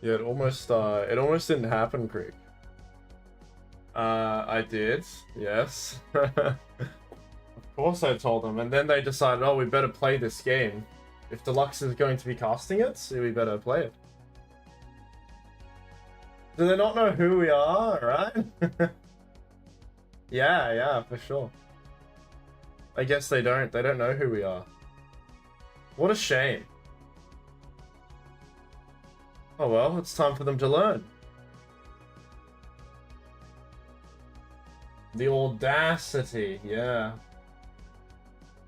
Yeah, it almost didn't happen, Creek. I did, yes. Of course I told them, and then they decided, oh, we better play this game. If Deluxe is going to be casting it, so we better play it. Do they not know who we are, right? Yeah, for sure. I guess they don't. They don't know who we are. What a shame. Oh well, it's time for them to learn. The audacity, yeah.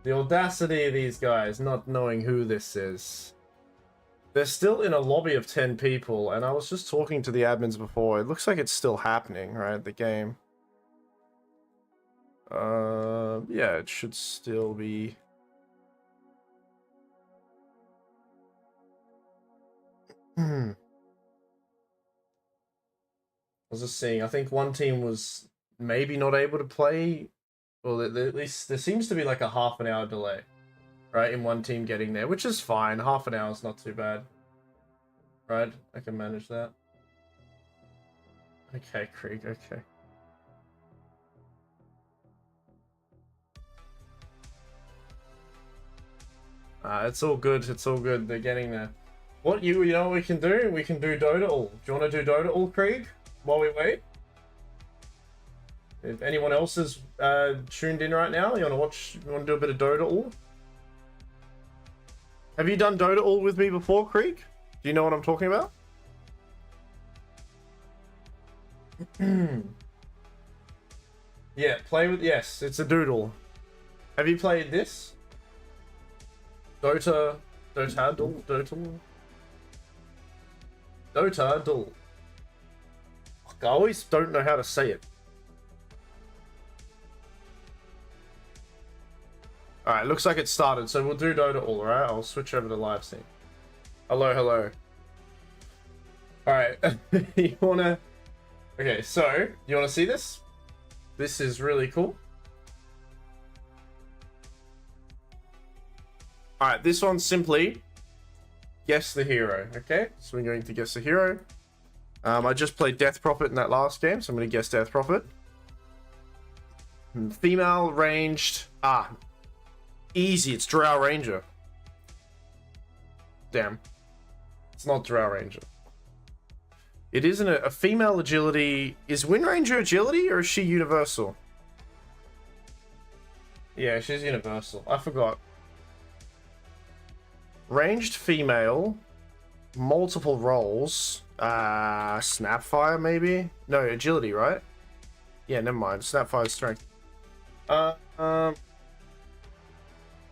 The audacity of these guys not knowing who this is. They're still in a lobby of 10 people, and I was just talking to the admins before. It looks like it's still happening, right? The game. Yeah, it should still be. I was just seeing, I think one team was maybe not able to play. Well, at least there seems to be like a half an hour delay, right? In one team getting there, which is fine. Half an hour is not too bad. Right? I can manage that. Okay, Krieg, okay. It's all good. It's all good. They're getting there. What you know what we can do? We can do Dota all. Do you want to do Dota all, Krieg? While we wait? If anyone else is tuned in right now, you want to do a bit of Dota all? Have you done Dota all with me before, Krieg? Do you know what I'm talking about? Yeah, play with, yes, it's a doodle. Have you played this? Dota duel. I always don't know how to say it. Alright, looks like it started, so we'll do Dota all, alright? I'll switch over to live stream. Hello. Alright, you wanna... Okay, so, you wanna see this? This is really cool. Alright, this one's simply... Guess the hero, okay? So we're going to guess the hero. I just played Death Prophet in that last game, so I'm gonna guess Death Prophet. Female, ranged... Easy, it's Drow Ranger. Damn. It's not Drow Ranger. It isn't a female agility. Is Wind Ranger agility or is she universal? Yeah, she's universal. I forgot. Ranged female. Multiple roles. Snapfire maybe? No, agility, right? Yeah, never mind. Snapfire's strength.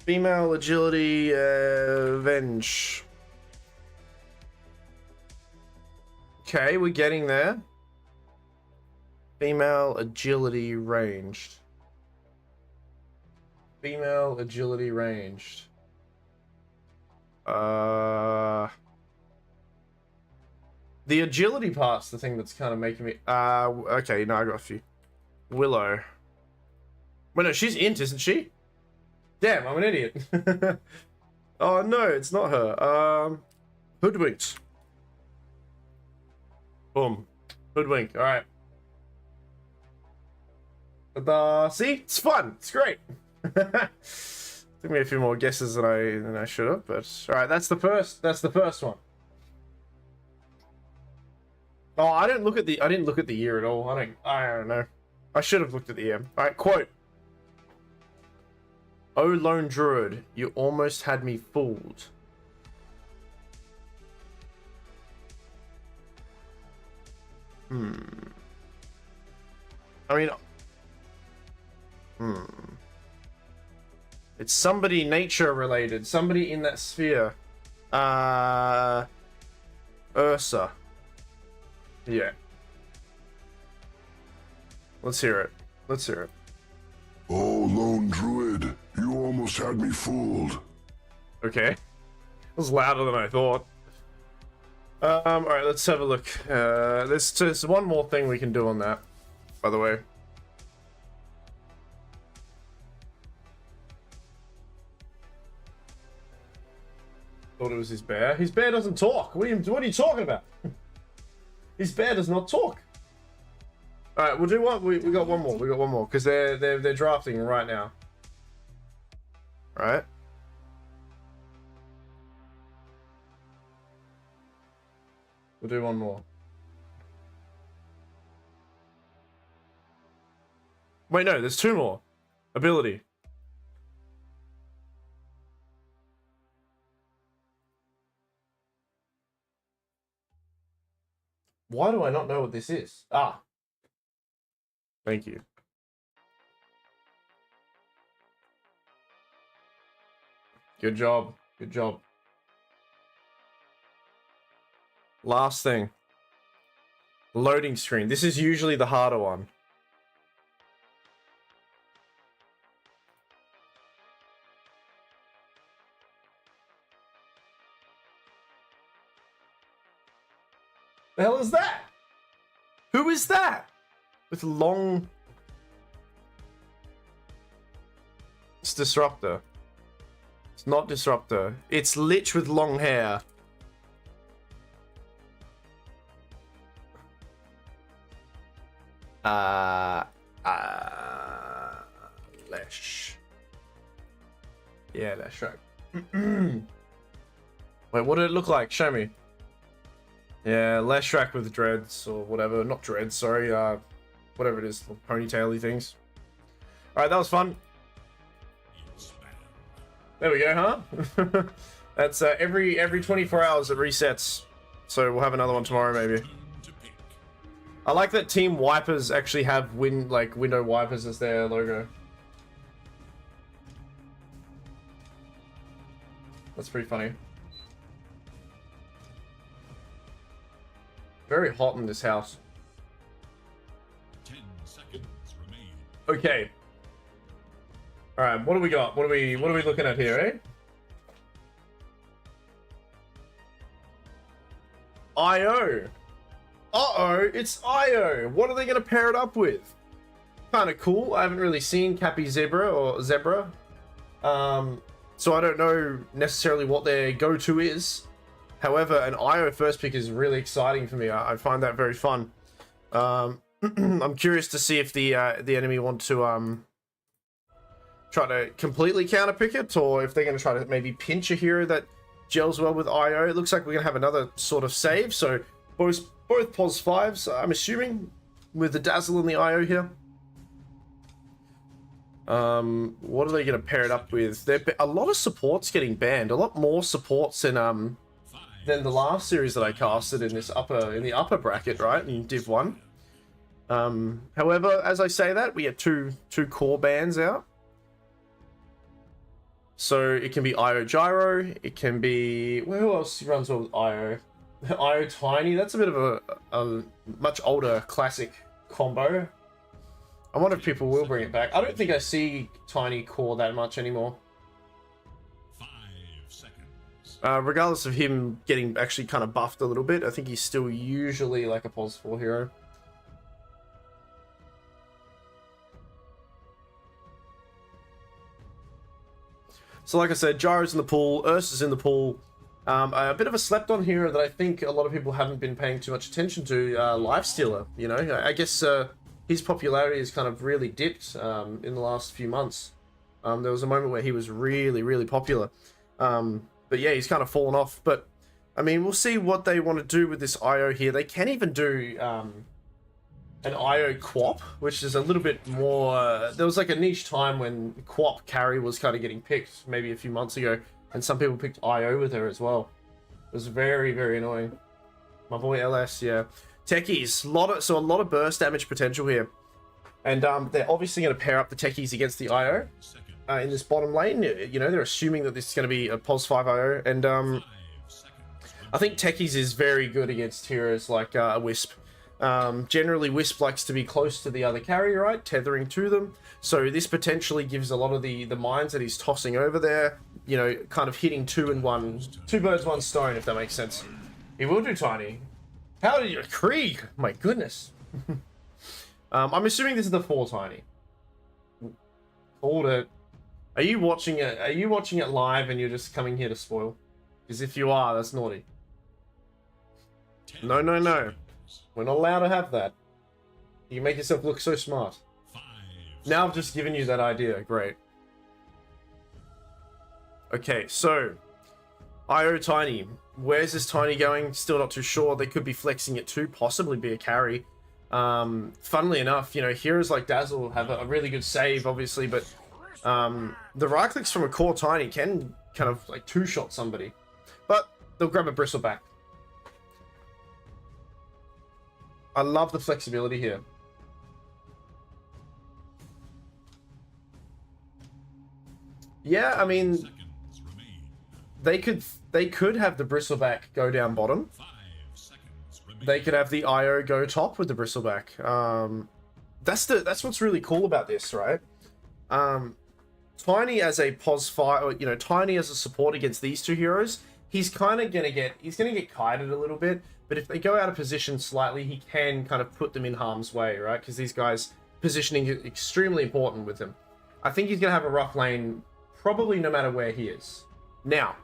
Female agility, Venge. Okay, we're getting there. Female agility ranged. Female agility ranged. The agility part's the thing that's kind of making me... okay, no, I got a few. Willow. Wait, no, she's int, isn't she? Damn, I'm an idiot. Oh, no, it's not her. Hoodwinked. Boom. Hoodwink. All right. See? It's fun. It's great. Took me a few more guesses than I should have, but all right, that's the first one. Oh, I didn't look at the year at all. I don't know. I should have looked at the year. All right, quote. Oh, lone druid, you almost had me fooled. I mean... It's somebody nature related. Somebody in that sphere. Ursa. Yeah. Let's hear it. Let's hear it. Oh, lone druid, you almost had me fooled. Okay. It was louder than I thought. Alright, let's have a look. There's one more thing we can do on that, by the way. Thought it was his bear. His bear doesn't talk. What are you talking about? His bear does not talk. All right, we'll do what we got one more. We got one more because they're drafting right now. All right. We'll do one more. Wait, no, there's two more. Ability. Why do I not know what this is? Ah. Thank you. Good job. Good job. Last thing. Loading screen. This is usually the harder one. The hell is that? Who is that? With long... It's Disruptor. It's not Disruptor. It's Lich with long hair. Lesh. Yeah, that's right. Wait, what did it look like? Show me. Yeah, Leshrac with dreads or whatever. Not dreads, sorry. Whatever it is, ponytaily things. All right, that was fun. There we go, huh? That's every 24 hours it resets. So we'll have another one tomorrow, maybe. I like that Team Wipers actually have window wipers as their logo. That's pretty funny. Very hot in this house. 10 seconds remain. Okay. All right, what do we got? What are we looking at here, eh? IO. Uh-oh, it's IO. What are they going to pair it up with? Kind of cool. I haven't really seen Capy Zebra. So I don't know necessarily what their go-to is. However, an IO first pick is really exciting for me. I find that very fun. I'm curious to see if the enemy want to try to completely counterpick it, or if they're going to try to maybe pinch a hero that gels well with IO. It looks like we're going to have another sort of save. So both pos 5s, I'm assuming, with the Dazzle and the IO here. What are they going to pair it up with? A lot of supports getting banned. A lot more supports than the last series that I casted in the upper bracket, right? In Div 1. However, as I say that, we have two core bans out. So it can be IO Gyro, it can be... Well, who else runs well with IO? IO Tiny, that's a bit of a much older classic combo. I wonder if people will bring it back. I don't think I see Tiny core that much anymore. 5 seconds. Regardless of him getting actually kind of buffed a little bit, I think he's still usually like a pos 4 hero. So like I said, Gyro's in the pool, Ursa's in the pool. A bit of a slept on hero that I think a lot of people haven't been paying too much attention to, Lifestealer, you know. I guess his popularity has kind of really dipped in the last few months. There was a moment where he was really, really popular. But yeah, he's kind of fallen off. But, I mean, we'll see what they want to do with this IO here. They can even do an IO Quap, which is a little bit more... there was like a niche time when Quap carry was kind of getting picked, maybe a few months ago, and some people picked IO with her as well. It was very, very annoying. My boy LS, yeah. Techies, a lot of burst damage potential here. And they're obviously going to pair up the Techies against the IO in this bottom lane. You know, they're assuming that this is going to be a pos 5 IO, and I think Techies is very good against heroes like Wisp. Generally, Wisp likes to be close to the other carry, right? Tethering to them. So this potentially gives a lot of the mines that he's tossing over there, you know, kind of hitting two birds, one stone, if that makes sense. He will do Tiny. How did you... Krieg! My goodness. I'm assuming this is the 4 Tiny. Hold it. Are you watching it? Are you watching it live and you're just coming here to spoil? Because if you are, that's naughty. No, no, no. We're not allowed to have that. You make yourself look so smart. 5 Now I've just given you that idea. Great. Okay, so IO Tiny. Where's this Tiny going? Still not too sure. They could be flexing it too, possibly be a carry. Funnily enough, you know, heroes like Dazzle have a really good save, obviously, but the right clicks from a core Tiny can kind of like two-shot somebody. But they'll grab a Bristleback. I love the flexibility here. Yeah, I mean, seconds remain. they could have the Bristleback go down bottom. 5 seconds remain. They could have the IO go top with the Bristleback. That's what's really cool about this, right? Tiny as a pos 5, or, you know, Tiny as a support against these two heroes, he's kind of gonna get kited a little bit. But if they go out of position slightly, he can kind of put them in harm's way, right? Because these guys positioning is extremely important with him. I think he's gonna have a rough lane, probably no matter where he is. Now,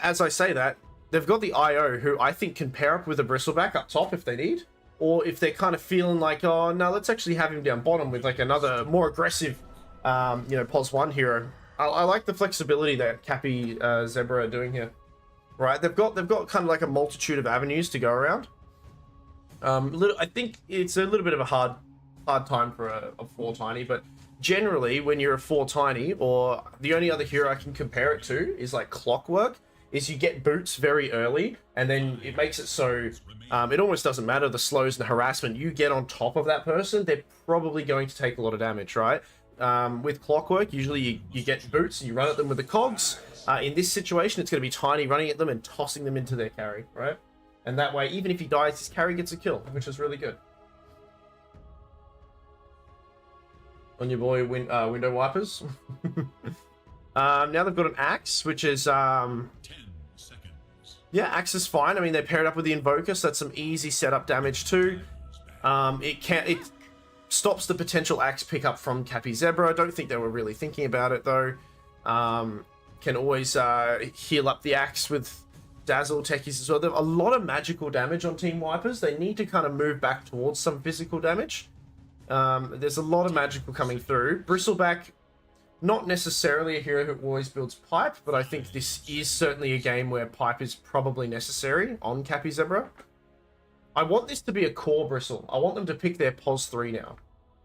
as I say that, they've got the IO, who I think can pair up with a Bristleback up top if they need. Or if they're kind of feeling like, oh, no, let's actually have him down bottom with like another more aggressive, you know, pos 1 hero. I like the flexibility that Capy, Zebra are doing here. Right, they've got kind of like a multitude of avenues to go around. I think it's a little bit of a hard time for a 4 Tiny, but generally when you're a 4 Tiny, or the only other hero I can compare it to is like Clockwork, is you get boots very early, and then it makes it so it almost doesn't matter the slows and the harassment. You get on top of that person, they're probably going to take a lot of damage, right? With Clockwork, usually you get boots and you run at them with the cogs. In this situation, it's going to be Tiny running at them and tossing them into their carry, right? And that way, even if he dies, his carry gets a kill, which is really good. On your boy Window Wipers. Now they've got an Axe, which is 10 seconds. yeah, Axe is fine. I mean, they paired up with the Invoker, so that's some easy setup damage too. It stops the potential Axe pickup from Capy Zebra. I don't think they were really thinking about it though. Can always heal up the Axe with Dazzle techies as well. There's a lot of magical damage on Team Wipers. They need to kind of move back towards some physical damage. There's a lot of magical coming through. Bristleback, not necessarily a hero who always builds pipe, but I think this is certainly a game where pipe is probably necessary on Capy Zebra. I want this to be a core Bristle. I want them to pick their pos 3 now.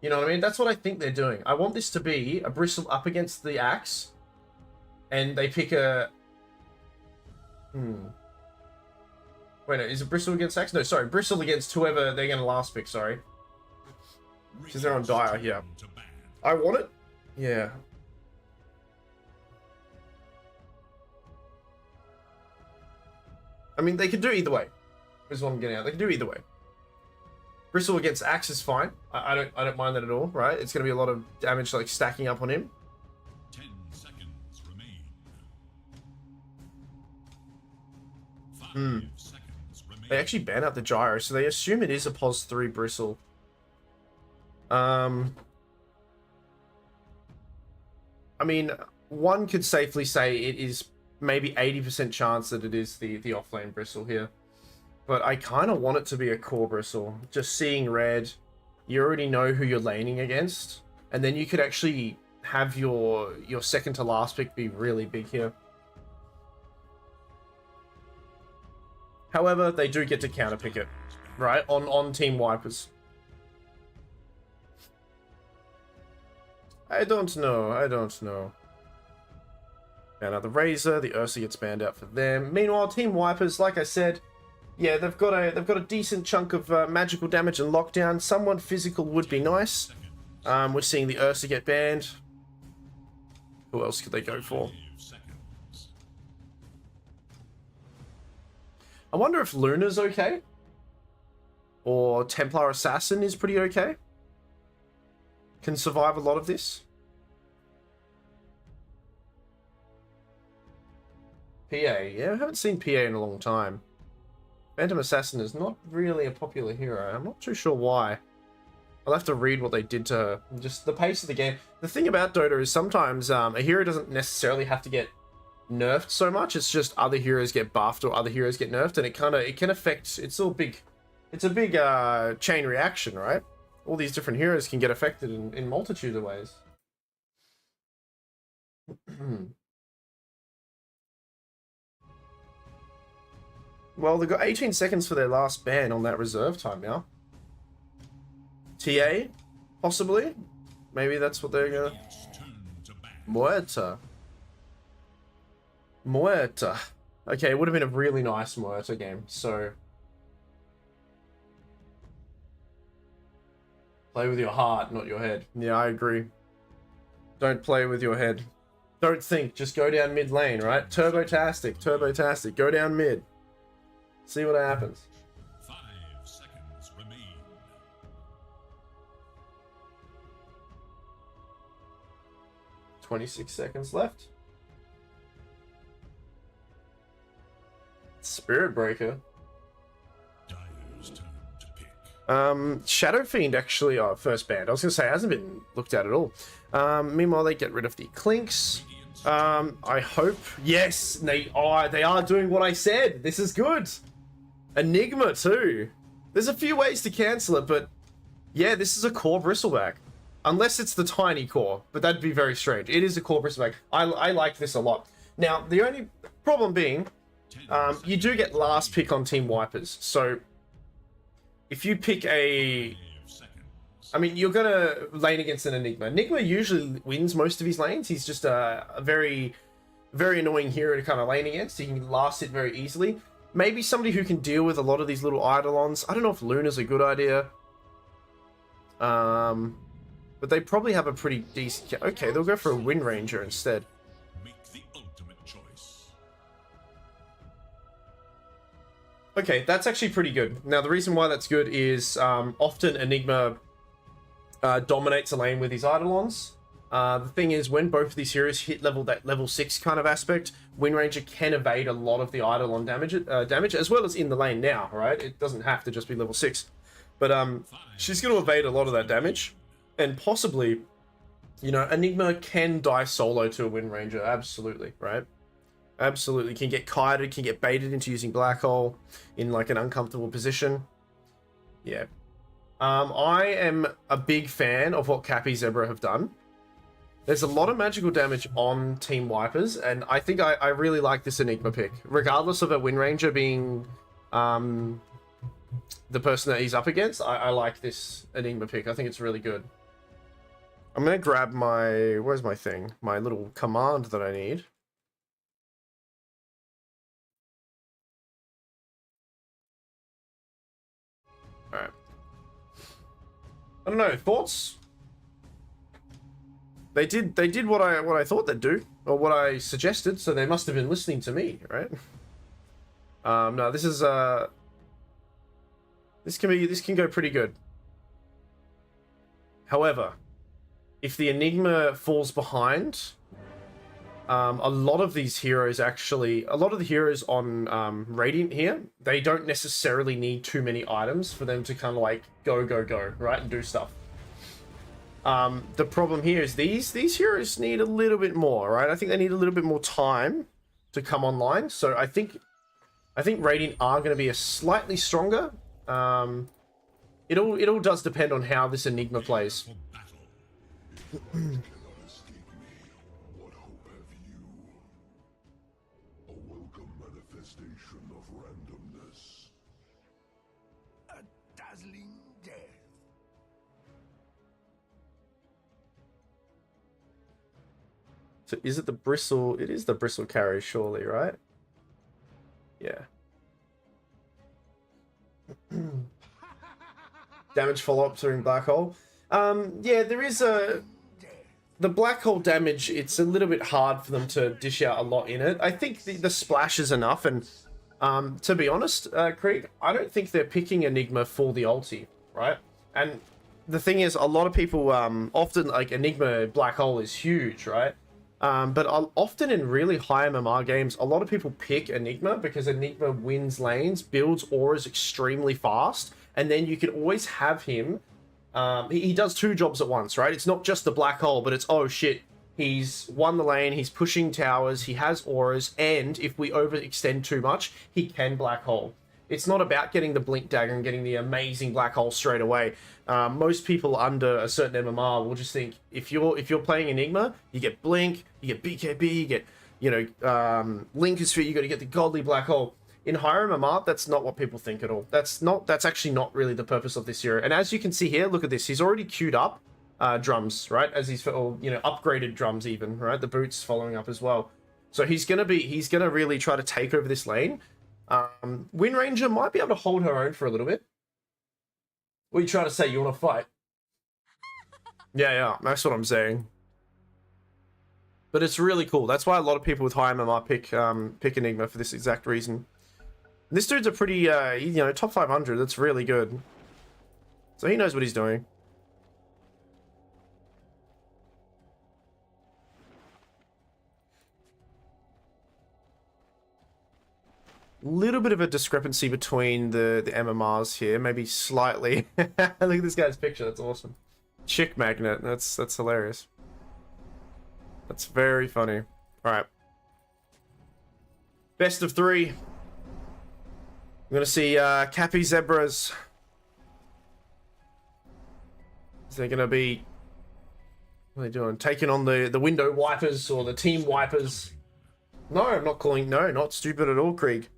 You know what I mean? That's what I think they're doing. I want this to be a Bristle up against the Axe, and they pick a... Wait, no, is it Bristle against Axe? No, sorry, Bristle against whoever they're going to last pick, sorry. Because they're on Dire, yeah. I want it. Yeah. I mean, they could do either way. Is what I'm getting at. They can do either way. Bristle against Axe is fine. I don't mind that at all, right? It's going to be a lot of damage like stacking up on him. 10 seconds remain. 5 seconds remain. They actually ban out the gyro, so they assume it is a pos 3 Bristle. I mean, one could safely say it is maybe 80% chance that it is the offlane Bristle here. But I kind of want it to be a core Bristle. Just seeing red, you already know who you're laning against. And then you could actually have your second to last pick be really big here. However, they do get to counterpick it, right? On Team Wipers. I don't know. And now the Razor, the Ursa gets banned out for them. Meanwhile, Team Wipers, like I said, yeah, they've got a decent chunk of magical damage and lockdown. Someone physical would be nice. We're seeing the Ursa get banned. Who else could they go for? 5 seconds. I wonder if Luna's okay, or Templar Assassin is pretty okay. Can survive a lot of this. PA, yeah, I haven't seen PA in a long time. Phantom Assassin is not really a popular hero. I'm not too sure why. I'll have to read what they did to her. Just the pace of the game. The thing about Dota is sometimes a hero doesn't necessarily have to get nerfed so much. It's just other heroes get buffed or other heroes get nerfed, and it can affect. It's all big It's a big chain reaction, right? All these different heroes can get affected in multitude of ways. Well, they've got 18 seconds for their last ban on that reserve time now. TA, possibly? Maybe that's what they're gonna... Muerta. Muerta. Okay, it would have been a really nice Muerta game, so... Play with your heart, not your head. Yeah, I agree. Don't play with your head. Don't think, just go down mid lane, right? Turbo-tastic, turbo-tastic. Go down mid. See what happens. 5 seconds remain. 26 seconds left. Spirit Breaker. Dyer's turn to pick. Shadow Fiend actually first banned. I was gonna say, hasn't been looked at all. Meanwhile, they get rid of the Clinks. I hope. Yes, they are doing what I said. This is good. Enigma too. There's a few ways to cancel it, but yeah, this is a core bristleback. Unless it's the tiny core, but that'd be very strange. It is a core bristleback. I like this a lot. Now, the only problem being, you do get last pick on Team Wipers. So, if you pick a... I mean, you're going to lane against an Enigma. Enigma usually wins most of his lanes. He's just a very, very annoying hero to kind of lane against. He can last it very easily. Maybe somebody who can deal with a lot of these little Eidolons. I don't know if Luna's a good idea. But they probably have a pretty decent... Okay, they'll go for a Wind Ranger instead. Make the ultimate choice. Okay, that's actually pretty good. Now, the reason why that's good is often Enigma dominates a lane with his Eidolons. The thing is, when both of these heroes hit that level 6 kind of aspect, Wind Ranger can evade a lot of the Eidolon damage, as well as in the lane now, right? It doesn't have to just be level 6. But she's going to evade a lot of that damage. And possibly, you know, Enigma can die solo to a Wind Ranger, absolutely, right? Absolutely. Can get kited, can get baited into using Black Hole in like an uncomfortable position. Yeah. I am a big fan of what Capy Zebra have done. There's a lot of magical damage on Team Wipers, and I think I really like this Enigma pick. Regardless of a Wind Ranger being the person that he's up against, I like this Enigma pick. I think it's really good. I'm going to grab my... Where's my thing? My little command that I need. Alright. I don't know, thoughts? They did what I thought they'd do, or what I suggested, so they must have been listening to me, right? No, this is this can go pretty good. However, if the Enigma falls behind, a lot of these heroes actually, a lot of the heroes on Radiant here, they don't necessarily need too many items for them to kind of like go, right, and do stuff. The problem here is these heroes need a little bit more, right? I think they need a little bit more time to come online. So I think Radiant are going to be a slightly stronger. It all does depend on how this Enigma plays. Cannot escape me. What hope have you? A welcome manifestation of randomness. A dazzling death. So is it the bristle? It is the bristle carry, surely, right? Yeah. Damage follow-up during Black Hole. Yeah, there is the Black Hole damage, it's a little bit hard for them to dish out a lot in it. I think the splash is enough, and to be honest, Krieg, I don't think they're picking Enigma for the ulti, right? And the thing is, a lot of people, often, like, Enigma Black Hole is huge, right? But often in really high MMR games, a lot of people pick Enigma because Enigma wins lanes, builds auras extremely fast, and then you can always have him. He does two jobs at once, right? It's not just the Black Hole, but it's, oh shit, he's won the lane, he's pushing towers, he has auras, and if we overextend too much, he can Black Hole. it's not about getting the blink dagger and getting the amazing black hole straight away. Most people under a certain MMR will just think if you're playing Enigma, you get blink, you get BKB, you get Linker Sphere, you got to get the godly black hole. In higher MMR, that's not what people think at all. That's actually not really the purpose of this hero. And as you can see here, look at this. He's already queued up drums, right? As he's upgraded drums even, right? The boots following up as well. So he's gonna really try to take over this lane. Wind Ranger might be able to hold her own for a little bit. What are you trying to say? You want to fight? Yeah, that's what I'm saying. But it's really cool. That's why a lot of people with high MMR pick Enigma for this exact reason. This dude's a pretty, top 500. That's really good. So he knows what he's doing. Little bit of a discrepancy between the MMRs here, maybe slightly. Look at this guy's picture. That's awesome. Chick magnet. That's hilarious. That's very funny. All right. Best of 3. I'm gonna see Capy Zebras. Is they gonna be? What are they doing? Taking on the window wipers or the team wipers? No, I'm not calling. No, not stupid at all, Krieg.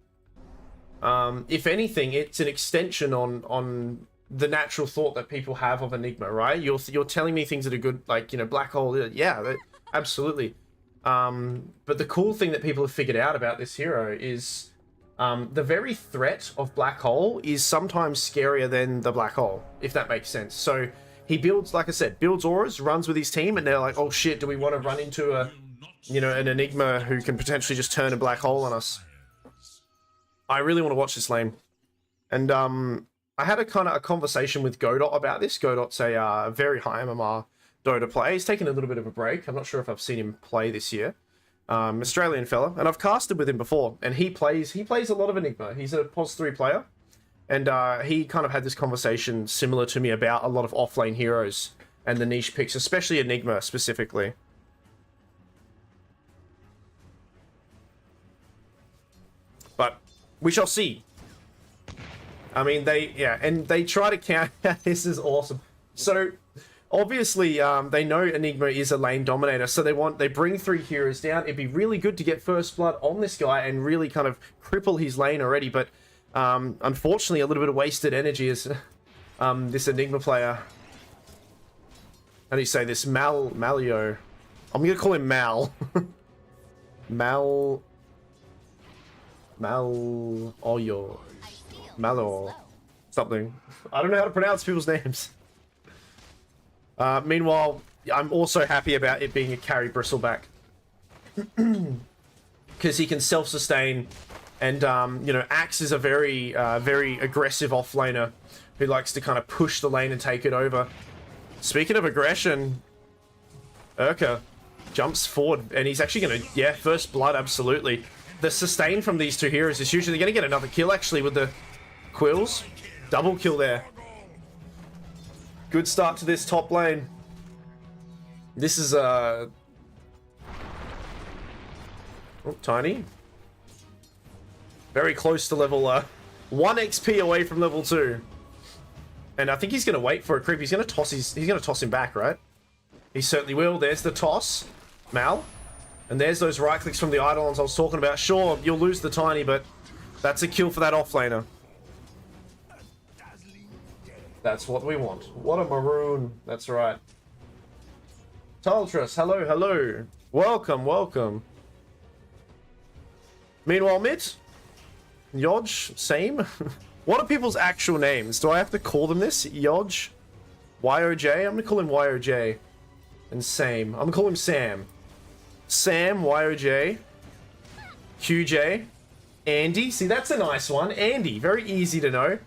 If anything, it's an extension on the natural thought that people have of Enigma, right? You're telling me things that are good, like black hole. Yeah, absolutely. But the cool thing that people have figured out about this hero is the very threat of black hole is sometimes scarier than the black hole, if that makes sense. So he builds, like I said, builds auras, runs with his team, and they're like, oh shit, do we want to run into an Enigma who can potentially just turn a black hole on us? I really want to watch this lane. And I had a conversation with Godot about this. Godot's a very high MMR Dota player. He's taken a little bit of a break. I'm not sure if I've seen him play this year. Australian fella, and I've casted with him before, and he plays a lot of Enigma. He's a POS3 player, and he kind of had this conversation similar to me about a lot of offlane heroes and the niche picks, especially Enigma specifically. But we shall see. I mean, they try to count. This is awesome. So obviously, they know Enigma is a lane dominator, so they bring 3 heroes down. It'd be really good to get first blood on this guy and really kind of cripple his lane already, but unfortunately, a little bit of wasted energy as this Enigma player. How do you say this? Malio. I'm gonna call him Mal. Malo. Something. I don't know how to pronounce people's names. Meanwhile, I'm also happy about it being a carry bristleback. Because he can self-sustain, and, Axe is a very aggressive offlaner who likes to kind of push the lane and take it over. Speaking of aggression, Urka jumps forward, and he's actually going to, first blood, absolutely. The sustain from these 2 heroes is usually going to get another kill, actually, with the Quills. Double kill there. Good start to this top lane. This is, Tiny. Very close to level, 1 XP away from level 2. And I think he's going to wait for a creep. He's going to toss him back, right? He certainly will. There's the toss. Mal. And there's those right clicks from the Eidolons I was talking about. Sure, you'll lose the Tiny, but that's a kill for that offlaner. That's what we want. What a maroon. That's right. Taltras, hello. Welcome. Meanwhile, Mitt. Yodge, same. What are people's actual names? Do I have to call them this? Yodge? YOJ? I'm gonna call him YOJ. And same. I'm gonna call him Sam. Sam, YOJ. QJ. Andy. See, that's a nice one. Andy. Very easy to know.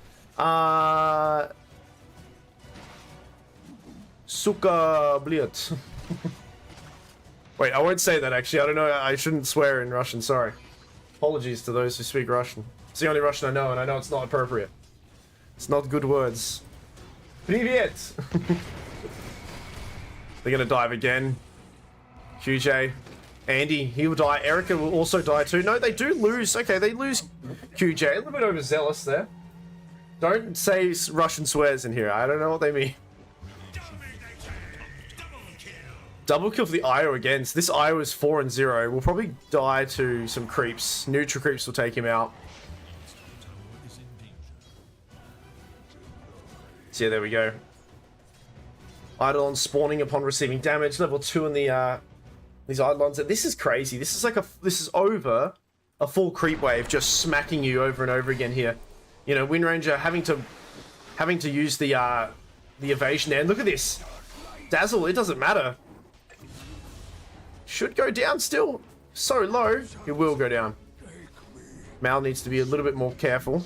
Suka Bliot. Wait, I won't say that actually. I don't know. I shouldn't swear in Russian. Sorry. Apologies to those who speak Russian. It's the only Russian I know, and I know it's not appropriate. It's not good words. Привет! They're gonna dive again. QJ. Andy, he will die. Erica will also die too. No, they do lose. Okay, they lose QJ. A little bit overzealous there. Don't say Russian swears in here. I don't know what they mean. Double kill for the Io against. This Io is 4-0. We'll probably die to some creeps. Neutral creeps will take him out. So yeah, there we go. Eidolon spawning upon receiving damage. Level 2 in the these Eidolons. This is crazy. This is like this is over a full creep wave, just smacking you over and over again here. You know, Wind Ranger having to use the evasion there. And look at this. Dazzle, it doesn't matter. Should go down still. So low, it will go down. Mal needs to be a little bit more careful.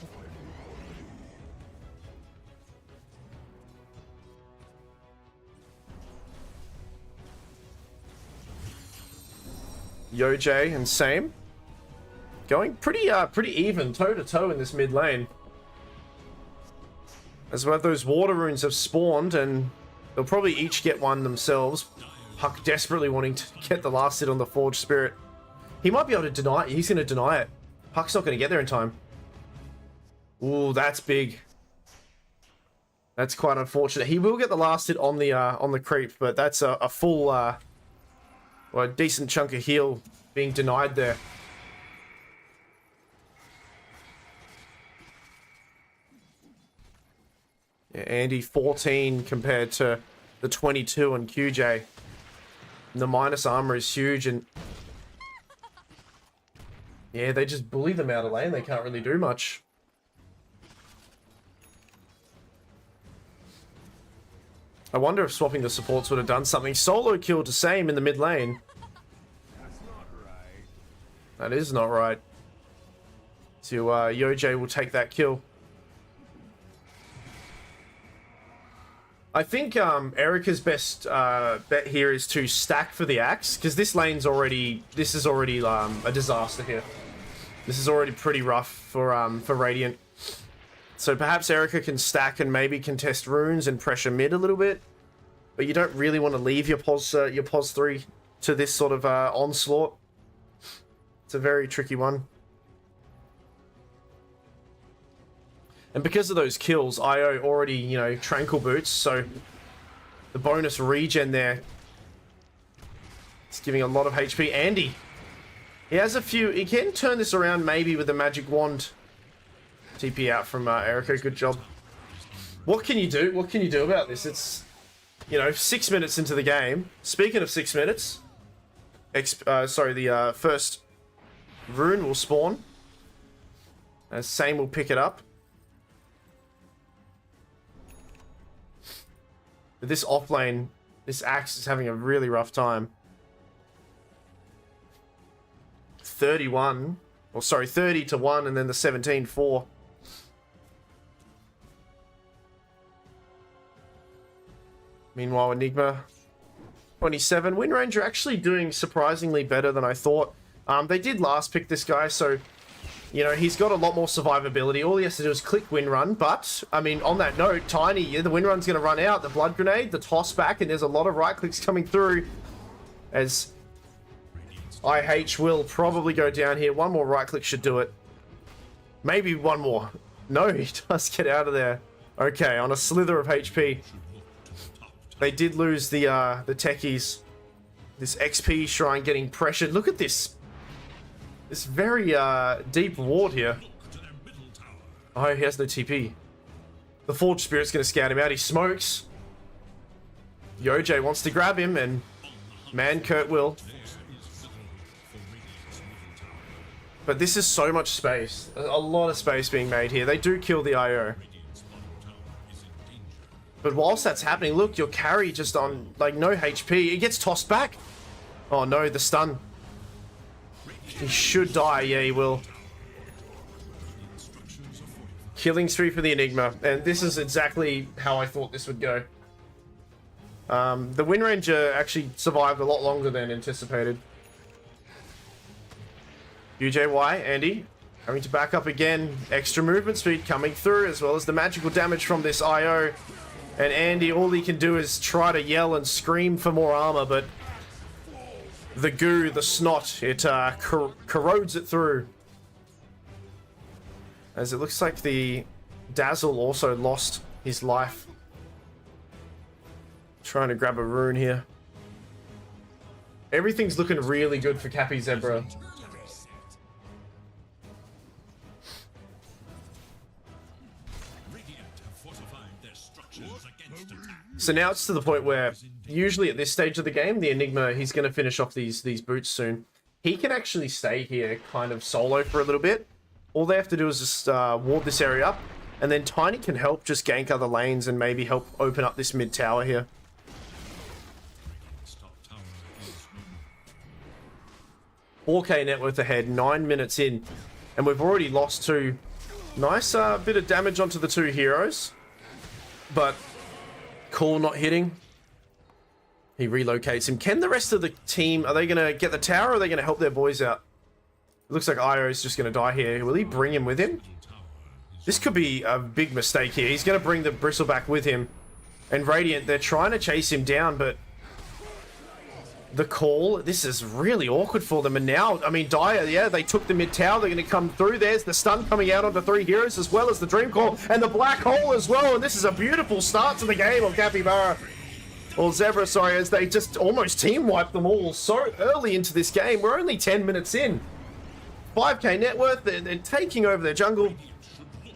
Yoj and same. Going pretty even toe to toe in this mid lane. As well, those water runes have spawned and they'll probably each get one themselves. Puck desperately wanting to get the last hit on the Forged Spirit. He might be able to deny it. He's going to deny it. Puck's not going to get there in time. Ooh, that's big. That's quite unfortunate. He will get the last hit on the creep, but that's a full, well, a decent chunk of heal being denied there. Yeah, Andy 14 compared to the 22 on QJ. The minus armor is huge, and yeah, they just bully them out of lane. They can't really do much. I wonder if swapping the supports would have done something. Solo killed to same in the mid lane. That's not right. That is not right. So Yoj will take that kill. I think Erica's best bet here is to stack for the axe, because this lane's already, this is already a disaster here. This is already pretty rough for Radiant. So perhaps Erica can stack and maybe contest runes and pressure mid a little bit, but you don't really want to leave your pos 3 to this sort of onslaught. It's a very tricky one. And because of those kills, IO already, you know, Tranquil Boots, so the bonus regen there, it's giving a lot of HP. Andy, he has a few, he can turn this around maybe with the magic wand. TP out from Erica, good job. What can you do? What can you do about this? It's, you know, 6 minutes into the game. Speaking of 6 minutes, the first rune will spawn. Same will pick it up. But this offlane, this Axe is having a really rough time. 31, or sorry, 30 to 1, and then the 17-4. Meanwhile, Enigma, 27. Wind Ranger actually doing surprisingly better than I thought. They did last pick this guy, so, you know, he's got a lot more survivability. All he has to do is click Wind Run, but, I mean, on that note, Tiny, yeah, the Wind Run's going to run out. The Blood Grenade, the toss back, and there's a lot of right clicks coming through as IH will probably go down here. One more right click should do it. Maybe one more. No, he does get out of there. Okay, on a slither of HP. They did lose the techies. This XP shrine getting pressured. Look at this. This very deep ward here. Oh, he has no TP. The Forged Spirit's going to scout him out. He smokes. Yoj wants to grab him, and man, Kurt will. But this is so much space. A lot of space being made here. They do kill the IO. But whilst that's happening, look, your carry just on, like, no HP. He gets tossed back. Oh no, the stun. He should die. Yeah, he will. Killing spree for the Enigma. And this is exactly how I thought this would go. The Wind Ranger actually survived a lot longer than anticipated. UJY, Andy, having to back up again. Extra movement speed coming through, as well as the magical damage from this IO. And Andy, all he can do is try to yell and scream for more armor, but the goo, the snot, it corrodes it through. As it looks like the Dazzle also lost his life. Trying to grab a rune here. Everything's looking really good for Capy Zebra. So now it's to the point where usually at this stage of the game, the Enigma, he's going to finish off these boots soon. He can actually stay here kind of solo for a little bit. All they have to do is just ward this area up, and then Tiny can help just gank other lanes and maybe help open up this mid tower here. 4k net worth ahead, 9 minutes in, and we've already lost two. Nice bit of damage onto the two heroes, but Call not hitting. He relocates him. Can the rest of the team, are they going to get the tower, or are they going to help their boys out? It looks like Io is just going to die here. Will he bring him with him? This could be a big mistake here. He's going to bring the Bristleback with him. And Radiant, they're trying to chase him down, but the Call, this is really awkward for them. And now, I mean, Dire, yeah, they took the mid tower. They're going to come through. There's the stun coming out onto three heroes, as well as the Dream Call and the Black Hole as well. And this is a beautiful start to the game of Capybara. Or Zebra, sorry, as they just almost team wiped them all so early into this game. We're only 10 minutes in. 5k net worth, they're taking over their jungle.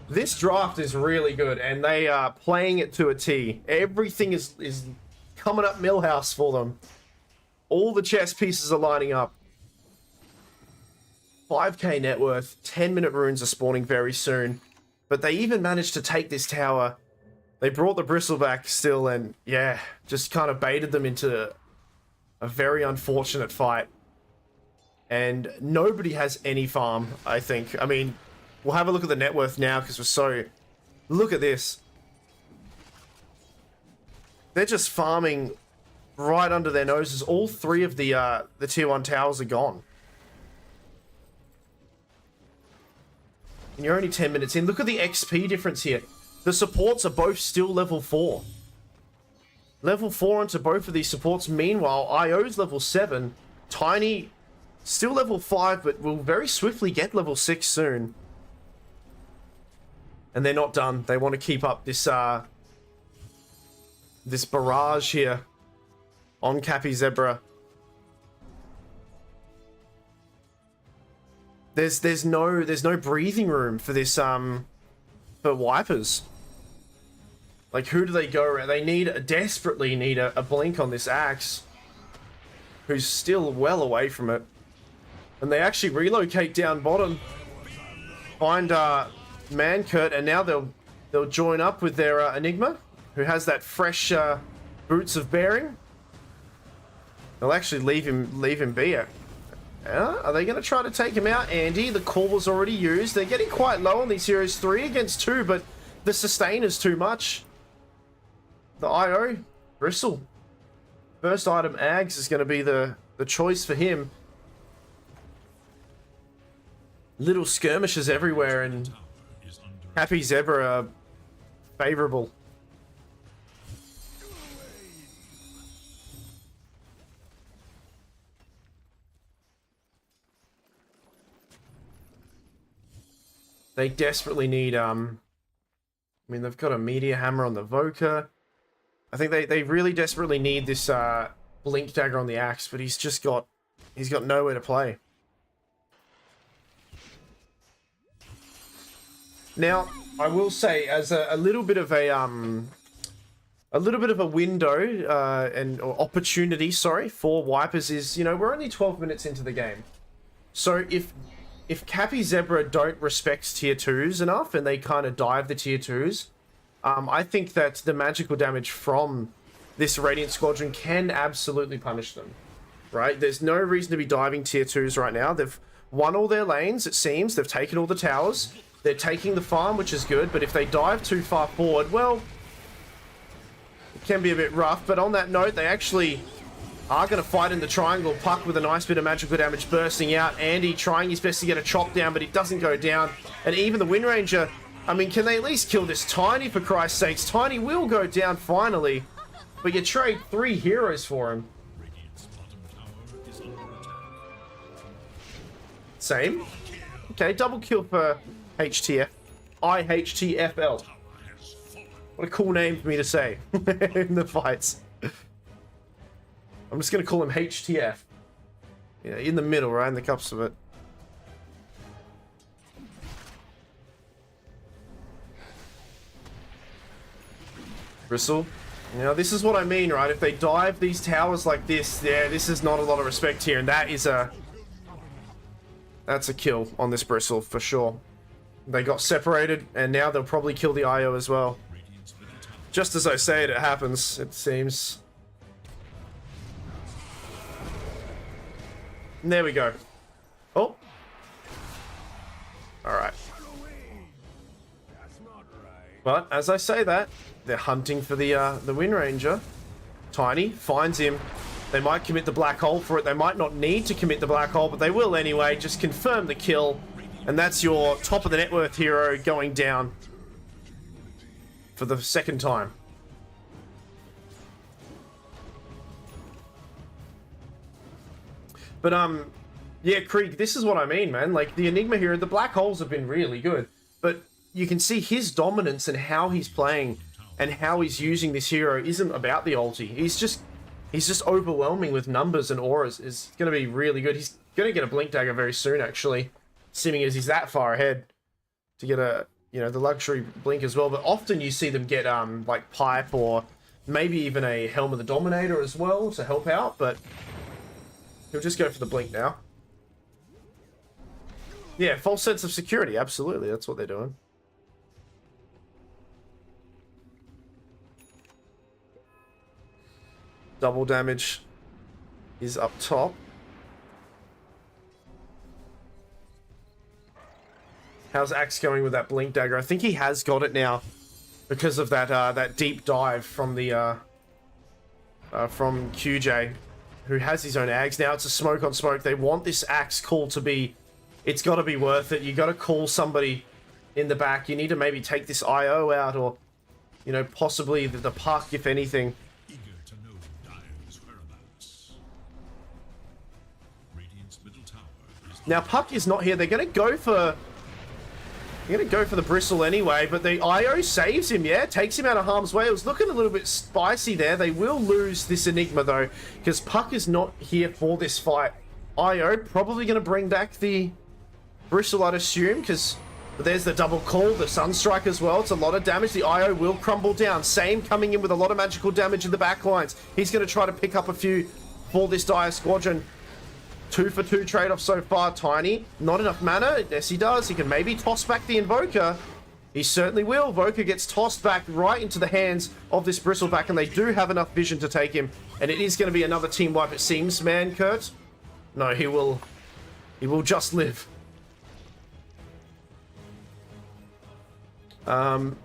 This draft is really good, and they are playing it to a T. Everything is coming up Millhouse for them. All the chess pieces are lining up. 5k net worth, 10-minute runes are spawning very soon. But they even managed to take this tower. They brought the Bristleback still, and yeah, just kind of baited them into a very unfortunate fight. And nobody has any farm, I think. I mean, we'll have a look at the net worth now because we're so... Look at this. They're just farming right under their noses. All three of the tier 1 towers are gone. And you're only 10 minutes in. Look at the XP difference here. The supports are both still level 4. Level 4 onto both of these supports. Meanwhile, IO's level 7. Tiny, still level 5, but will very swiftly get level 6 soon. And they're not done. They want to keep up this this barrage here on Capy Zebra. There's no breathing room for this for wipers. Like, who do they go around? They desperately need a blink on this Axe, who's still well away from it. And they actually relocate down bottom, find Mankurt, and now they'll join up with their Enigma, who has that fresh boots of bearing. They'll actually leave him be. Are they going to try to take him out? Andy, the call was already used. They're getting quite low on these heroes, 3 against 2, but the sustain is too much. The IO, Bristle. First item, Ags, is going to be the choice for him. Little skirmishes everywhere, and Capy Zebra are favorable. They desperately need, I mean, they've got a Meteor Hammer on the Voker. I think they really desperately need this Blink Dagger on the Axe, but he's got nowhere to play. Now, I will say, as a little bit of a window or opportunity, sorry, for wipers is, you know, we're only 12 minutes into the game. So if Capy Zebra don't respect tier 2s enough and they kind of dive the tier 2s, I think that the magical damage from this Radiant Squadron can absolutely punish them, right? There's no reason to be diving tier 2s right now. They've won all their lanes, it seems. They've taken all the towers. They're taking the farm, which is good, but if they dive too far forward, well, it can be a bit rough. But on that note, they actually are going to fight in the triangle. Puck with a nice bit of magical damage bursting out. Andy trying his best to get a chop down, but it doesn't go down. And even the Wind Ranger, I mean, can they at least kill this Tiny, for Christ's sakes? Tiny will go down finally, but you trade 3 heroes for him. Same. Okay, double kill for HTF. IHTFL. What a cool name for me to say in the fights. I'm just going to call him HTF. Yeah, in the middle, right in the cups of it. Bristle. Now, this is what I mean, right? If they dive these towers like this, yeah, this is not a lot of respect here, and that is a... That's a kill on this Bristle, for sure. They got separated, and now they'll probably kill the IO as well. Just as I say it, it happens, it seems. And there we go. Oh. Alright. But, as I say that, they're hunting for the Wind Ranger. Tiny finds him. They might commit the black hole for it. They might not need to commit the black hole, but they will anyway. Just confirm the kill. And that's your top of the net worth hero going down for the second time. But, yeah, Krieg, this is what I mean, man. Like, the Enigma hero, the black holes have been really good. But you can see his dominance and how he's playing and how he's using this hero isn't about the ulti. He's just overwhelming with numbers and auras. Is going to be really good. He's going to get a Blink Dagger very soon, actually. Seeming as he's that far ahead to get a, you know, the luxury blink as well. But often you see them get, like, Pipe or maybe even a Helm of the Dominator as well to help out. But he'll just go for the blink now. Yeah, false sense of security. Absolutely. That's what they're doing. Double damage is up top. How's Axe going with that Blink Dagger? I think he has got it now because of that that deep dive from the from QJ, who has his own Ags. Now it's a smoke on smoke. They want this Axe call to be... It's got to be worth it. You got to call somebody in the back. You need to maybe take this IO out, or, you know, possibly the Puck, if anything. Eager to know Dire's whereabouts. Radiant's middle tower is Now Puck is not here. They're going to go for... They're going to go for the Bristle anyway, but the IO saves him, yeah? Takes him out of harm's way. It was looking a little bit spicy there. They will lose this Enigma, though, because Puck is not here for this fight. IO probably going to bring back the Bristle, I'd assume, because there's the double call, the Sunstrike as well. It's a lot of damage. The IO will crumble down. Same coming in with a lot of magical damage in the back lines. He's going to try to pick up a few for this Dire Squadron. 2 for 2 trade-off so far. Tiny, not enough mana. Yes, he does. He can maybe toss back the Invoker. He certainly will. Invoker gets tossed back right into the hands of this Bristleback, and they do have enough vision to take him. And it is going to be another team wipe, it seems, man, Kurt. No, he will just live. Good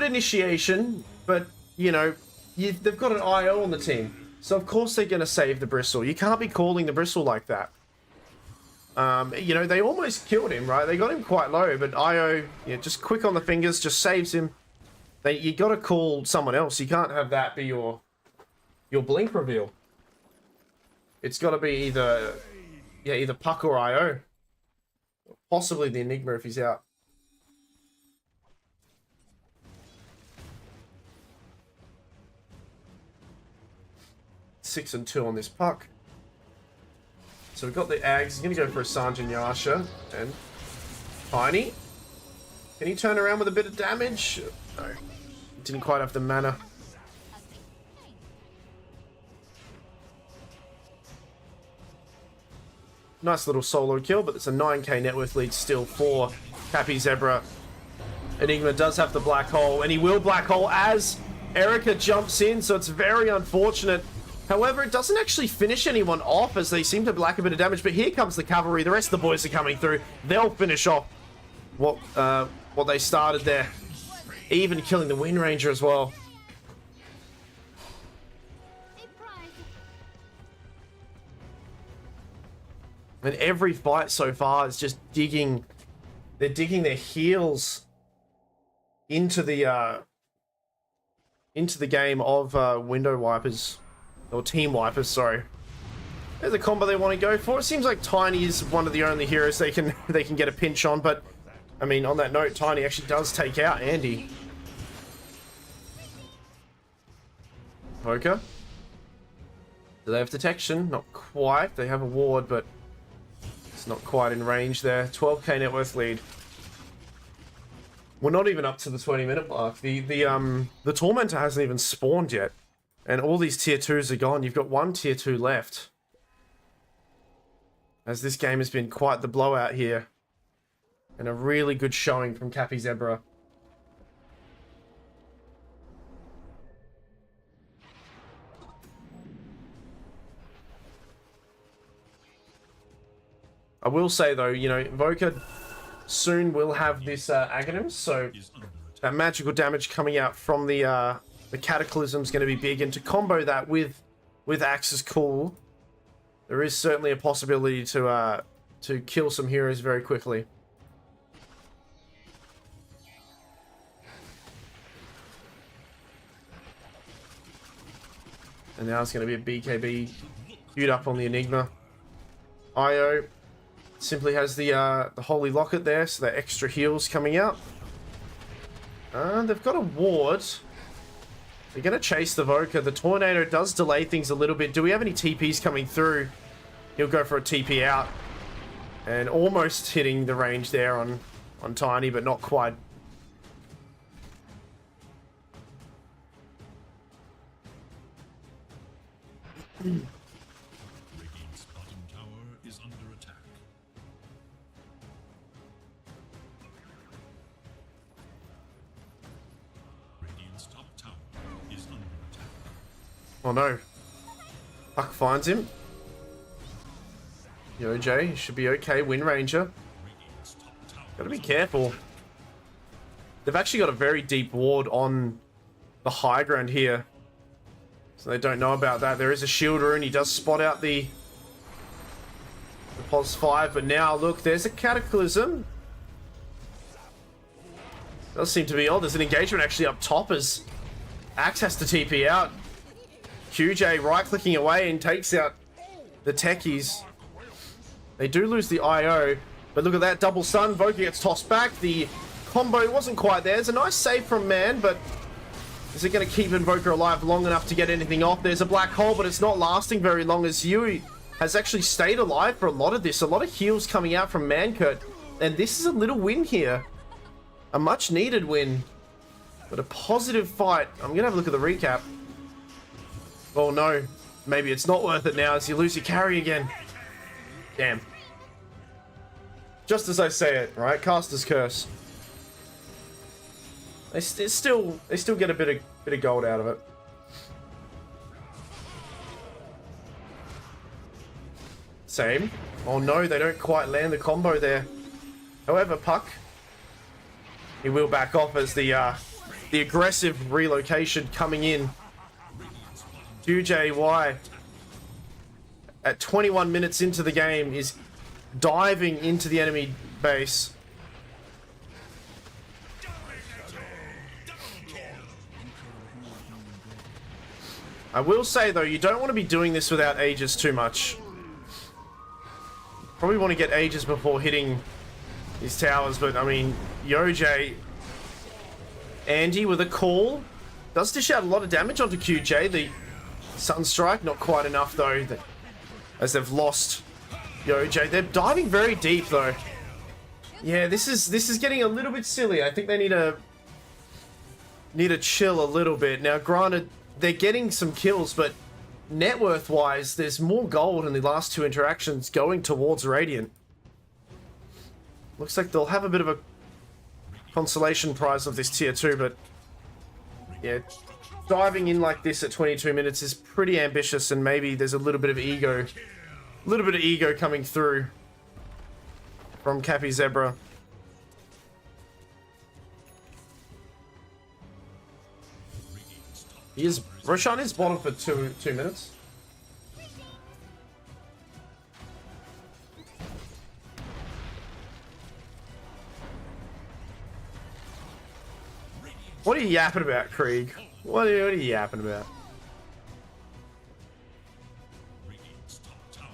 initiation, but, you know, they've got an IO on the team. So, of course, they're going to save the Bristle. You can't be calling the Bristle like that. You know, they almost killed him, right? They got him quite low, but IO, yeah, just quick on the fingers, just saves him. You got to call someone else. You can't have that be your blink reveal. It's got to be either Puck or IO. Possibly the Enigma if he's out. Six and 2 on this Puck. So we've got the Ags. He's going to go for a Sanjin Yasha. And Tiny. Can he turn around with a bit of damage? No. Didn't quite have the mana. Nice little solo kill, but it's a 9k net worth lead still for Capy Zebra. Enigma does have the black hole, and he will black hole as Erica jumps in, so it's very unfortunate. However, it doesn't actually finish anyone off, as they seem to lack a bit of damage. But here comes the cavalry. The rest of the boys are coming through. They'll finish off what they started there. Even killing the Wind Ranger as well. And every fight so far is just digging. They're digging their heels into the game of window wipers. Or team wipers, sorry. There's a combo they want to go for. It seems like Tiny is one of the only heroes they can get a pinch on, but I mean, on that note, Tiny actually does take out Andy. Poker. Do they have detection? Not quite. They have a ward, but it's not quite in range there. 12k net worth lead. We're not even up to the 20-minute mark. The Tormentor hasn't even spawned yet. And all these tier 2s are gone. You've got one tier 2 left. As this game has been quite the blowout here. And a really good showing from Capy Zebra. I will say though, you know, Voka soon will have this Aghanim, so that magical damage coming out from the Cataclysm is going to be big, and to combo that with Axe's Cool, there is certainly a possibility to kill some heroes very quickly. And now it's going to be a BKB queued up on the Enigma. IO simply has the Holy Locket there, so the extra heals coming out. They've got a ward. They're going to chase the Voka. The Tornado does delay things a little bit. Do we have any TPs coming through? He'll go for a TP out. And almost hitting the range there on Tiny, but not quite. Radiant's bottom tower is under attack. Radiant's top tower is under attack. Oh no. Puck finds him. Yoj should be okay. Wind Ranger. Radiant's top tower Gotta be careful. They've actually got a very deep ward on the high ground here. So they don't know about that. There is a shield rune. He does spot out the pos 5, but now look, there's a Cataclysm. Does seem to be odd. There's an engagement actually up top as Axe has to TP out. QJ right-clicking away and takes out the techies. They do lose the IO, but look at that double stun. Voka gets tossed back. The combo wasn't quite there. It's a nice save from Man, but is it going to keep Invoker alive long enough to get anything off? There's a black hole, but it's not lasting very long as Yui has actually stayed alive for a lot of this. A lot of heals coming out from Mankurt, and this is a little win here. A much needed win, but a positive fight. I'm going to have a look at the recap. Oh no, maybe it's not worth it now as you lose your carry again. Damn. Just as I say it, right? Caster's Curse. They still get a bit of gold out of it. Same. Oh no, they don't quite land the combo there. However, Puck, he will back off as the aggressive relocation coming in. QJY at 21 minutes into the game is diving into the enemy base. I will say though, you don't want to be doing this without Aegis too much. Probably want to get Aegis before hitting these towers, but I mean, Yoj, Andy with a call, does dish out a lot of damage onto QJ. The Sunstrike, not quite enough though, as they've lost Yoj. They're diving very deep though. Yeah, this is getting a little bit silly. I think they need to chill a little bit. Now, granted, they're getting some kills, but net worth wise, there's more gold in the last two interactions going towards Radiant. Looks like they'll have a bit of a consolation prize of this tier 2, but yeah, diving in like this at 22 minutes is pretty ambitious, and maybe there's a little bit of ego coming through from Capy Zebra. Roshan is bottom for two minutes. What are you yapping about, Krieg? What are you yapping about? Radiant's top tower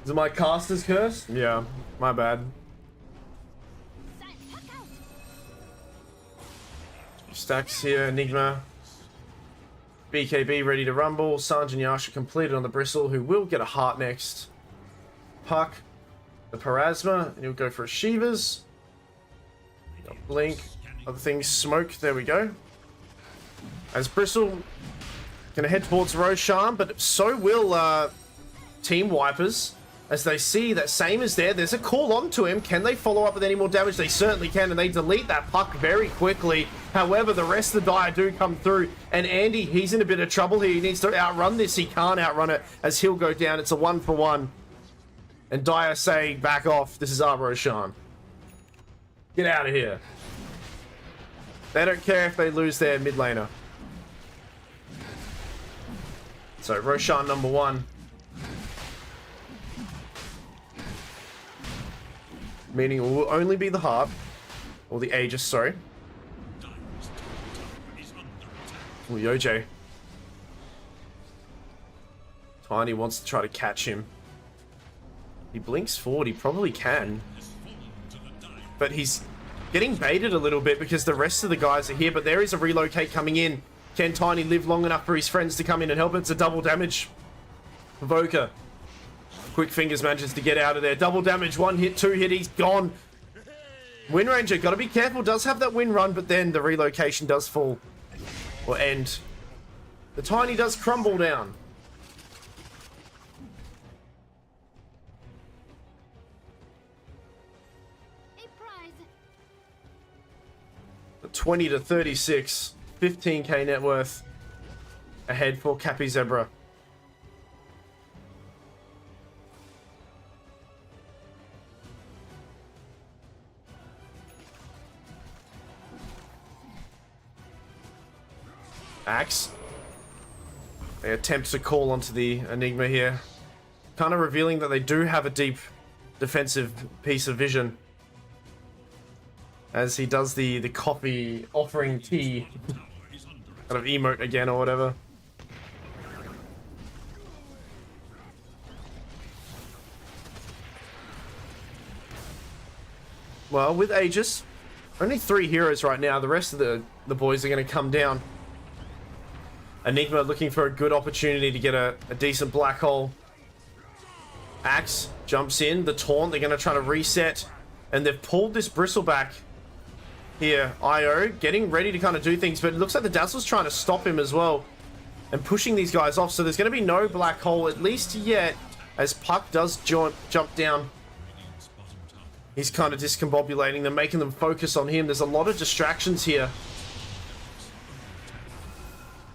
Is it my caster's curse? Yeah, my bad. Stacks here, Enigma. BKB ready to rumble. Sanjin Yasha completed on the Bristle, who will get a heart next. Puck, the Parasma, and he'll go for a Shivas. Blink, other things, smoke, there we go. As Bristle gonna head towards Roshan, but so will Team Wipers. As they see that Same is there, there's a call onto him. Can they follow up with any more damage? They certainly can, and they delete that Puck very quickly. However, the rest of the Dire do come through, and Andy, he's in a bit of trouble here. He needs to outrun this. He can't outrun it, as he'll go down. It's a 1-for-1. And Dire say, back off. This is our Roshan. Get out of here. They don't care if they lose their mid laner. So, Roshan number 1. Meaning it will only be the heart. Or the Aegis, sorry. Oh, Yoj. Tiny wants to try to catch him. He blinks forward, he probably can. But he's getting baited a little bit because the rest of the guys are here, but there is a relocate coming in. Can Tiny live long enough for his friends to come in and help? It's a double damage. Voka. Quick Fingers manages to get out of there. Double damage, 1 hit, 2 hit, he's gone. Wind Ranger, gotta be careful, does have that wind run, but then the relocation does fall. Or end. The Tiny does crumble down. The 20 to 36. 15k net worth. Ahead for Capy Zebra. Axe. They attempt to call onto the Enigma here. Kind of revealing that they do have a deep defensive piece of vision. As he does the coffee offering tea kind of emote again or whatever. Well, with Aegis, only 3 heroes right now. The rest of the boys are going to come down. Enigma looking for a good opportunity to get a decent black hole. Axe jumps in. The taunt, they're going to try to reset. And they've pulled this Bristle back. Here, IO getting ready to kind of do things, but it looks like the Dazzle's trying to stop him as well. And pushing these guys off, so there's going to be no black hole, at least yet, as Puck does jump down. He's kind of discombobulating them, making them focus on him. There's a lot of distractions here.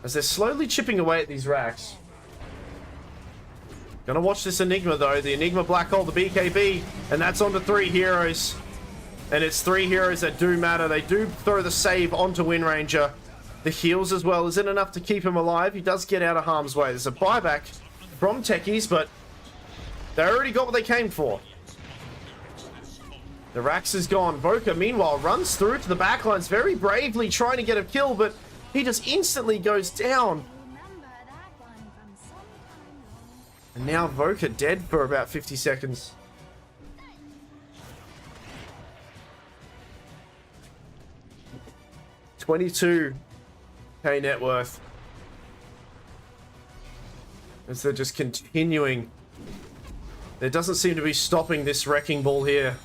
As they're slowly chipping away at these racks. Gonna watch this Enigma though. The Enigma Black Hole, the BKB. And that's onto 3 heroes. And it's 3 heroes that do matter. They do throw the save onto Wind Ranger. The heals as well. Isn't enough to keep him alive. He does get out of harm's way. There's a buyback from Techies, but they already got what they came for. The Rax is gone. Voka, meanwhile, runs through to the backlines very bravely, trying to get a kill, but he just instantly goes down. And now Voka dead for about 50 seconds. $22k net worth. As they're just continuing. There doesn't seem to be stopping this wrecking ball here.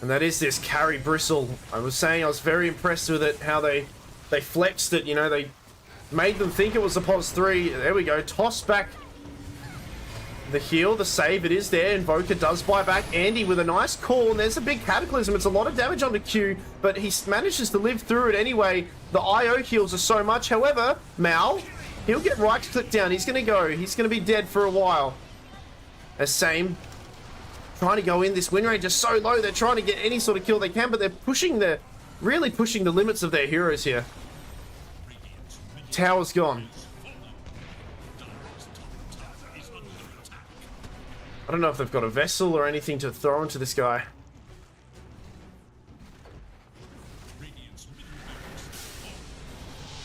And that is this carry Bristle. I was saying I was very impressed with it, how they flexed it, you know, they made them think it was a pos 3. There we go, toss back the heal, the save, it is there. Invoker does buy back. Andy with a nice call, and there's a big Cataclysm. It's a lot of damage onto Q, but he manages to live through it anyway. The IO heals are so much. However, Mal, he'll get right click down. He's going to go. He's going to be dead for a while. As Same trying to go in. This win rate is so low. They're trying to get any sort of kill they can, but they're really pushing the limits of their heroes here. Tower's gone. I don't know if they've got a vessel or anything to throw into this guy.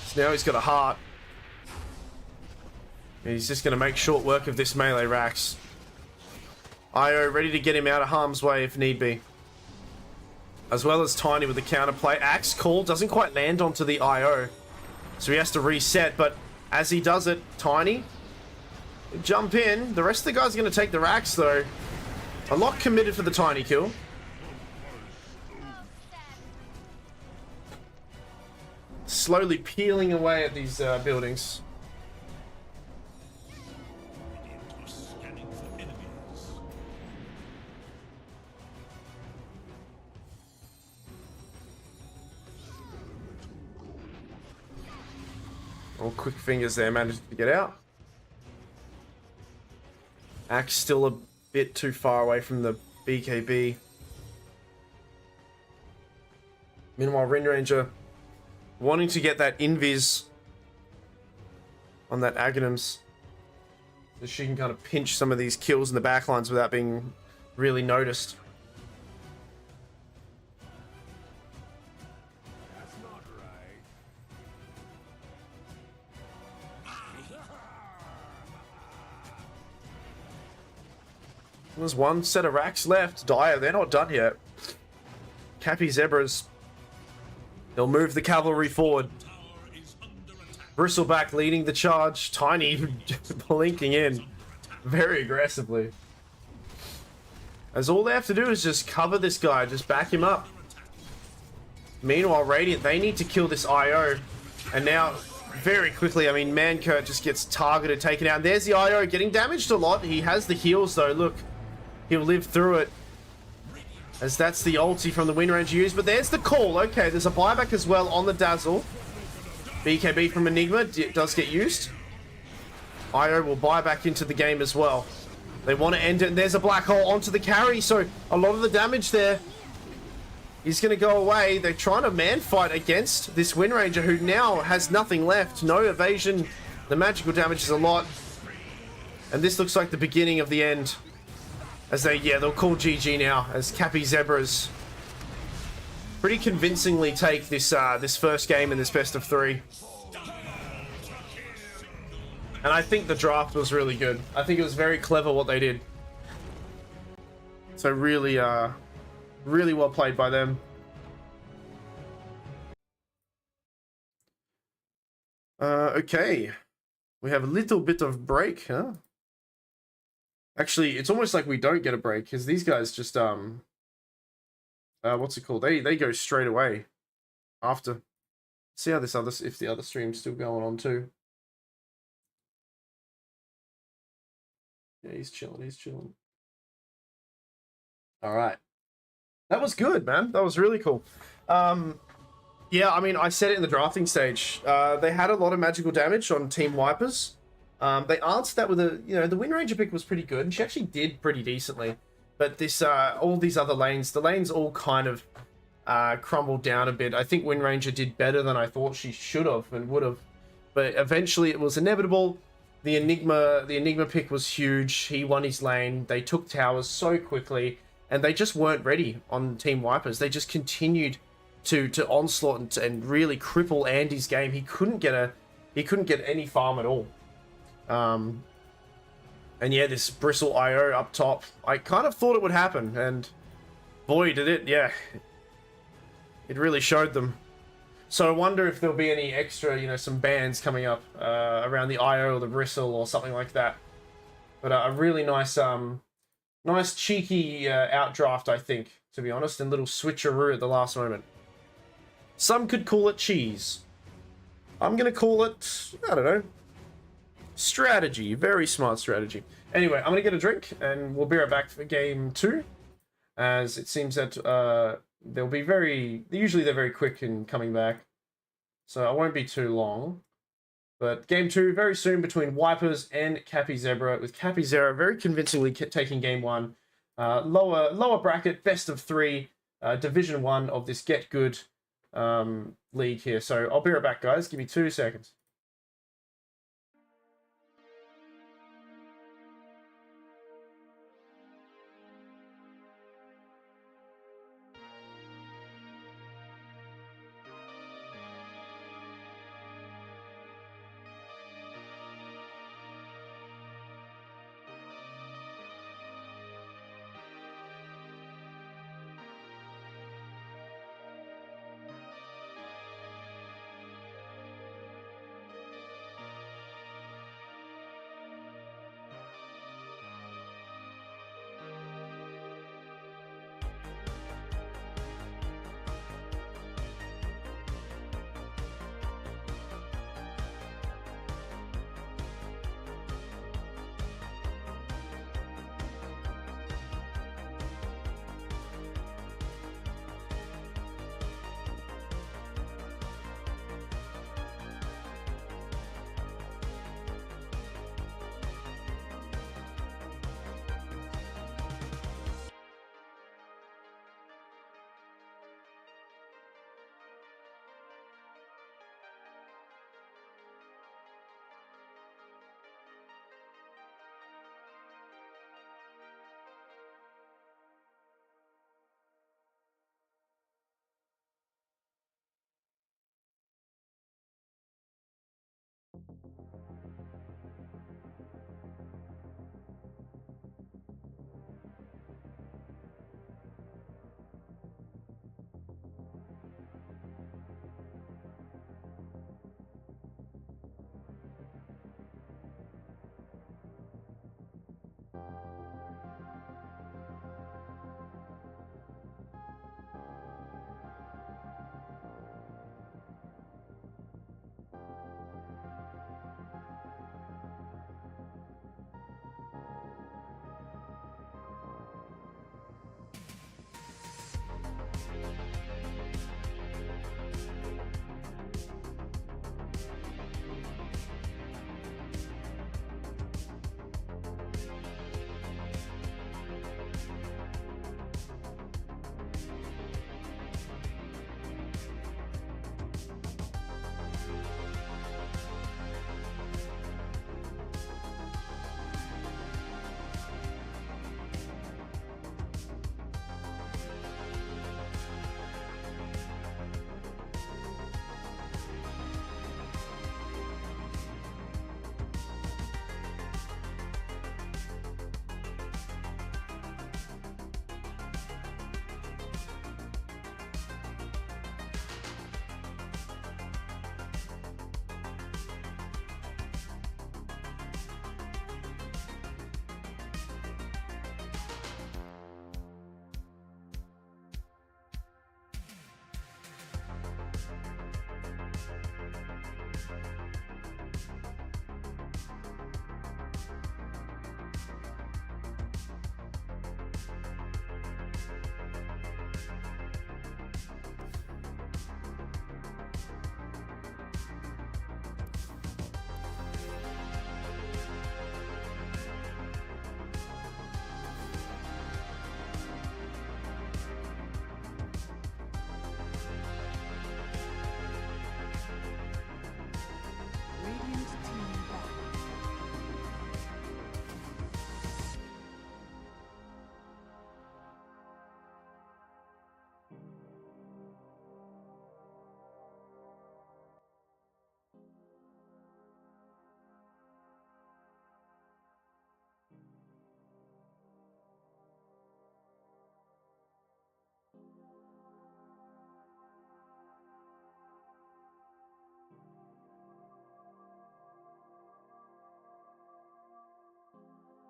So now he's got a heart. And he's just going to make short work of this melee Rax. IO ready to get him out of harm's way if need be. As well as Tiny with the counterplay. Axe call doesn't quite land onto the IO. So he has to reset, but as he does it, Tiny, jump in. The rest of the guys are going to take the racks though. A lot committed for the Tiny kill. Slowly peeling away at these buildings. Scanning for enemies. All quick fingers there, managed to get out. Axe still a bit too far away from the BKB. Meanwhile, Ring Ranger wanting to get that invis on that Aghanims, so she can kind of pinch some of these kills in the backlines without being really noticed. That's not right. There's one set of racks left. Dire, they're not done yet. Capy Zebras. They'll move the cavalry forward. Tower is under attack. Bristleback leading the charge. Tiny blinking in very aggressively. As all they have to do is just cover this guy, just back him up. Meanwhile, Radiant, they need to kill this IO. And now, very quickly, I mean, Mankurt just gets targeted, taken out. And there's the IO getting damaged a lot. He has the heals though, look. He'll live through it. As that's the ulti from the Wind Ranger used. But there's the call. Okay, there's a buyback as well on the Dazzle. BKB from Enigma does get used. IO will buy back into the game as well. They want to end it. And there's a black hole onto the carry. So a lot of the damage there is going to go away. They're trying to man fight against this Wind Ranger who now has nothing left. No evasion. The magical damage is a lot. And this looks like the beginning of the end. As they'll call GG now, as Capy Zebras pretty convincingly take this this first game in this best of 3. And I think the draft was really good. I think it was very clever what they did. So really, really well played by them. Okay. We have a little bit of break, huh? Actually, it's almost like we don't get a break because these guys just what's it called? They go straight away after. See how if the other stream's still going on too. Yeah, he's chilling. He's chilling. All right, that was good, man. That was really cool. Yeah, I mean, I said it in the drafting stage. They had a lot of magical damage on Team Wipers. They answered that with the Wind Ranger pick was pretty good, and she actually did pretty decently. But this, all these other lanes, the lanes all kind of crumbled down a bit. I think Wind Ranger did better than I thought she should have and would have. But eventually it was inevitable. The Enigma pick was huge. He won his lane. They took towers so quickly, and they just weren't ready on Team Wipers. They just continued to onslaught and really cripple Andy's game. He couldn't get any farm at all. And yeah, this Bristle IO up top, I kind of thought it would happen, and boy did it, yeah. It really showed them. So I wonder if there'll be any extra, some bans coming up around the IO or the Bristle or something like that. But a really nice, nice cheeky outdraft, I think, to be honest, and little switcheroo at the last moment. Some could call it cheese. I'm gonna call it, I don't know, strategy. Very smart strategy. Anyway, I'm gonna get a drink and we'll be right back for game 2, as it seems that they'll be usually they're very quick in coming back, so I won't be too long. But game 2 very soon between Wipers and Capy Zebra, with Capy Zebra very convincingly taking game 1. Lower bracket, best of 3, division 1 of this Get Good league here. So I'll be right back, guys. Give me 2 seconds.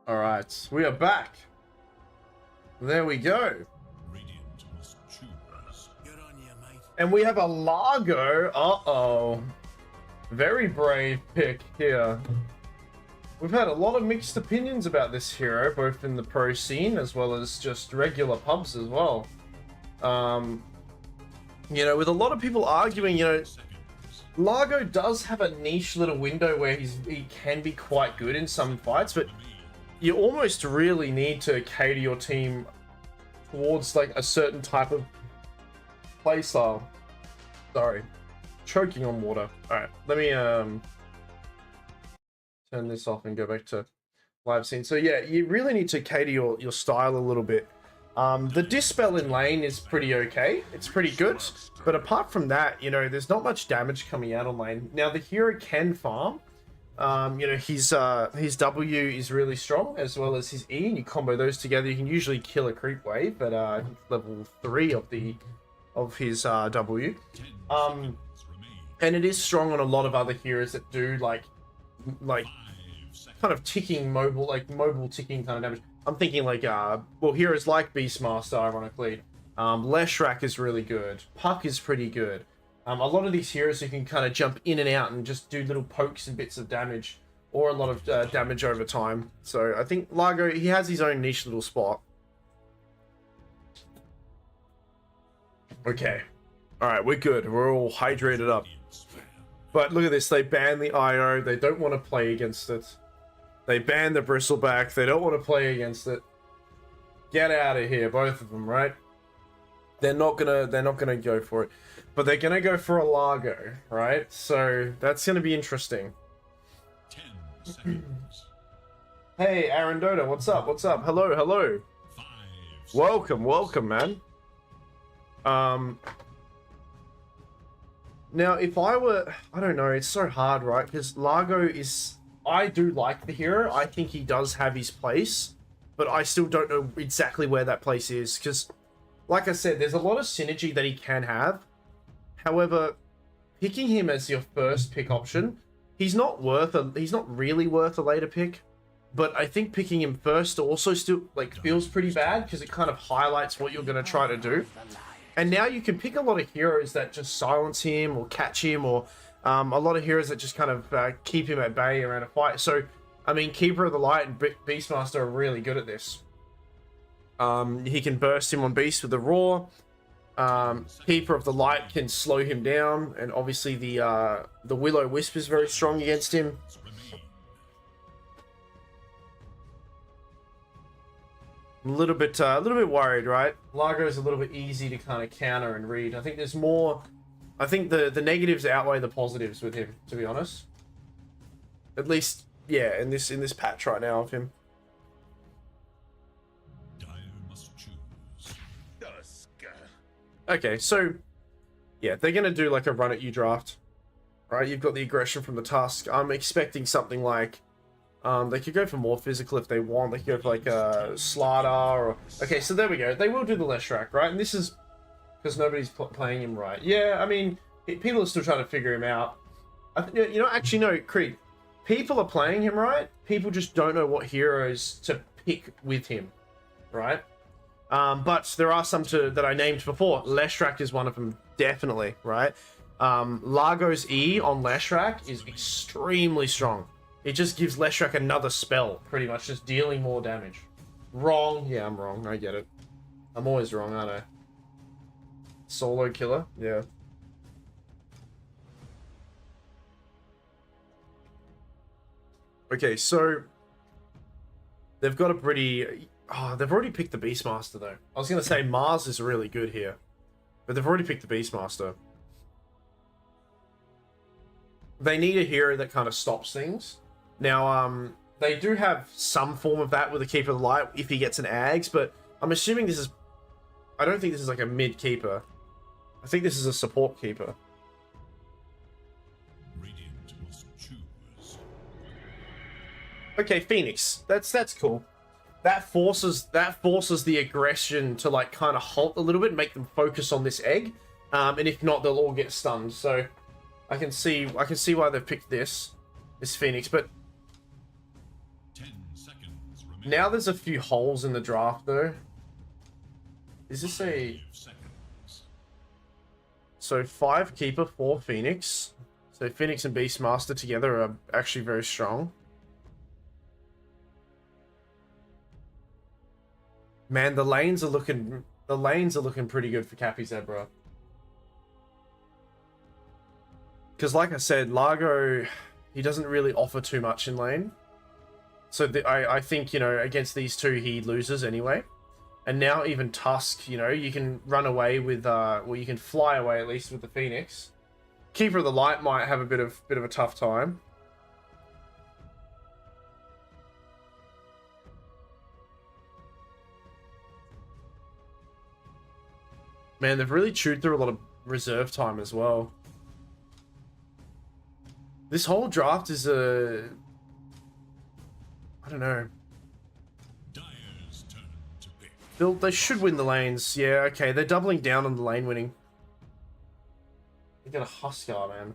Alright, we are back. There we go. Radiant must choose. Good on you, mate. And we have a Largo. Uh-oh. Very brave pick here. We've had a lot of mixed opinions about this hero, both in the pro scene as well as just regular pubs as well. You know, with a lot of people arguing, you know, Seconds. Largo does have a niche little window where he can be quite good in some fights, but you almost really need to cater your team towards like a certain type of play style. Sorry, choking on water. All right, let me turn this off and go back to live scene. So yeah, you really need to cater your style a little bit. The dispel in lane is pretty okay. It's pretty good. But apart from that, you know, there's not much damage coming out on lane. Now, the hero can farm. You know, his W is really strong, as well as his E, and you combo those together, you can usually kill a creep wave at I think level 3 of his W. 10 seconds remain. And it is strong on a lot of other heroes that do like 5 seconds. kind of ticking mobile ticking kind of damage. I'm thinking like well, heroes like Beastmaster, ironically. Leshrac is really good. Puck is pretty good. A lot of these heroes who can kind of jump in and out and just do little pokes and bits of damage, or a lot of damage over time. So I think Largo, he has his own niche little spot. Okay. Alright, we're good. We're all hydrated up. But look at this, they ban the IO, they don't want to play against it. They ban the Bristleback, they don't want to play against it. Get out of here, both of them, right? They're not gonna go for it. But they're gonna go for a Largo, right? So that's gonna be interesting. 10 seconds. Hey, Aaron Doda, what's up? What's up? Hello, hello. 5 Welcome, welcome, man. Now, if I were... I don't know, it's so hard, right? Because Largo is... I do like the hero. I think he does have his place. But I still don't know exactly where that place is. Because, like I said, there's a lot of synergy that he can have. However, picking him as your first pick option, he's not really worth a later pick. But I think picking him first also still feels pretty bad, because it kind of highlights what you're going to try to do. And now you can pick a lot of heroes that just silence him or catch him, or a lot of heroes that just kind of keep him at bay around a fight. So, I mean, Keeper of the Light and Beastmaster are really good at this. He can burst him on Beast with the Roar. Keeper of the Light can slow him down, and obviously the Will-O-Wisp is very strong against him. remain. I'm a little bit worried, right? Largo's a little bit easy to kind of counter and read. I think there's more. I think the negatives outweigh the positives with him, to be honest. At least, yeah, in this patch right now of him. Dire must choose. Okay, so yeah, they're gonna do like a run at you draft, right? You've got the aggression from the Tusk. I'm expecting something like, they could go for more physical if they want. They could go for like a Slardar or... Okay, so there we go. They will do the Leshrac, right? And this is because nobody's playing him right. Yeah, I mean, people are still trying to figure him out. You know, actually, no, Creed. People are playing him right. People just don't know what heroes to pick with him, right? But there are some that I named before. Leshrac is one of them, definitely, right? Largo's E on Leshrac is extremely strong. It just gives Leshrac another spell, pretty much, just dealing more damage. Wrong. Yeah, I'm wrong. I get it. I'm always wrong, aren't I? Solo killer? Yeah. Okay, so... They've got a pretty... Oh, they've already picked the Beastmaster, though. I was going to say Mars is really good here. But they've already picked the Beastmaster. They need a hero that kind of stops things. Now, they do have some form of that with a Keeper of the Light if he gets an Ags, but I'm assuming this is... I don't think this is like a mid-keeper. I think this is a support keeper. Radiant must choose. Okay, Phoenix. That's cool. That forces the aggression to like kind of halt a little bit, make them focus on this egg. And if not, they'll all get stunned. So I can see why they've picked this Phoenix, but 10 seconds Now there's a few holes in the draft though. Is this a... 5 seconds. So 5 Keeper, 4 Phoenix. So Phoenix and Beastmaster together are actually very strong. Man, the lanes are looking pretty good for Capy Zebra. Because like I said, Largo, he doesn't really offer too much in lane. So I think, you know, against these two, he loses anyway. And now even Tusk, you know, you can run away with, well, you can fly away at least with the Phoenix. Keeper of the Light might have a bit of a tough time. Man, they've really chewed through a lot of reserve time as well. This whole draft is a... I don't know. Dyer's turn to pick. They should win the lanes. Yeah, okay. They're doubling down on the lane winning. They got a Huskar, man.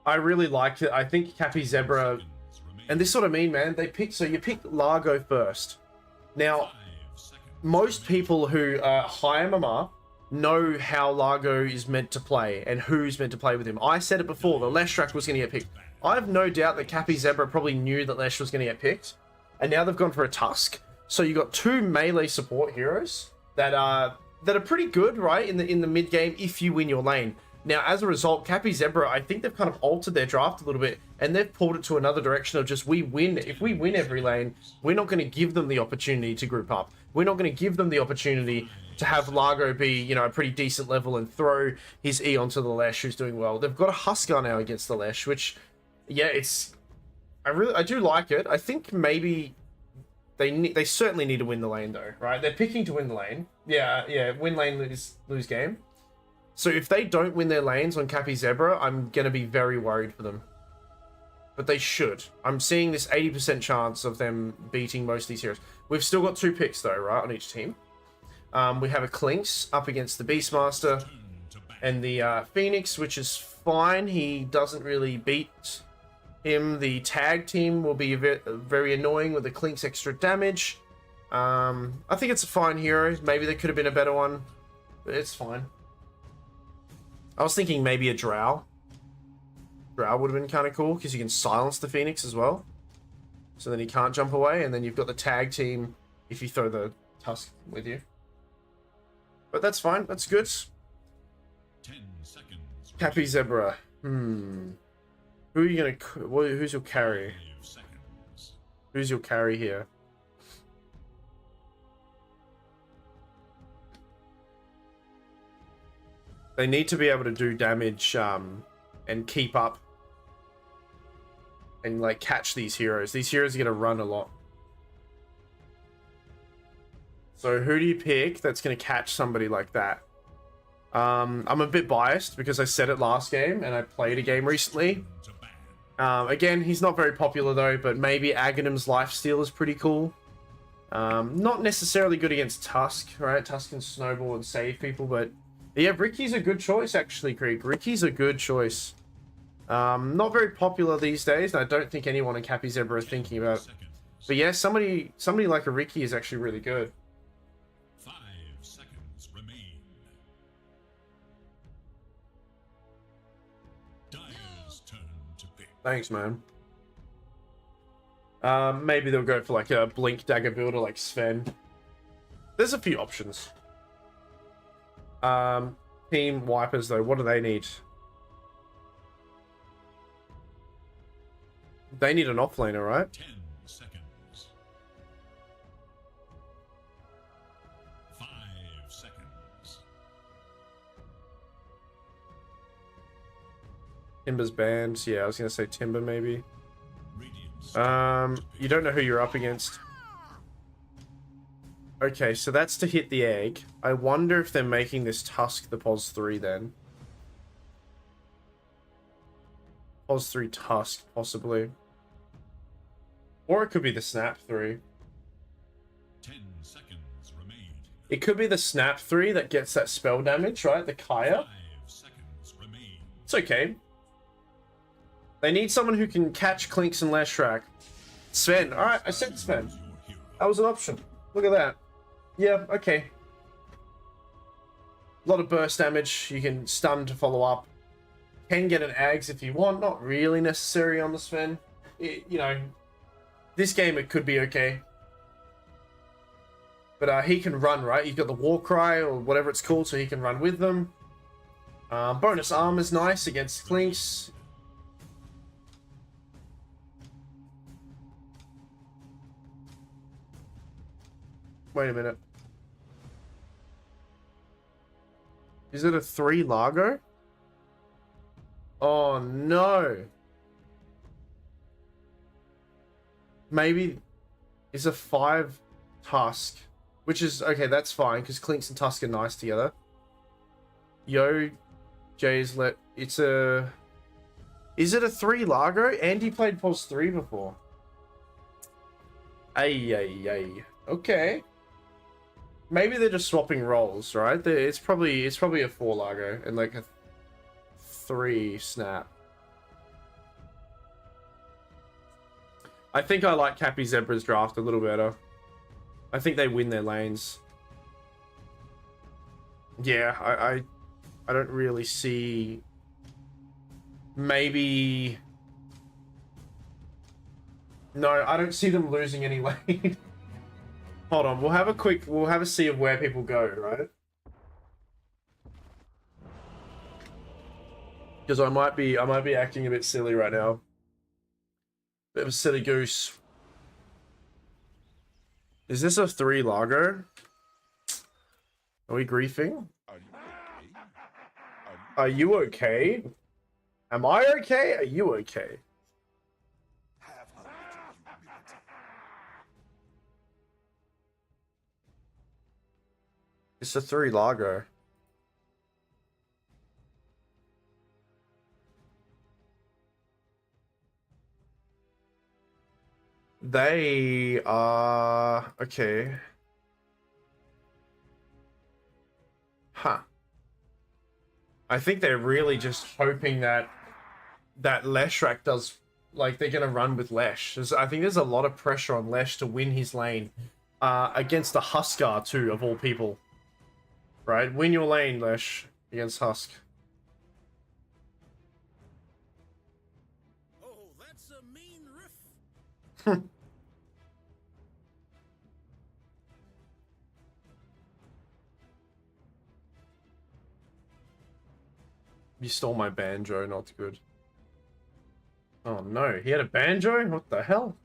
I really like it. I think Capy Zebra... And this is what I mean, man. They pick... So you pick Largo first. Now, most people who are high MMR know how Largo is meant to play and who's meant to play with him. I said it before, the Leshrac was going to get picked. I have no doubt that Capy Zebra probably knew that Lesh was going to get picked. And now they've gone for a Tusk. So you got 2 melee support heroes that are pretty good, right, in the mid game if you win your lane. Now, as a result, Capy Zebra, I think they've kind of altered their draft a little bit, and they've pulled it to another direction of just, we win. If we win every lane, we're not going to give them the opportunity to group up. We're not going to give them the opportunity to have Largo be, you know, a pretty decent level and throw his E onto the Lesh, who's doing well. They've got a Huskar now against the Lesh, which, yeah, I do like it. I think maybe they certainly need to win the lane, though, right? They're picking to win the lane. Yeah, win lane, lose game. So if they don't win their lanes on Capy Zebra, I'm going to be very worried for them. But they should. I'm seeing this 80% chance of them beating most of these heroes. We've still got 2 picks, though, right, on each team. We have a Clinks up against the Beastmaster and the Phoenix, which is fine. He doesn't really beat him. The tag team will be very annoying with the Clinks extra damage. I think it's a fine hero. Maybe there could have been a better one, but it's fine. I was thinking maybe a Drow. Drow would have been kind of cool because you can silence the Phoenix as well. So then he can't jump away, and then you've got the tag team if you throw the Tusk with you. But that's fine. That's good. 10 seconds. Capy Zebra. Who are you going to... Who's your carry? 5 seconds. Who's your carry here? They need to be able to do damage and keep up and like catch these heroes. These heroes are going to run a lot. So who do you pick that's going to catch somebody like that? I'm a bit biased because I said it last game and I played a game recently. Again, he's not very popular though, but maybe Aghanim's Lifesteal is pretty cool. Not necessarily good against Tusk, right? Tusk can snowball and save people, but yeah, Ricky's a good choice, actually, Creep. Ricky's a good choice. Not very popular these days, and I don't think anyone in Capy Zebra is thinking about it. But yeah, somebody like a Ricky is actually really good. 5 seconds remain. Dyer's turn to pick. Thanks, man. Maybe they'll go for like a Blink Dagger builder like Sven. There's a few options. Team Wipers, though, what do they need? They need an offlaner, right? 10 seconds. 5 seconds. Timber's banned. Yeah, I was gonna say Timber, maybe. Radiance. You don't know who you're up against. Okay, so that's to hit the egg. I wonder if they're making this Tusk the POS 3 then. POS 3 Tusk, possibly. Or it could be the Snap 3. 10 seconds remain. It could be the Snap 3 that gets that spell damage, right? The Kaya. 5 It's okay. They need someone who can catch Clinks and Leshrac. Sven. Alright, I said Sven. That was an option. Look at that. Yeah, okay. A lot of burst damage. You can stun to follow up. Can get an Ags if you want. Not really necessary on the Sven. You know, this game it could be okay. But he can run, right? He's got the War Cry or whatever it's called, so he can run with them. Bonus arm is nice against Clinks. Wait a minute. Is it a 3 Largo? Oh no. Maybe it's a 5 Tusk. Which is okay, that's fine, because Clinks and Tusk are nice together. Yo, Jay's let it's a. Is it a 3 Largo? Andy played POS 3 before. Ay. Okay. Maybe they're just swapping roles, right? It's probably a 4 Largo and like a 3 Snap. I think I like Capy Zebra's draft a little better. I think they win their lanes. Yeah, I don't really see. Maybe. No, I don't see them losing any lane. Hold on, we'll have a see of where people go, right? Because I might be acting a bit silly right now. Bit of a silly goose. Is this a 3 Largo? Are we griefing? Are you okay? Am I okay? Are you okay? It's a 3 Largo. They are okay. Huh. I think they're really just hoping that Leshrac does, like, they're gonna run with Lesh. I think there's a lot of pressure on Lesh to win his lane against the Huskar too, of all people. Right? Win your lane, Lesh, against Husk. Oh, that's a mean riff. You stole my banjo, not good. Oh no, he had a banjo? What the hell?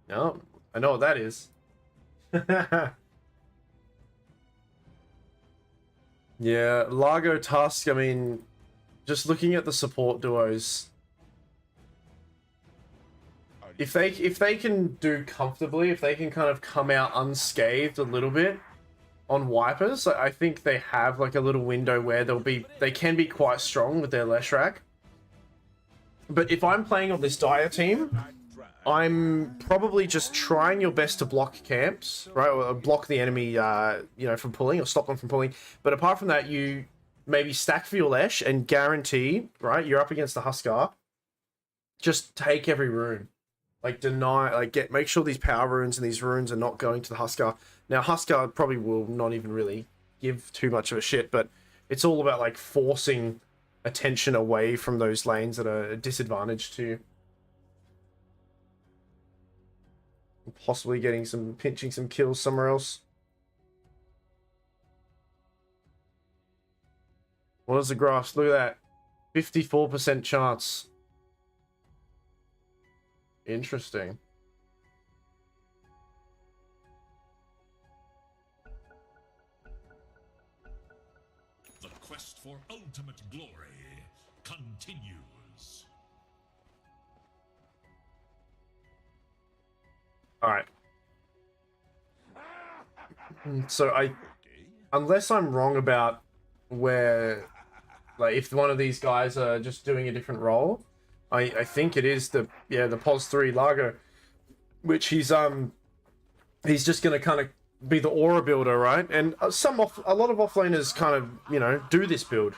No, I know what that is. Yeah, Largo Tusk, I mean, just looking at the support duos, if they can do comfortably, if they can kind of come out unscathed a little bit on wipers, I think they have like a little window where they can be quite strong with their Leshrac. But if I'm playing on this Dire team, I'm probably just trying your best to block camps, right? Or block the enemy, you know, from pulling, or stop them from pulling. But apart from that, you maybe stack for your Lesh and guarantee, right? You're up against the Huskar. Just take every rune. Like, deny, like, make sure these power runes and these runes are not going to the Huskar. Now, Huskar probably will not even really give too much of a shit, but it's all about, like, forcing attention away from those lanes that are a disadvantage to you. Possibly pinching some kills somewhere else. What is the graphs? Look at that. 54% chance. Interesting. The quest for ultimate glory continues. Alright. So unless I'm wrong about where, like, if one of these guys are just doing a different role, I think it is the POS 3 Largo, which he's just gonna kind of be the aura builder, right? And a lot of offlaners kind of, you know, do this build.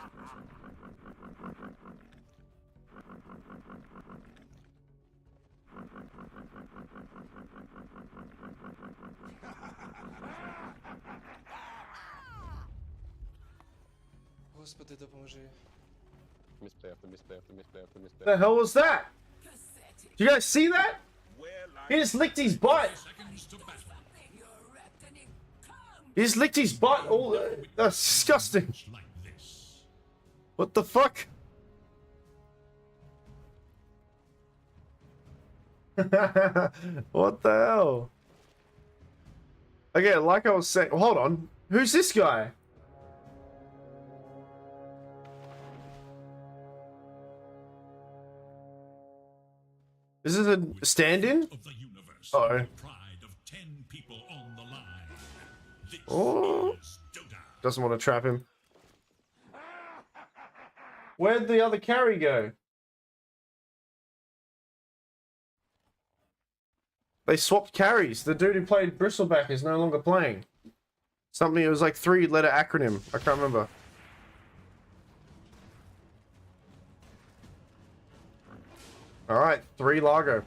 Господи, допоможи. The hell was that? Do you guys see that? He just licked his butt. Seconds to battle. He just licked his butt. Oh, that's disgusting. Like this. What the fuck? What the hell? Okay, like I was saying, hold on. Who's this guy? This is a stand-in? Of the universe. Uh-oh. The pride of 10 people on the line. This Oh. is Dota. Doesn't want to trap him. Where'd the other carry go? They swapped carries. The dude who played Bristleback is no longer playing. Something, it was like 3-letter acronym. I can't remember. Alright, 3 Largo.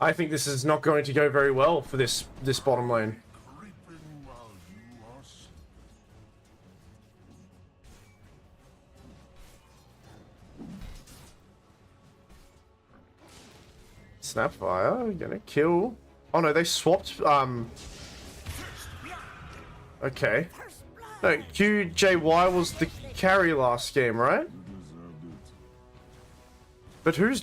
I think this is not going to go very well for this bottom lane. Creeping while you are sleeping. Snapfire, gonna kill. Oh no, they swapped, okay. No, QJY was the carry last game, right? But who's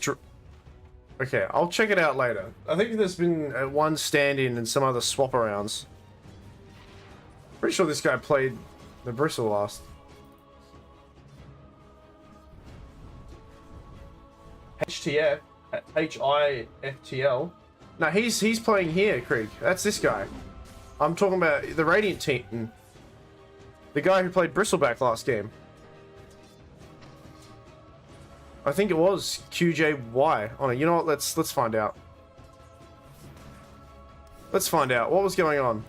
okay, I'll check it out later. I think there's been one stand-in and some other swap arounds. Pretty sure this guy played the Bristle last. HTF, HIFTL. No, he's playing here, Krieg. That's this guy. I'm talking about the Radiant team. The guy who played Bristleback last game. I think it was QJY. Oh no, you know what? Let's find out. Let's find out. What was going on?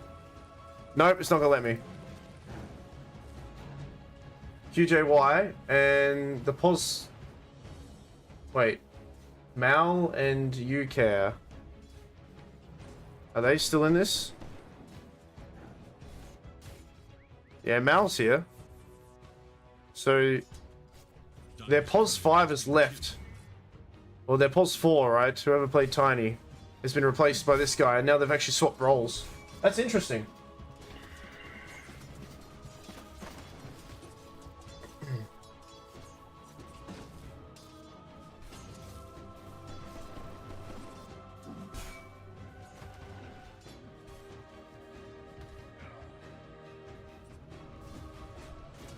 Nope, it's not gonna let me. QJY and the pos. Wait. Mal and UCare. Are they still in this? Yeah, Mal's here. So their pos 5 is left. Well, their pos 4, right? Whoever played Tiny has been replaced by this guy, and now they've actually swapped roles. That's interesting.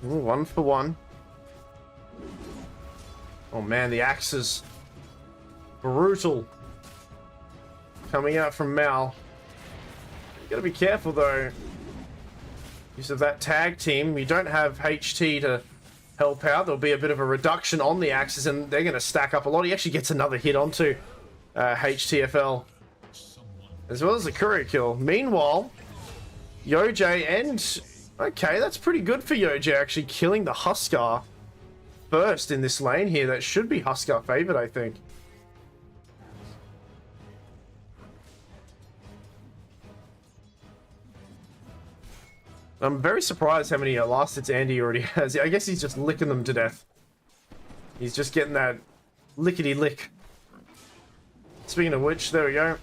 Ooh, 1 for 1. Oh man, the axes. Brutal. Coming out from Mal. You gotta be careful though. Use of that tag team. You don't have HT to help out. There'll be a bit of a reduction on the axes and they're gonna stack up a lot. He actually gets another hit onto HTFL. As well as a courier kill. Meanwhile, Yoj and... Okay, that's pretty good for Yoj actually killing the Huskar first in this lane here. That should be Huskar favored, I think. I'm very surprised how many last hits Andy already has. I guess he's just licking them to death. He's just getting that lickety lick. Speaking of which, there we go.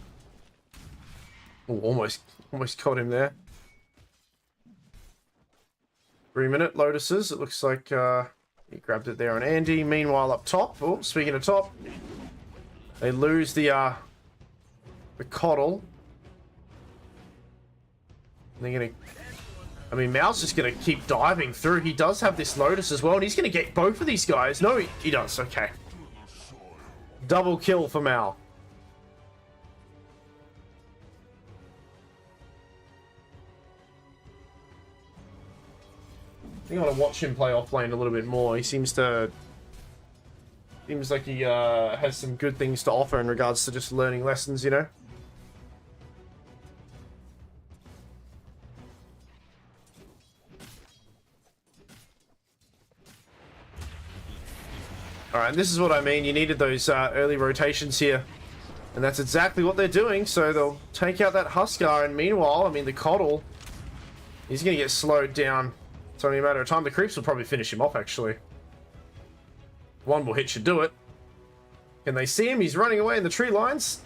Ooh, almost caught him there. 3-minute Lotuses. It looks like he grabbed it there on Andy. Meanwhile, up top. Oh, speaking of top, they lose the coddle. They're gonna. I mean, Mal's just gonna keep diving through. He does have this Lotus as well, and he's gonna get both of these guys. No, he does. Okay. Double kill for Mal. I think I want to watch him play offlane a little bit more. He seems like he has some good things to offer in regards to just learning lessons, you know? Alright, this is what I mean. You needed those early rotations here. And that's exactly what they're doing. So they'll take out that Huskar. And meanwhile, I mean, the Coddle, he's going to get slowed down. It's only a matter of time. The creeps will probably finish him off, actually. One more hit should do it. Can they see him? He's running away in the tree lines.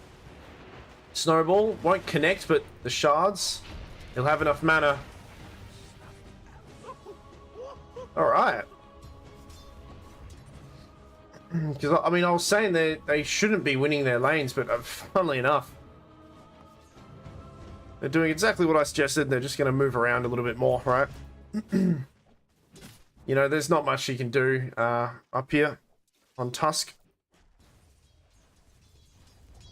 Snowball won't connect, but the shards, he'll have enough mana. Alright. Because, I mean, I was saying they shouldn't be winning their lanes, but funnily enough, they're doing exactly what I suggested. They're just going to move around a little bit more, right? You know, there's not much you can do up here on Tusk.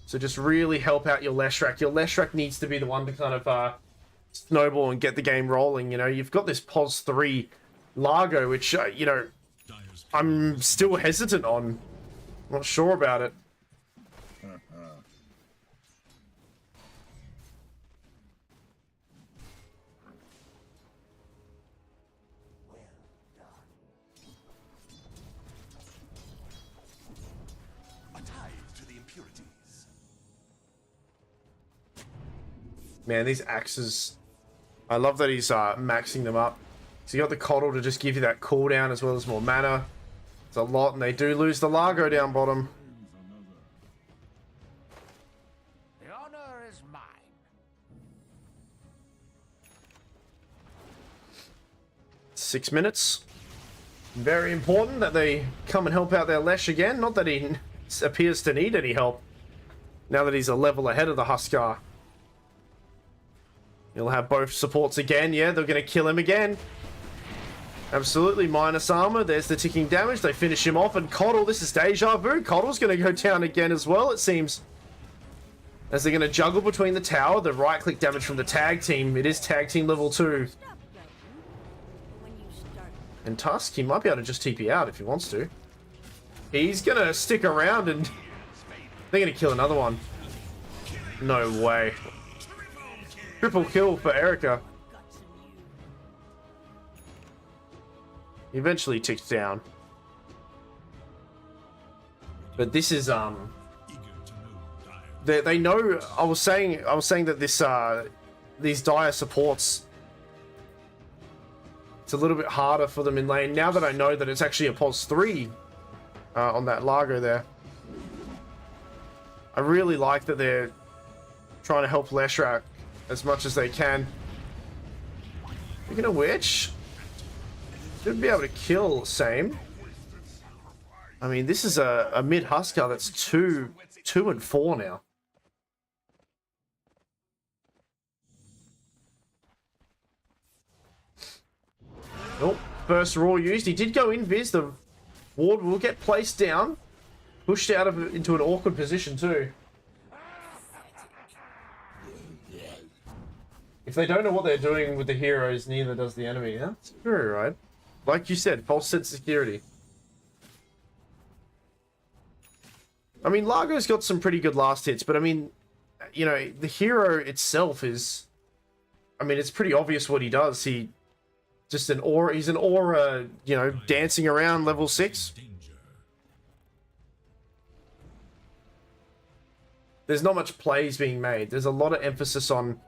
So just really help out your Leshrac. Your Leshrac needs to be the one to kind of snowball and get the game rolling. You know, you've got this POS 3 Largo, which, you know, I'm still hesitant on. Not sure about it. Man, these axes, I love that he's maxing them up. So you got the Coddle to just give you that cooldown as well as more mana. It's a lot, and they do lose the Largo down bottom. The honor is mine. 6 minutes. Very important that they come and help out their Lesh again. Not that he appears to need any help now that he's a level ahead of the Huskar. He'll have both supports again. Yeah, they're going to kill him again. Absolutely, minus armor. There's the ticking damage. They finish him off. And Coddle, this is deja vu. Coddle's going to go down again as well, it seems. As they're going to juggle between the tower, the right-click damage from the tag team. It is tag team level 2. And Tusk, he might be able to just TP out if he wants to. He's going to stick around and they're going to kill another one. No way. Triple kill for Erica. He eventually ticks down. But this is they know. I was saying that this these dire supports, it's a little bit harder for them in lane now that I know that it's actually a POS 3 on that Largo there. I really like that they're trying to help Leshrac as much as they can. We're gonna witch. Should be able to kill same. I mean, this is a mid Huskar that's 2 and 4 now. Oh, first Raw used. He did go in Viz. The ward will get placed down. Pushed out of into an awkward position too. If they don't know what they're doing with the heroes, neither does the enemy. That's true, right? Like you said, false sense of security. I mean, Largo's got some pretty good last hits, but I mean, you know, the hero itself is... I mean, it's pretty obvious what he does. He's an aura, you know, dancing around level 6. There's not much plays being made. There's a lot of emphasis on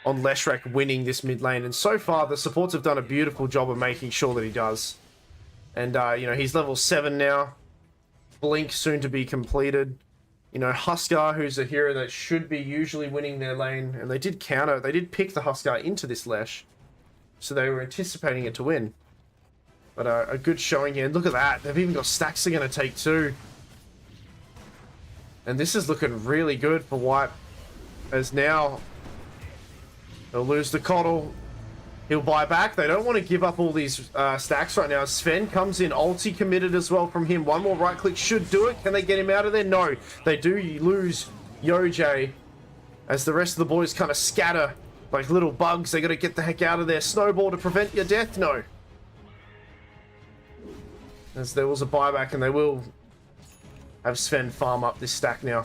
Leshrac winning this mid lane, and so far the supports have done a beautiful job of making sure that he does. And you know, he's level 7 now. Blink soon to be completed. You know, Huskar, who's a hero that should be usually winning their lane, and they did pick the Huskar into this Lesh, so they were anticipating it to win. But a good showing here. And look at that, they've even got stacks they're going to take too. And this is looking really good for White, as now they'll lose the Coddle. He'll buy back. They don't want to give up all these stacks right now. Sven comes in, ulti committed as well from him. One more right click should do it. Can they get him out of there? No. They do lose Yoj as the rest of the boys kind of scatter like little bugs. They got to get the heck out of there. Snowball to prevent your death? No. As there was a buyback, and they will have Sven farm up this stack now.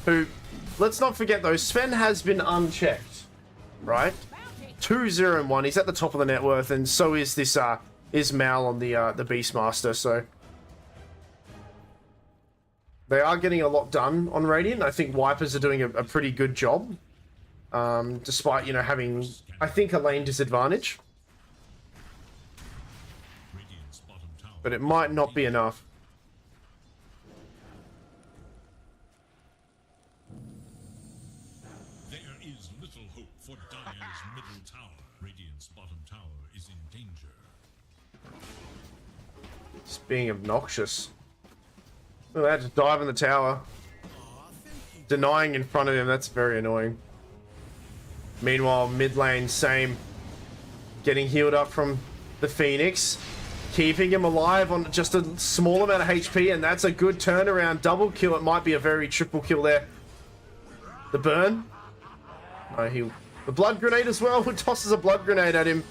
Who, let's not forget though, Sven has been unchecked, right? 2-0-1, he's at the top of the net worth, and so is this is Mal on the Beastmaster, so they are getting a lot done on Radiant. I think Wipers are doing a pretty good job, despite, you know, having, I think, a lane disadvantage. Radiant's bottom tower. But it might not be enough. There is little hope for Dire's middle tower. Radiant's bottom tower is in danger. It's being obnoxious. Look at that, just dive in the tower. Denying in front of him, that's very annoying. Meanwhile, mid lane, same. Getting healed up from the Phoenix. Keeping him alive on just a small amount of HP, and that's a good turnaround. Double kill, it might be a very triple kill there. The burn. No, the blood grenade as well. Tosses a blood grenade at him.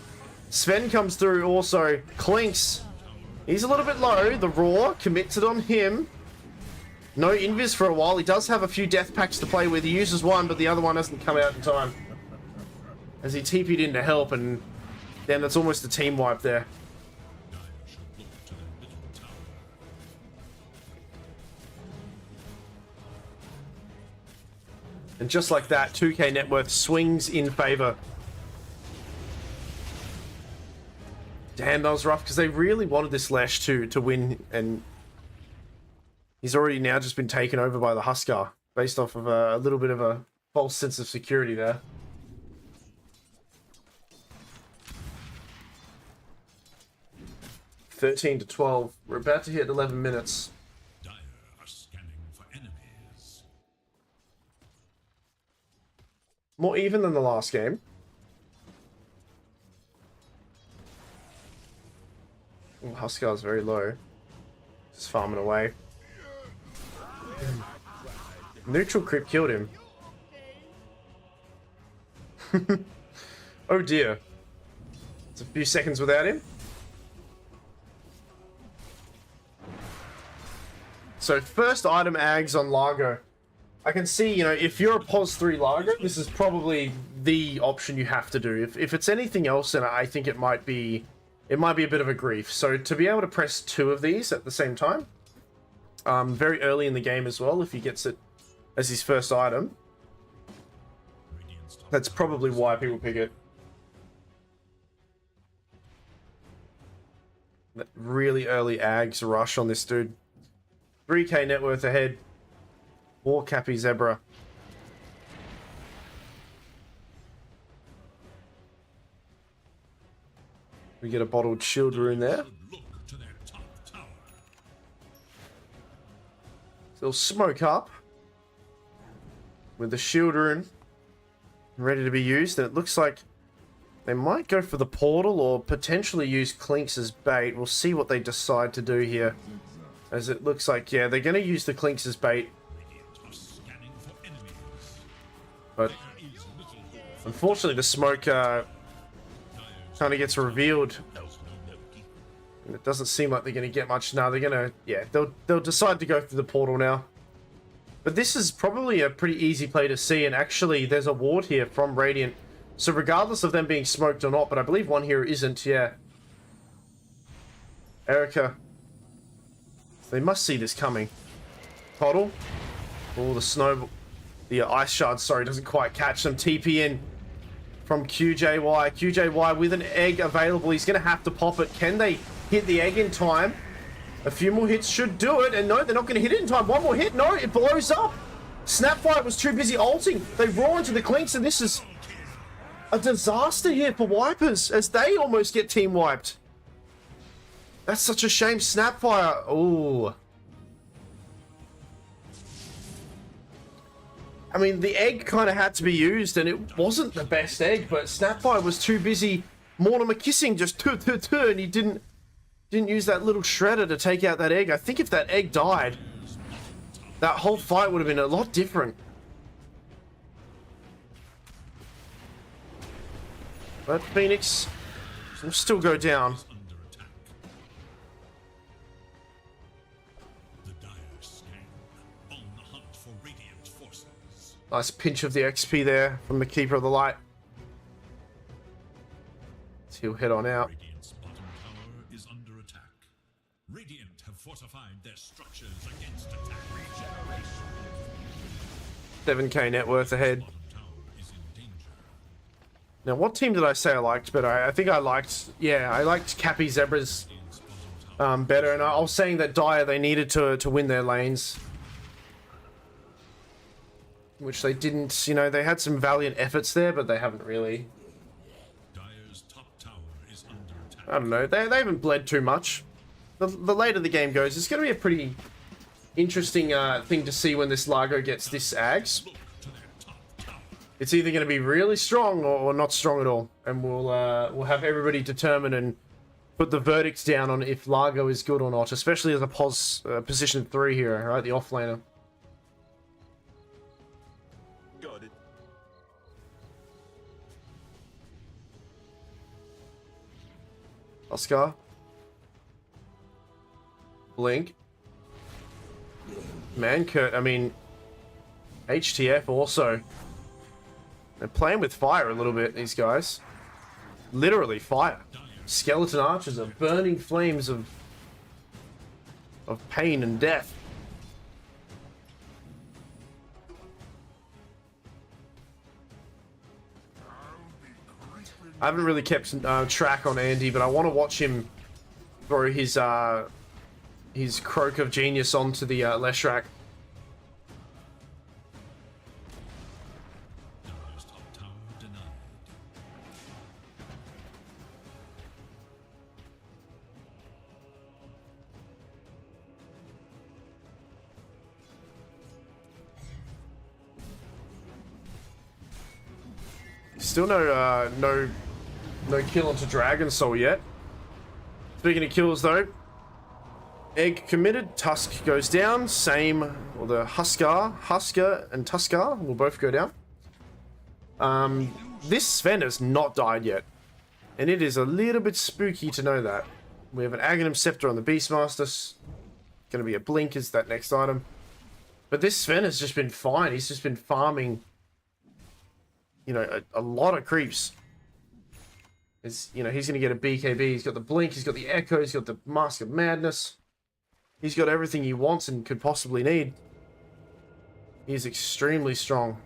Sven comes through also. Clinks. He's a little bit low. The Roar commits it on him. No invis for a while. He does have a few death packs to play with. He uses one, but the other one hasn't come out in time. As he TP'd in to help, and then that's almost a team wipe there. Dire should look to their middle tower. And just like that, 2k net worth swings in favor. Damn, that was rough, because they really wanted this Lash to win, and he's already now just been taken over by the Huskar, based off of a little bit of a false sense of security there. (13-12). We're about to hit 11 minutes. Dire are scanning for enemies. More even than the last game. Ooh, Huskar's very low. Just farming away. Neutral creep killed him. Oh dear. It's a few seconds without him. So first item ags on Largo. I can see, you know, if you're a POS 3 Largo, this is probably the option you have to do. If it's anything else, then I think it might be a bit of a grief. So to be able to press 2 of these at the same time, very early in the game as well, if he gets it as his first item, Radiant's top that's tower probably is why in people pick it. That really early ags rush on this dude. 3k net worth ahead. Or Capy Zebra. We get a bottled shield rune there. should look to their top tower. They'll smoke up with the shield rune ready to be used, and it looks like they might go for the portal or potentially use Clinks as bait. We'll see what they decide to do here, as it looks like, yeah, they're going to use the Clinks as bait, Radiant are scanning for enemies. but There is little hope for unfortunately the smoke kind of gets revealed, and it doesn't seem like they're going to get much. Now they're going to, yeah, they'll decide to go through the portal now. But this is probably a pretty easy play to see, and actually there's a ward here from Radiant. So regardless of them being smoked or not, but I believe one here isn't, yeah. Erica. They must see this coming. Toddle. Oh, the snow... The ice shard, sorry, doesn't quite catch them. TP in from QJY. QJY with an egg available. He's going to have to pop it. Can they hit the egg in time? A few more hits should do it. And no, they're not going to hit it in time. One more hit. No, it blows up. Snapfire was too busy ulting. They roar into the Clinks, and this is a disaster here for Wipers, as they almost get team wiped. That's such a shame. Snapfire. Ooh. I mean, the egg kind of had to be used, and it wasn't the best egg, but Snapfire was too busy Mortimer kissing, just and he didn't use that little shredder to take out that egg. I think if that egg died, that whole fight would have been a lot different. But Phoenix will still go down. is under attack. The Dire scan on the hunt for Radiant forces. Nice pinch of the XP there from the Keeper of the Light. So he'll head on out. Radiant's bottom tower is structures against attack. 7k net worth ahead. Bottom tower is in danger. Now, what team did I say I liked better? I think I liked, yeah, I liked Capy Zebras Radiant's bottom tower better, and I was saying that Dire, they needed to win their lanes. Which they didn't, you know, they had some valiant efforts there, but they haven't really. Dire's top tower is under attack. I don't know, they haven't bled too much. The later the game goes, it's going to be a pretty interesting thing to see when this Largo gets this Ags. Look to their top tower. It's either going to be really strong or not strong at all, and we'll have everybody determine and put the verdicts down on if Largo is good or not, especially as a position 3 hero, right? The offlaner. Got it. Oscar. Blink. Man, Kurt, I mean, HTF also. They're playing with fire a little bit, these guys. Literally fire. Skeleton archers are burning flames of pain and death. I haven't really kept track on Andy, but I want to watch him throw his Croak of Genius onto the Leshrac. Dire's top tower denied. Still no kill onto Dragon Soul yet. Speaking of kills though, Egg committed, Tusk goes down, same, or the Husker and Tuskar will both go down. This Sven has not died yet, and it is a little bit spooky to know that. We have an Aghanim Scepter on the Beastmaster, gonna be a Blink is that next item. But this Sven has just been fine, he's just been farming, you know, a lot of creeps. You know, he's going to get a BKB, he's got the Blink, he's got the Echo, he's got the Mask of Madness. He's got everything he wants and could possibly need. He's extremely strong.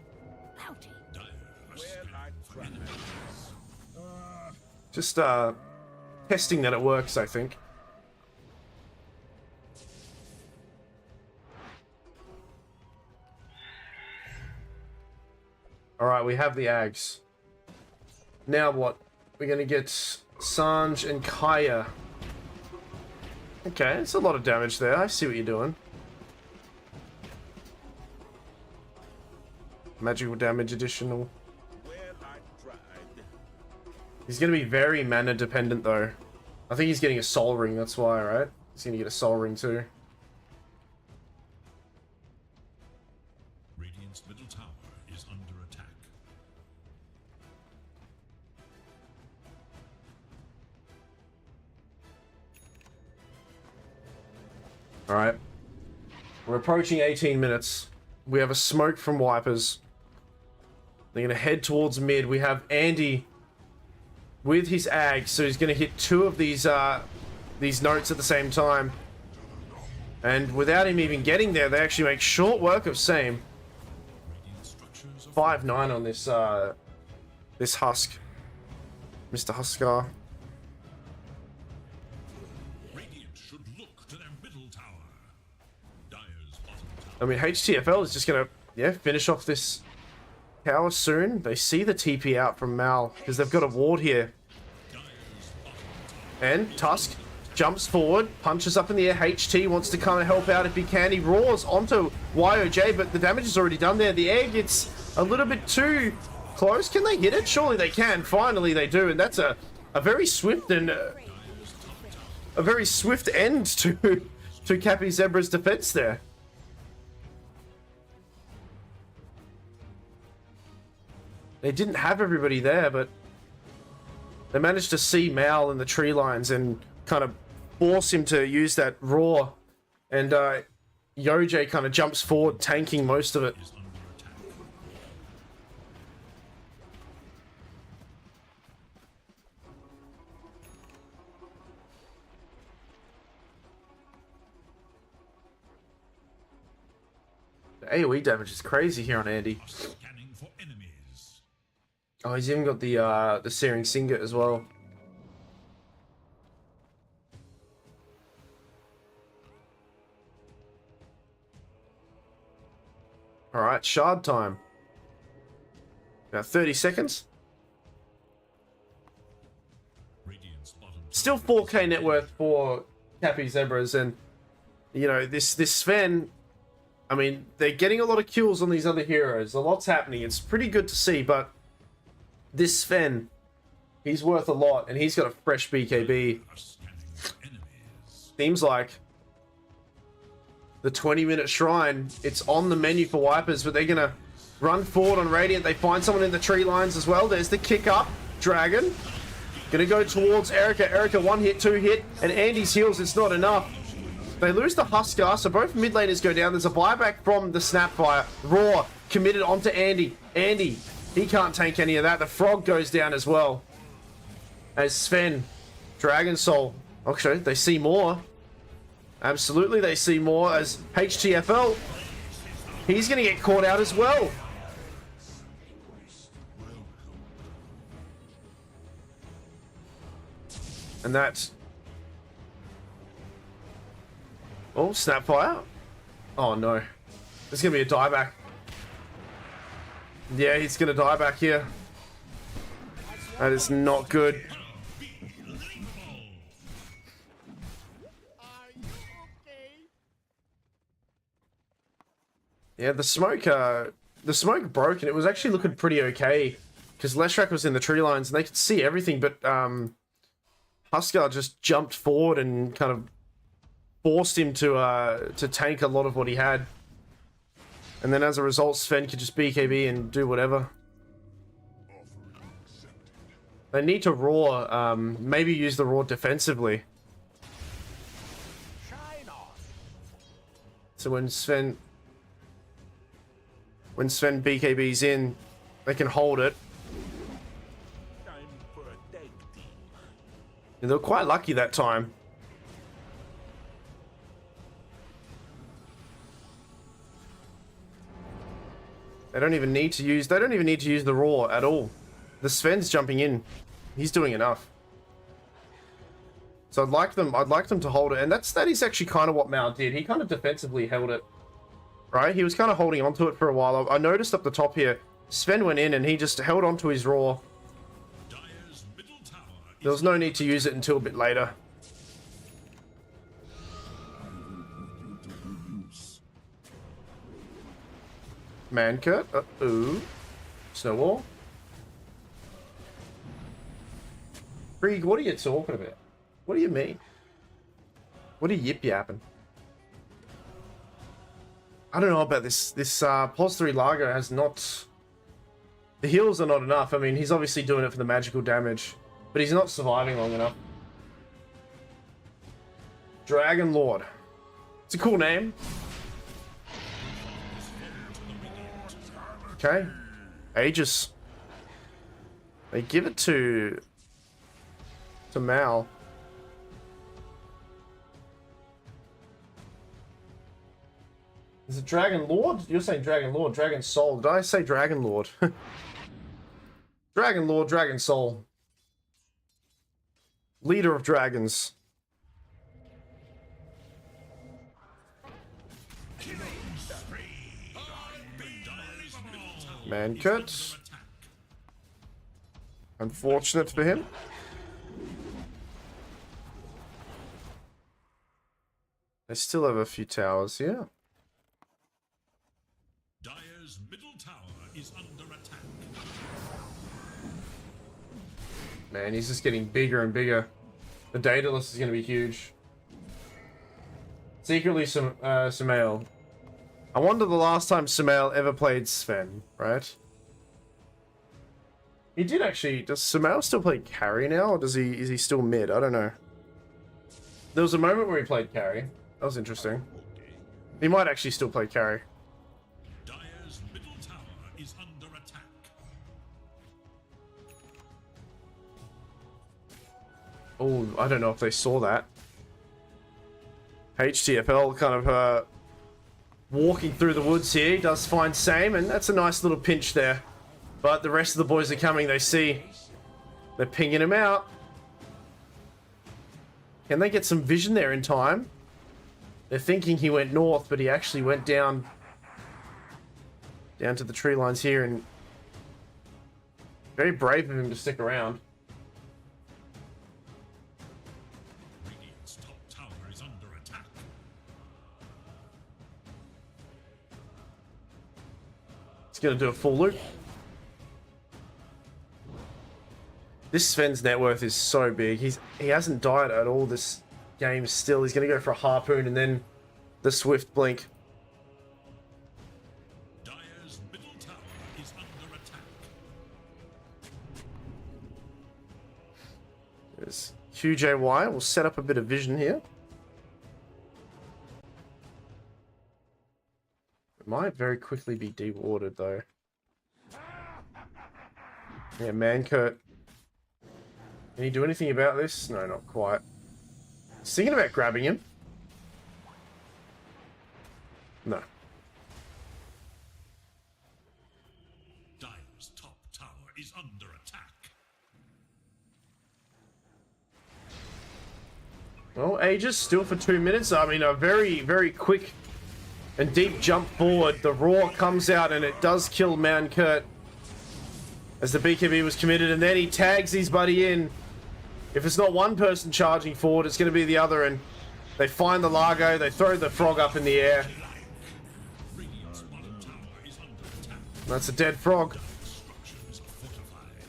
Dire are scanning for enemies. Just testing that it works, I think. Alright, we have the Ags. Now what? We're gonna get Sanj and Kaya. Okay, it's a lot of damage there. I see what you're doing. Magical damage additional. Well, I tried. He's gonna be very mana dependent though. I think he's getting a soul ring, that's why, right? He's gonna get a soul ring too. Radiant's middle tower is under attack. Alright. We're approaching 18 minutes. We have a smoke from Wipers. They're going to head towards mid. We have Andy with his Ag, so he's going to hit 2 of these notes at the same time. And without him even getting there, they actually make short work of same. Radiant structures are 5-9 on this this Husk. Mr. Huskar. Radiant should look to their middle tower. Dire's bottom tower. I mean, HTFL is just going to, yeah, finish off this tower soon. They see the TP out from Mal, because they've got a ward here. And Tusk jumps forward, punches up in the air. HT wants to come and help out if he can. He roars onto YOJ, but the damage is already done there. The egg, it's a little bit too close. Can they hit it? Surely they can. Finally they do, and that's a very swift and a very swift end to Capy Zebra's defense there. They didn't have everybody there, but they managed to see Mal in the tree lines and kind of force him to use that roar. And Yoj kind of jumps forward, tanking most of it. Is under attack. The AoE damage is crazy here on Andy. Scanning for enemies. Oh, he's even got the Searing Singlet as well. Alright, shard time. About 30 seconds. Radiant's bottom tower Still 4k net worth for Capy Zebras, and you know, this Sven, I mean, they're getting a lot of kills on these other heroes. A lot's happening. It's pretty good to see, but this Sven, he's worth a lot, and he's got a fresh BKB. are scanning for enemies. Seems like the 20-minute shrine, it's on the menu for Wipers, but they're gonna run forward on Radiant. They find someone in the tree lines as well. There's the kick up. Dragon gonna go towards Erica. Erica 1 hit, 2 hit, and Andy's heals. It's not enough. They lose the Huskar, so both mid laners go down. There's a buyback from the Snapfire. Raw committed onto Andy. Andy, he can't tank any of that. The Frog goes down as well. As Sven, Dragon Soul. Actually, they see more. Absolutely, they see more as HTFL. He's going to get caught out as well. And that's... Oh, Snapfire. Oh, no. There's going to be a dieback. Yeah, he's going to die back here. That is not good. Yeah, the smoke broke, and it was actually looking pretty okay because Leshrac was in the tree lines and they could see everything, but Huskar just jumped forward and kind of forced him to tank a lot of what he had, and then as a result, Sven could just BKB and do whatever. They need to roar, maybe use the roar defensively. Shine on. So when Sven BKB's in, they can hold it. Time for a tag team. And they were quite lucky that time. They don't even need to use the roar at all. The Sven's jumping in. He's doing enough. So I'd like them to hold it, and that is actually kind of what Mao did. He kind of defensively held it. Right? He was kind of holding onto it for a while. I noticed up the top here, Sven went in and he just held onto his roar. Dire's middle tower There was no need to use it until a bit later. Mankurt. Uh-oh. Snowball. Krieg, what are you talking about? What do you mean? What are you yip-yapping? I don't know about this. This Pos 3 Lager has not... The heals are not enough. I mean, he's obviously doing it for the magical damage, but he's not surviving long enough. Dragon Lord. It's a cool name. Okay. Aegis. They give it to Mal. Is it Dragon Lord? You're saying Dragon Lord, Dragon Soul. Did I say Dragon Lord? Dragon Lord, Dragon Soul. Leader of dragons. Mankurt. Unfortunate for him. They still have a few towers here. Dire's middle tower is under attack. Man, he's just getting bigger and bigger. The Daedalus is going to be huge. Secretly, Sumail. I wonder the last time Sumail ever played Sven, right? He did actually. Does Sumail still play carry now, or is he still mid? I don't know. There was a moment where he played carry. That was interesting. He might actually still play carry. Dire's middle tower is under attack. Oh, I don't know if they saw that. HTFL kind of walking through the woods here. He does find Same, and that's a nice little pinch there. But the rest of the boys are coming. They see. They're pinging him out. Can they get some vision there in time? They're thinking he went north, but he actually went down to the tree lines here, and very brave of him to stick around. Radiant's top tower is under attack. He's gonna do a full loop. This Sven's net worth is so big. He hasn't died at all this game still. He's gonna go for a harpoon and then the swift blink. Dire's middle tower is under attack. There's QJY. We'll set up a bit of vision here. It might very quickly be dewatered though. Yeah, Mankurt. Can he do anything about this? No, not quite. He's thinking about grabbing him. No. Dire's top tower is under attack. Well, Aegis still for 2 minutes. I mean, a very, very quick and deep jump forward. The roar comes out and it does kill Mankurt as the BKB was committed, and then he tags his buddy in. If it's not one person charging forward, it's going to be the other, and they find the Largo, they throw the frog up in the air. Radiant's bottom tower is under attack. That's a dead frog. Structures are fortified.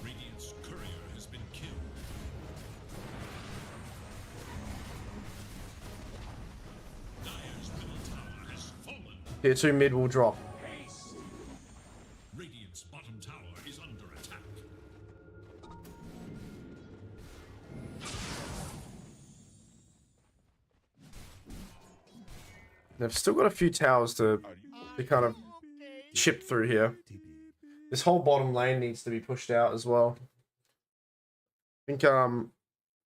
Radiant's courier has been killed. Dire's middle tower has fallen. Tier 2 mid will drop. Radiant's bottom tower is under attack. They've still got a few towers to kind of chip through here. This whole bottom lane needs to be pushed out as well. I think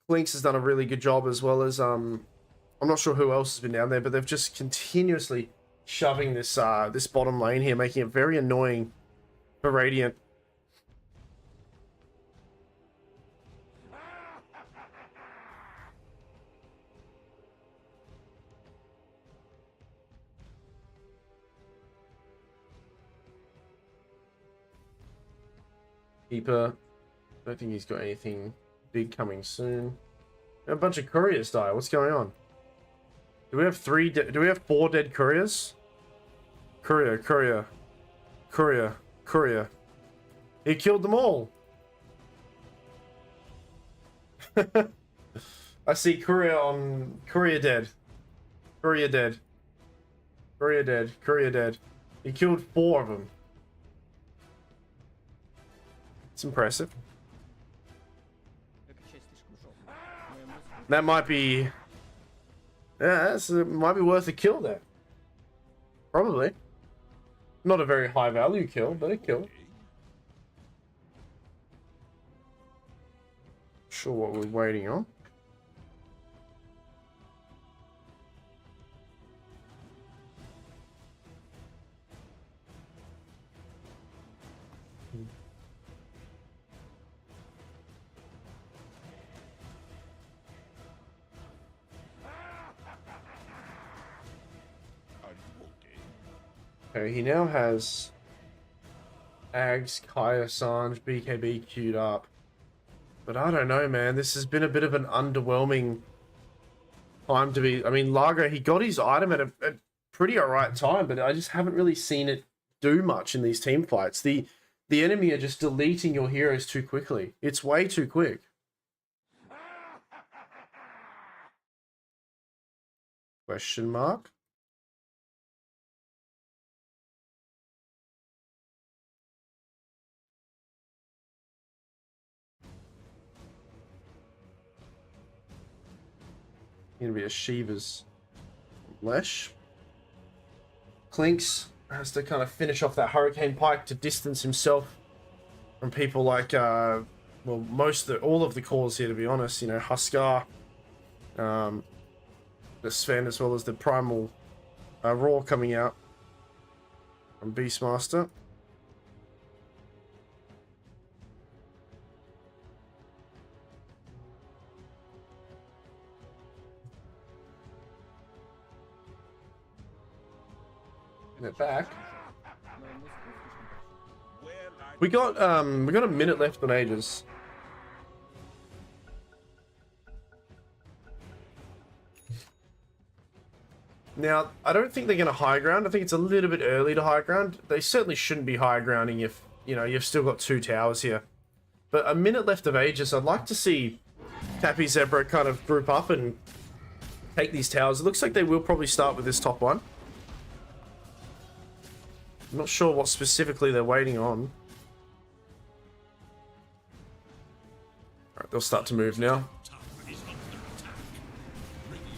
Clinks has done a really good job, as well as I'm not sure who else has been down there, but they've just continuously shoving this this bottom lane here, making it very annoying for Radiant. Keeper. Don't think he's got anything big coming soon. A bunch of couriers die. What's going on? Do we have do we have 4 dead couriers? Courier. He killed them all. I see courier dead. Courier dead. He killed 4 of them. It's impressive. That might be... Yeah, it might be worth a kill there. Probably. Not a very high value kill, but a kill. Sure what we're waiting on. Okay, he now has Ags, Kaya, Sanj, BKB queued up. But I don't know, man. This has been a bit of an underwhelming time to be... I mean, Largo, he got his item at a pretty alright time, but I just haven't really seen it do much in these team fights. The enemy are just deleting your heroes too quickly. It's way too quick. Question mark? Gonna be a Shiva's Lesh. Clinks has to kind of finish off that Hurricane Pike to distance himself from people like, well, all of the cores here, to be honest. You know, Huskar, the Sven, as well as the Primal Raw coming out from Beastmaster. Get it back. Well, I We got a minute left on Ages. Now, I don't think they're going to high ground. I think it's a little bit early to high ground. They certainly shouldn't be high grounding if, you know, you've still got 2 towers here. But a minute left of Aegis. I'd like to see Capy Zebra kind of group up and take these towers. It looks like they will probably start with this top one. I'm not sure what specifically they're waiting on. Alright, they'll start to move now.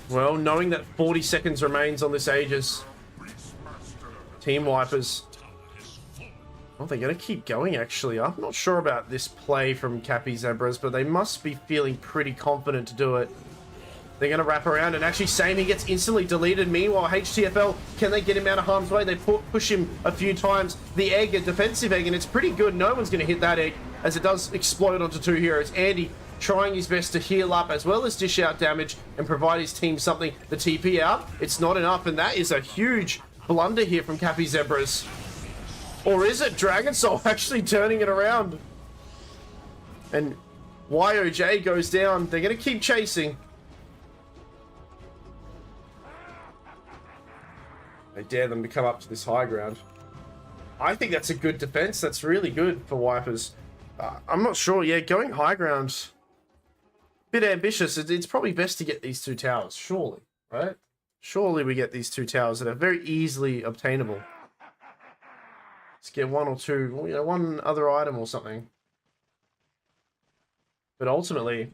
Well, knowing that 40 seconds remains on this Aegis. Team wipers. Oh, they're going to keep going, actually. I'm not sure about this play from Capy Zebras, but they must be feeling pretty confident to do it. They're going to wrap around, and actually Sammy gets instantly deleted. Meanwhile, HTFL, can they get him out of harm's way? They push him a few times. The egg, a defensive egg, and it's pretty good. No one's going to hit that egg, as it does explode onto 2 heroes. Andy trying his best to heal up, as well as dish out damage and provide his team something. The TP out, it's not enough, and that is a huge blunder here from Capy Zebras. Or is it Dragon Soul actually turning it around? And YOJ goes down. They're going to keep chasing. They dare them to come up to this high ground. I think that's a good defense. That's really good for Wipers. I'm not sure. Yeah, going high ground, bit ambitious. It's probably best to get these 2 towers, surely, right? Surely we get these 2 towers that are very easily obtainable. Let's get 1 or 2, you know, 1 other item or something. But ultimately,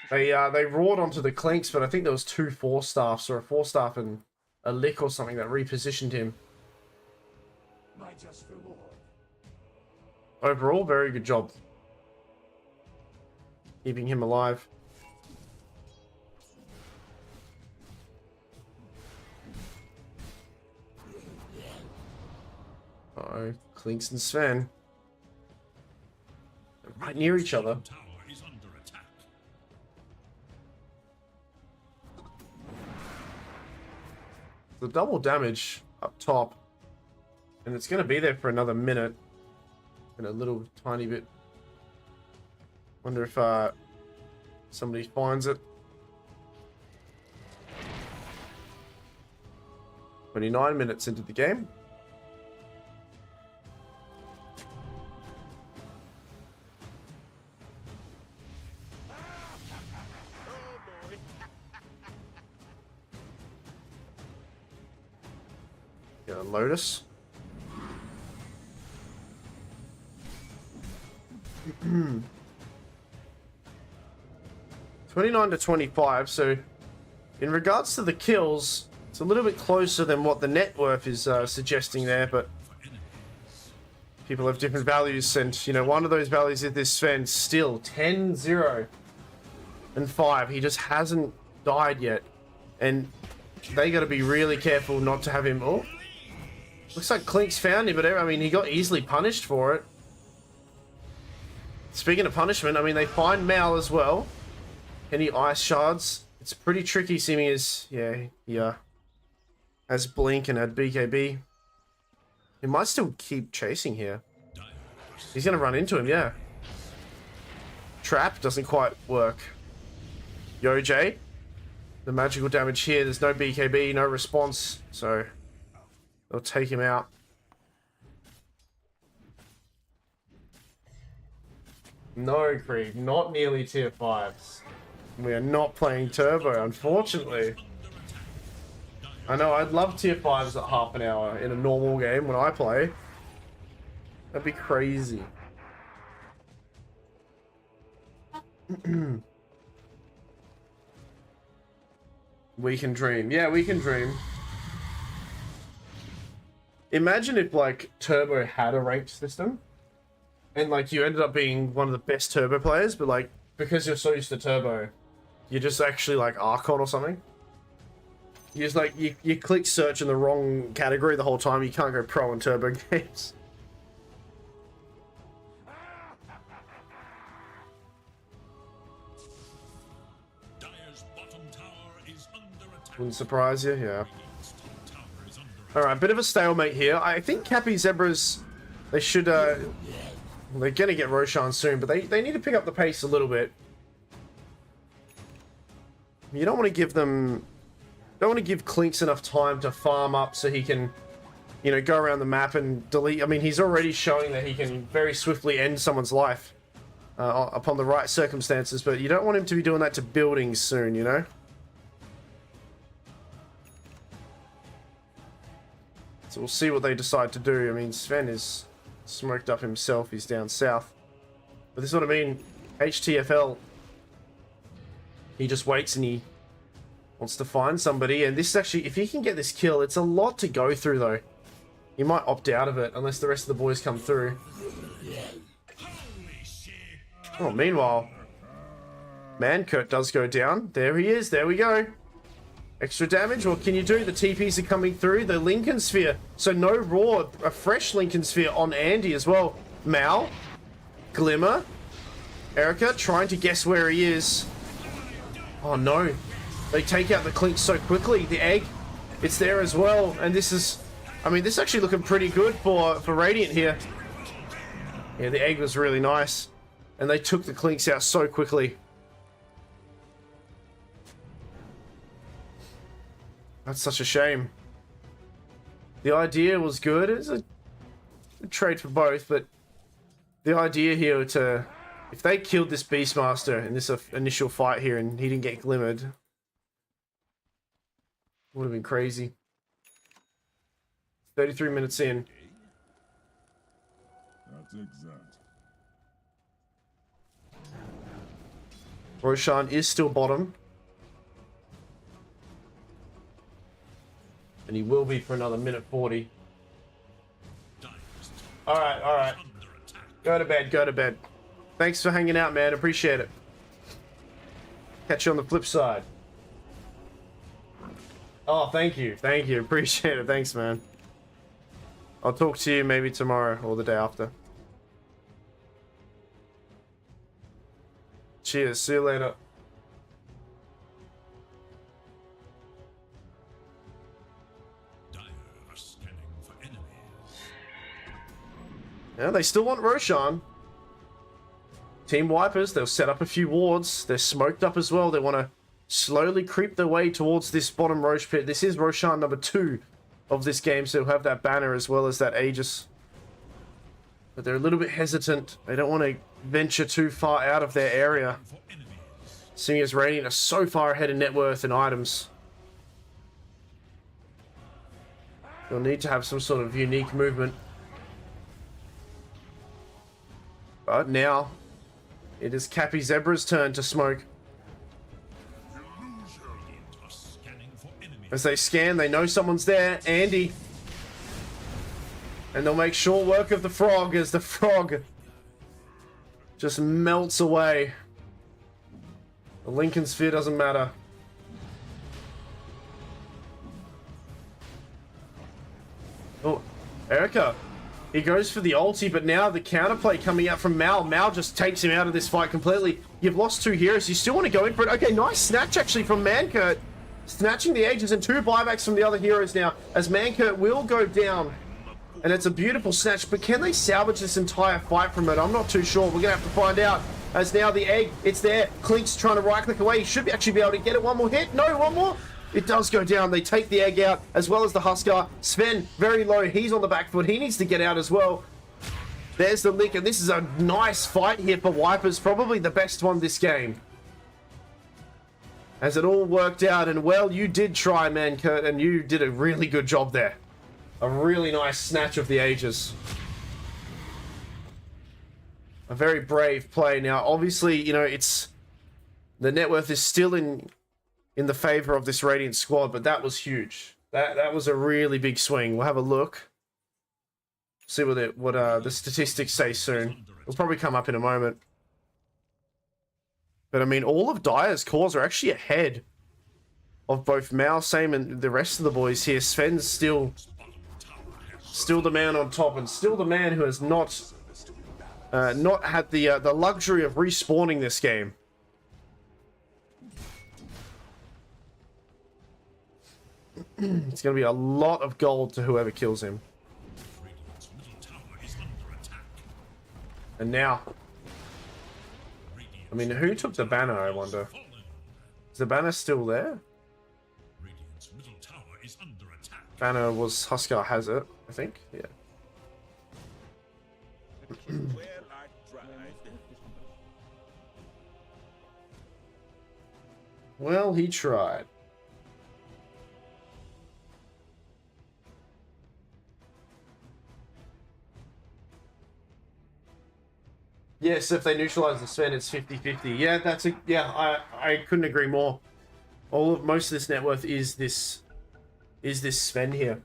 they roared onto the Clinks, but I think there was 2 4-staffs, or a 4-staff and a lick or something that repositioned him. Overall, very good job keeping him alive. Uh-oh, Clinks and Sven. They're right near each other. Tower is under attack. The double damage up top. And it's going to be there for another minute. And a little tiny bit. Wonder if somebody finds it. 29 minutes into the game. Got a Lotus. 29 to 25, so in regards to the kills, it's a little bit closer than what the net worth is suggesting there, but people have different values, and you know, one of those values is this Sven, still 10, 0, and 5. He just hasn't died yet, and they got to be really careful not to have him. Oh, looks like Clinks found him, but I mean, he got easily punished for it. Speaking of punishment, I mean, they find Mal as well. Any ice shards? It's pretty tricky, seeming as, yeah, as Blink and had BKB. He might still keep chasing here. He's gonna run into him, yeah. Trap doesn't quite work. YOJ, the magical damage here, there's no BKB, no response, so they'll take him out. No, Krieg, not nearly tier 5s. We are not playing Turbo, unfortunately. I know, I'd love tier 5s at half an hour in a normal game when I play. That'd be crazy. We can dream. Yeah, we can dream. Imagine if, like, Turbo had a ranked system. And, like, you ended up being one of the best Turbo players, but, like, because you're so used to Turbo, you're just actually, like, Archon or something. You just like you click search in the wrong category the whole time. You can't go pro and turbo games. Dire's bottom tower is under attack. Wouldn't surprise you, yeah. Radiant's top tower is under attack. All right, bit of a stalemate here. I think Capy Zebras, they should. They're gonna get Roshan soon, but they need to pick up the pace a little bit. You don't want to give them. Don't want to give Clinks enough time to farm up so he can, you know, go around the map and delete. I mean, he's already showing that he can very swiftly end someone's life upon the right circumstances, but you don't want him to be doing that to buildings soon, you know? So we'll see what they decide to do. I mean, Sven is smoked up himself. He's down south. But this is what I mean. HTFL, he just waits and he wants to find somebody, and this is actually, if he can get this kill, it's a lot to go through though. He might opt out of it unless the rest of the boys come through. Oh, meanwhile, Mankurt does go down. There he is. There we go. Extra damage. What can you do? The TPs are coming through. The Lincoln Sphere. So no raw. A fresh Lincoln Sphere on Andy as well. Mal. Glimmer. Erica trying to guess where he is. Oh no. They take out the Clink so quickly. The egg, it's there as well. And this is, I mean, this is actually looking pretty good for Radiant here. Yeah, the egg was really nice. And they took the Clinks out so quickly. That's such a shame. The idea was good. It's a trade for both, but the idea here to, if they killed this Beastmaster in this initial fight here and he didn't get glimmered, would have been crazy. 33 minutes in. That's exact. Roshan is still bottom. And he will be for another minute 40. Alright, alright. Go to bed, go to bed. Thanks for hanging out, man. Appreciate it. Catch you on the flip side. Oh, thank you. Thank you. Appreciate it. Thanks, man. I'll talk to you maybe tomorrow or the day after. Cheers. See you later. Dire are scanning for enemies. Yeah, they still want Roshan. Team Wipers, they'll set up a few wards. They're smoked up as well. They want to slowly creep their way towards this bottom Roche pit. This is Roshan number 2 of this game, so they'll have that banner as well as that Aegis. But they're a little bit hesitant. They don't want to venture too far out of their area, seeing as Radiant are so far ahead in net worth and items. They'll need to have some sort of unique movement. But now, it is Capy Zebra's turn to smoke. As they scan, they know someone's there. Andy. And they'll make short work of the frog as the frog just melts away. The Lincoln Sphere doesn't matter. Oh, Erica. He goes for the ulti, but now the counterplay coming out from Mal. Mal just takes him out of this fight completely. You've lost 2 heroes. You still want to go in for it. Okay, nice snatch actually from Mankurt. Snatching the Aegis and 2 buybacks from the other heroes now, as Mankurt will go down. And it's a beautiful snatch, but can they salvage this entire fight from it? I'm not too sure. We're going to have to find out. As now the egg, it's there. Clink's trying to right-click away. He should actually be able to get it. One more hit. No, one more. It does go down. They take the egg out, as well as the Huskar. Sven, very low. He's on the back foot. He needs to get out as well. There's the lick, and this is a nice fight here for Wipers. Probably the best one this game. As it all worked out, and well, you did try, Mankurt, and you did a really good job there. A really nice snatch of the Aegis. A very brave play. Now, obviously, you know, it's... The net worth is still in the favor of this Radiant squad, but that was huge. That was a really big swing. We'll have a look. See what the statistics say soon. It'll probably come up in a moment. But I mean, all of Dire's cores are actually ahead of both Mao, Same, and the rest of the boys here. Sven's still the man on top, and still the man who has not had the luxury of respawning this game. It's going to be a lot of gold to whoever kills him. Radiant's middle tower is under attack. And now, I mean, who took the banner, I wonder? Fallen. Is the banner still there? Radiant's middle tower is under attack. Banner was Huskar has it, I think. Yeah. Well, I tried. Well, he tried. Yes, if they neutralize the Sven, it's 50-50. Yeah, that's a I couldn't agree more. Most of this net worth is this Sven here.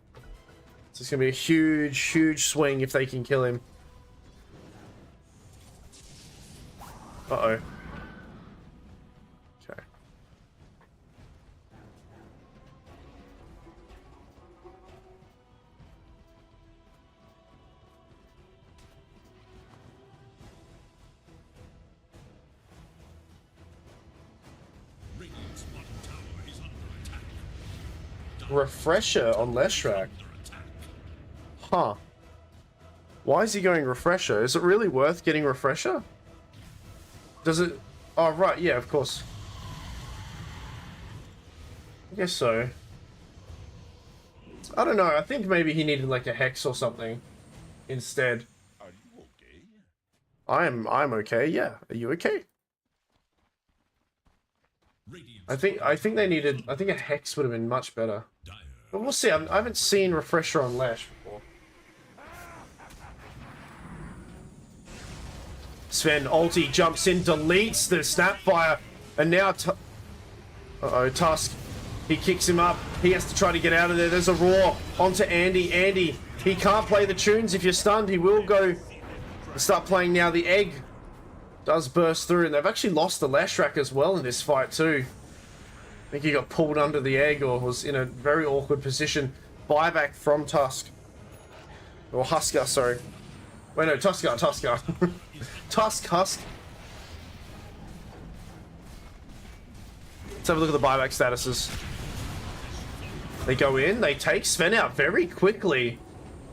So it's gonna be a huge swing if they can kill him. Uh-oh. Okay. Radiant's bottom tower is under attack. Refresher on Leshrac. Under attack. Huh. Why is he going refresher? Is it really worth getting refresher? Does it... Oh, right, yeah, of course. I guess so. I don't know, I think maybe he needed like a hex or something instead. Are you okay? I'm okay, yeah. Are you okay? Radiant's I think they needed... I think a hex would have been much better. dire. But we'll see, I haven't seen refresher on Lash before. Sven ulti jumps in, deletes the snapfire, and now uh-oh, Tusk. He kicks him up. He has to try to get out of there. There's a roar onto Andy. Andy, he can't play the tunes. If you're stunned, he will go start playing now. The egg does burst through, and they've actually lost the Leshrac as well in this fight too. I think he got pulled under the egg or was in a very awkward position. Buyback from Tusk. Or Huskar, sorry. Wait, no, Tuskar. Husk. Let's have a look at the buyback statuses. They go in, they take Sven out very quickly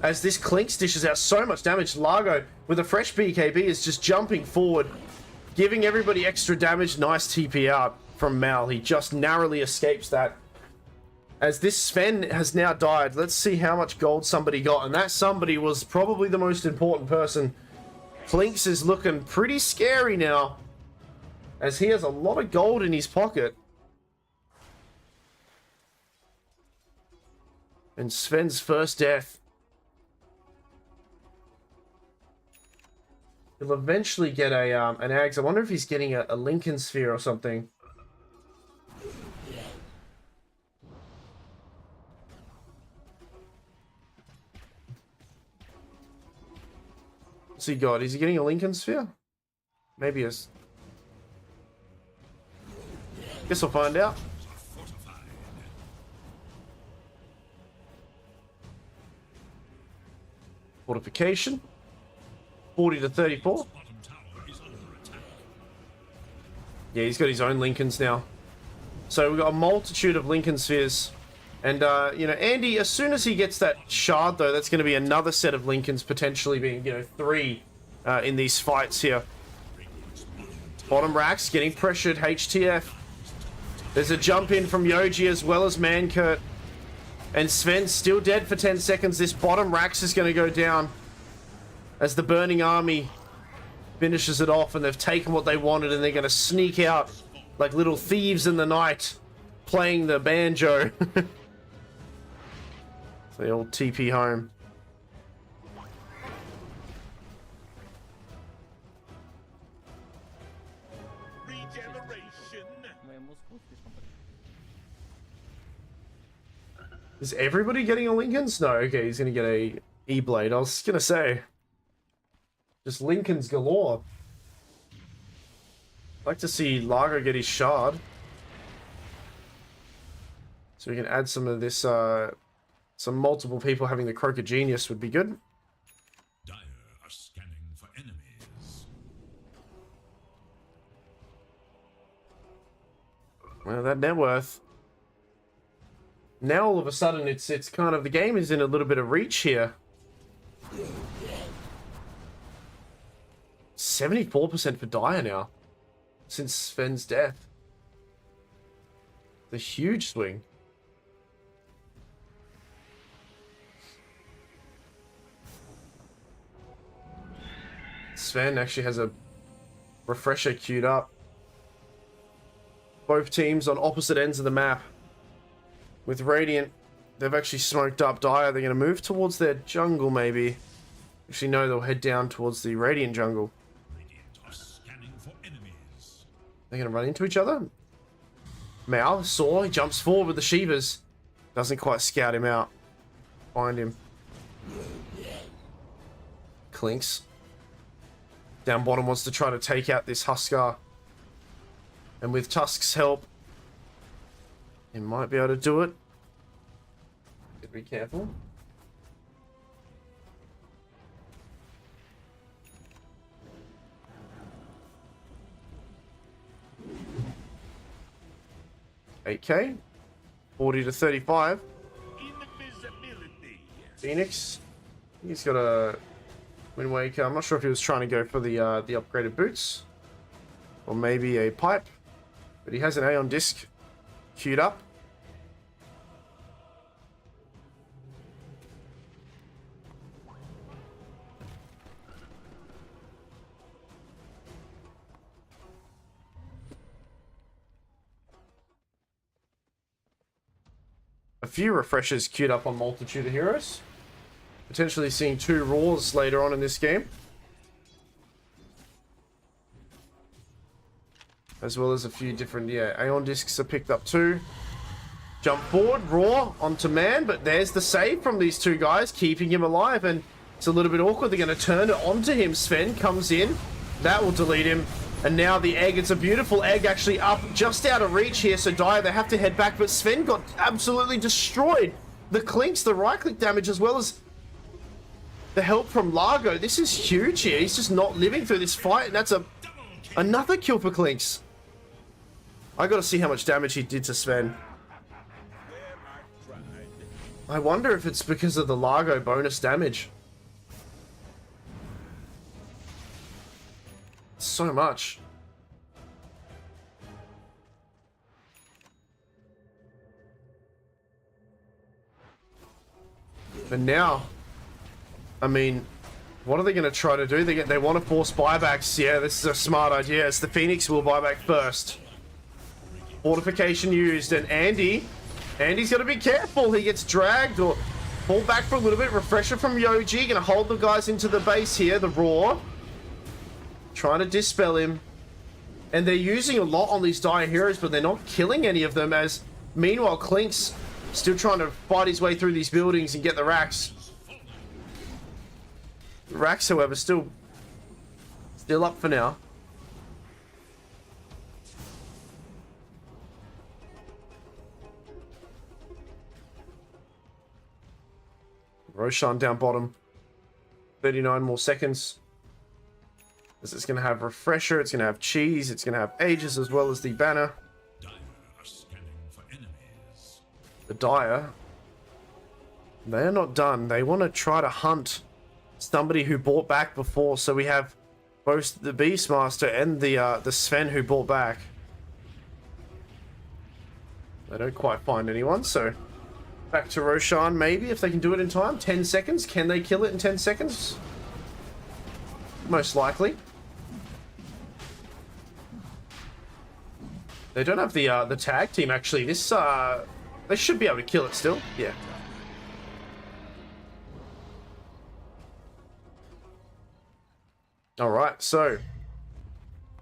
as this Clinks dishes out so much damage. Largo with a fresh BKB is just jumping forward, giving everybody extra damage. Nice TP out from Mal. He just narrowly escapes that. As this Sven has now died, let's see how much gold somebody got. And that somebody was probably the most important person. Clinks is looking pretty scary now, as he has a lot of gold in his pocket. And Sven's first death. He'll eventually get a an Ags. I wonder if he's getting a Lincoln Sphere or something. What's he got? Is he getting a Lincoln Sphere? Maybe he is. Guess we'll find out. Fortification. 40 to 34. Bottom tower is under attack. Yeah, he's got his own Lincolns now. So we've got a multitude of Lincoln Spheres. And, you know, Andy, as soon as he gets that shard, though, that's going to be another set of Lincolns, potentially being, you know, 3 in these fights here. Bottom racks getting pressured. HTF. There's a jump in from Yoji as well as Mankurt. And Sven's still dead for 10 seconds. This bottom racks is going to go down as the Burning Army finishes it off, and they've taken what they wanted, and they're going to sneak out like little thieves in the night playing the banjo. So they all TP home. Regeneration. Is everybody getting a Lincoln's? No, okay, he's going to get a E-Blade. I was going to say. Just Lincoln's galore. I'd like to see Largo get his shard. So we can add some of this, some multiple people having the Croaker Genius would be good. Dire are scanning for enemies. Well, that net worth. Now all of a sudden it's kind of, the game is in a little bit of reach here. 74% for Dire now. Since Sven's death. The huge swing. Sven actually has a refresher queued up. Both teams on opposite ends of the map. With Radiant, they've actually smoked up Dire. They're going to move towards their jungle, maybe. Actually, no, they'll head down towards the Radiant jungle. Radiant are scanning for enemies. They're going to run into each other. Mao saw, he jumps forward with the Shivas. Doesn't quite scout him out. Find him. Clinks. Down bottom wants to try to take out this Huskar. And with Tusk's help, he might be able to do it. Be careful. $8K. 40 to 35. Invisibility. Phoenix. He's got a Wind Waker. I'm not sure if he was trying to go for the upgraded boots. Or maybe a pipe. But he has an Aeon Disc queued up. A few refreshers queued up on Multitude of Heroes. Potentially seeing 2 Roars later on in this game. As well as a few different, Aeon Discs are picked up too. Jump forward, Roar onto man, but there's the save from these two guys, keeping him alive, and it's a little bit awkward. They're going to turn it onto him. Sven comes in. That will delete him. And now the egg, it's a beautiful egg actually up just out of reach here. So Dire, they have to head back, but Sven got absolutely destroyed. The clinks, the right click damage, as well as the help from Largo. This is huge here. He's just not living through this fight, and that's another kill for clinks. I got to see how much damage he did to Sven. I wonder if it's because of the Largo bonus damage. So much. But now, I mean, what are they going to try to do? They want to force buybacks. Yeah, this is a smart idea. It's the Phoenix will buy back first. Fortification used, and Andy's got to be careful. He gets dragged or fall back for a little bit. Refresher from Yoji. Going to hold the guys into the base here. The Roar. Trying to dispel him. And they're using a lot on these Dire heroes, but they're not killing any of them, as meanwhile Clink's still trying to fight his way through these buildings and get the racks. The racks, however, still up for now. Roshan down bottom. 39 more seconds. As it's going to have Refresher, it's going to have Cheese, it's going to have Aegis, as well as the banner. Dire are scanning for enemies. The Dire, they're not done. They want to try to hunt somebody who bought back before. So we have both the Beastmaster and the Sven who bought back. They don't quite find anyone, so back to Roshan maybe, if they can do it in time. 10 seconds. Can they kill it in 10 seconds? Most likely. They don't have the tag team actually. This they should be able to kill it still. Yeah. All right, so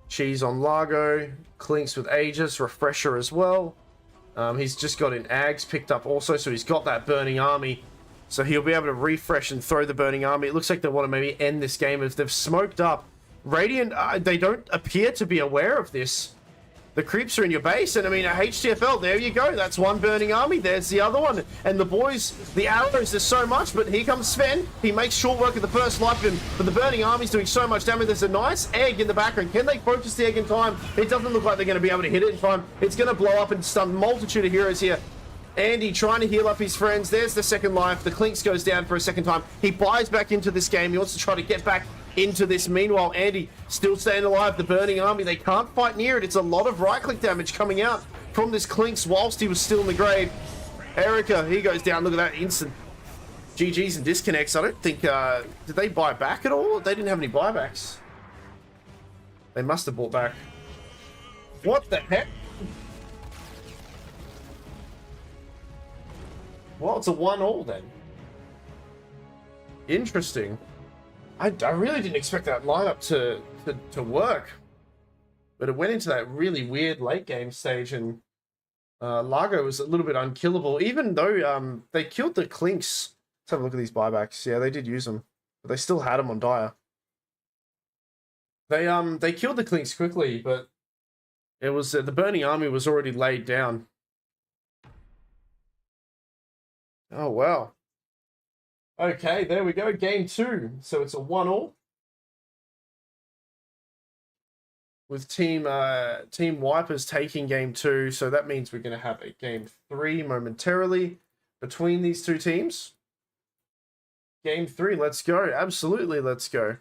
Cheese on Largo, Clinks with Aegis, Refresher as well. He's just got an Ags picked up also, so he's got that Burning Army. So he'll be able to refresh and throw the Burning Army. It looks like they want to maybe end this game if they've smoked up. Radiant, they don't appear to be aware of this. The creeps are in your base, and I mean, a HTFL, there you go. That's one burning army. There's the other one. And the boys, the arrows, there's so much, but here comes Sven. He makes short work of the first life, but the burning army's doing so much damage. There's a nice egg in the background. Can they focus the egg in time? It doesn't look like they're going to be able to hit it in time. It's going to blow up and stun multitude of heroes here. Andy trying to heal up his friends. There's the second life. The Clinks goes down for a second time. He buys back into this game. He wants to try to get back into this. Meanwhile, Andy still staying alive. The burning army, they can't fight near it. It's a lot of right-click damage coming out from this Clinks whilst he was still in the grave. Erica, he goes down. Look at that instant GGs and disconnects. I don't think, did they buy back at all? They didn't have any buybacks. They must have bought back. What the heck? Well, it's a 1-1 then. Interesting. I really didn't expect that lineup to work. But it went into that really weird late game stage, and Largo was a little bit unkillable, even though they killed the Clinks. Let's have a look at these buybacks. Yeah, they did use them, but they still had them on Dire. They killed the Clinks quickly, but it was the burning army was already laid down. Oh, wow. Okay, there we go. Game 2. So it's a 1-1. With Team Wipers taking game 2. So that means we're going to have a game 3 momentarily between these two teams. Game 3, let's go. Absolutely, let's go.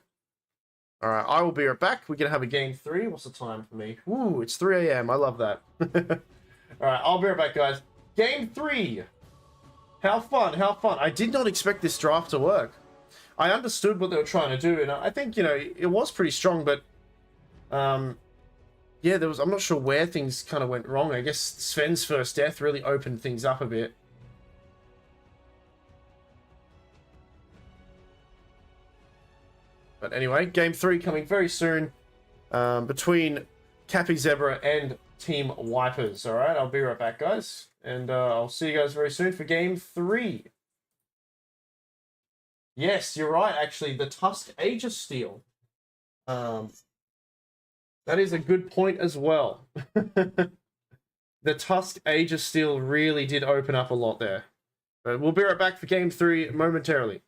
All right, I will be right back. We're going to have a game 3. What's the time for me? Ooh, it's 3 a.m. I love that. All right, I'll be right back, guys. Game 3. How fun, how fun. I did not expect this draft to work. I understood what they were trying to do, and I think, you know, it was pretty strong, but yeah, I'm not sure where things kind of went wrong. I guess Sven's first death really opened things up a bit. But anyway, game 3 coming very soon between Capy Zebra and Team Wipers. All right, I'll be right back, guys. And I'll see you guys very soon for game 3. Yes, you're right, actually. The Tusk Age of Steel. That is a good point as well. The Tusk Age of Steel really did open up a lot there. But we'll be right back for game 3 momentarily.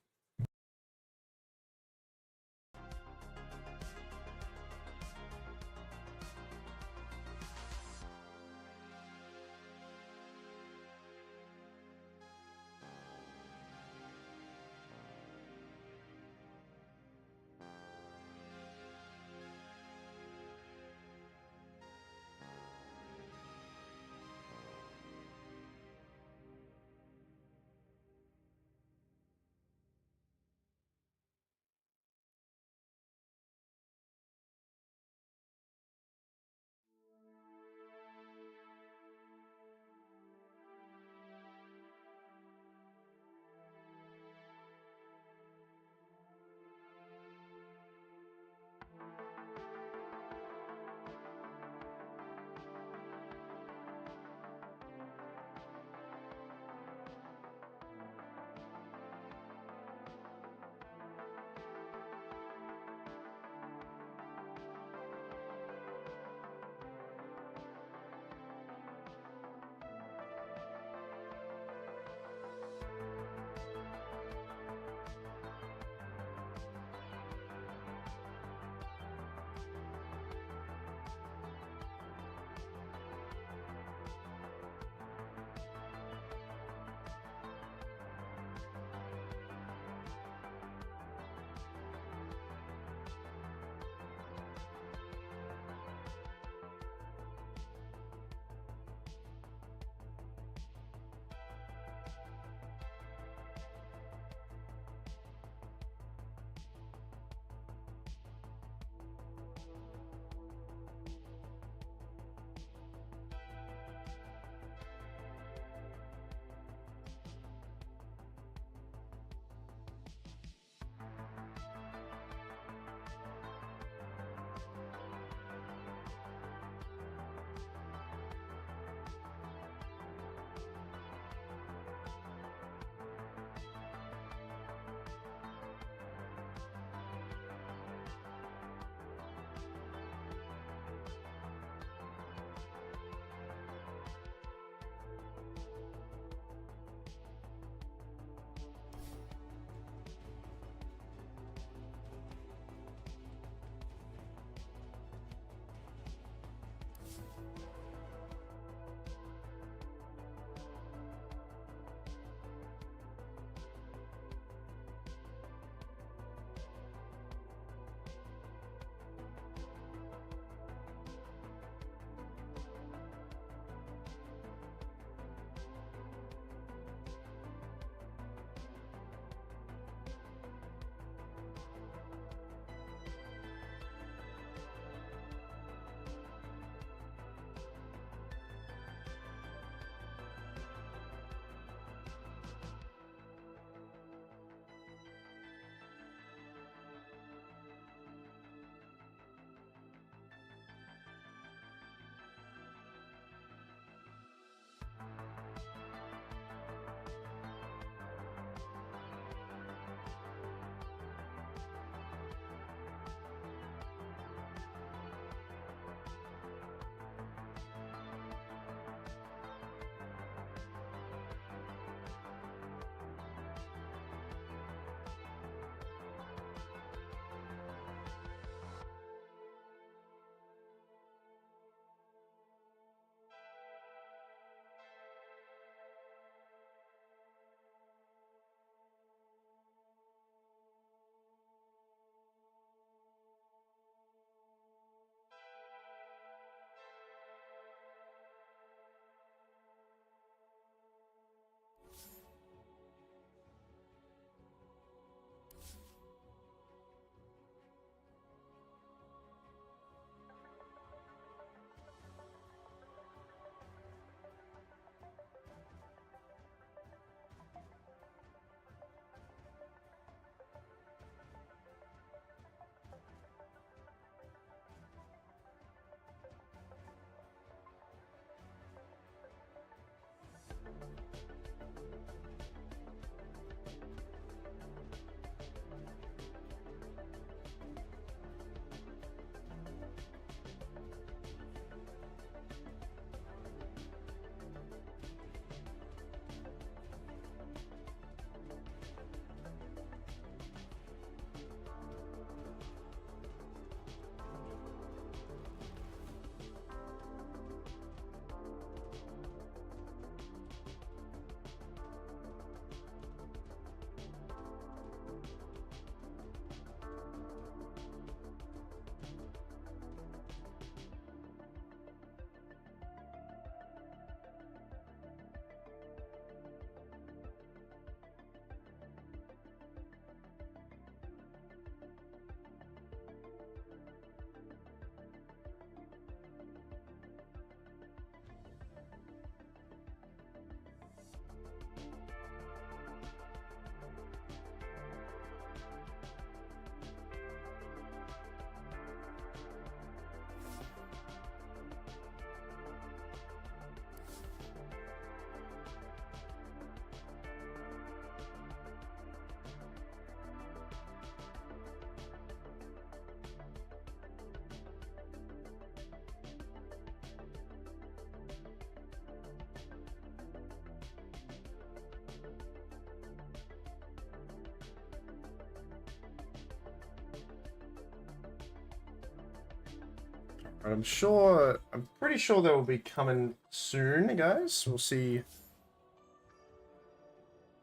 And I'm pretty sure they will be coming soon, guys. We'll see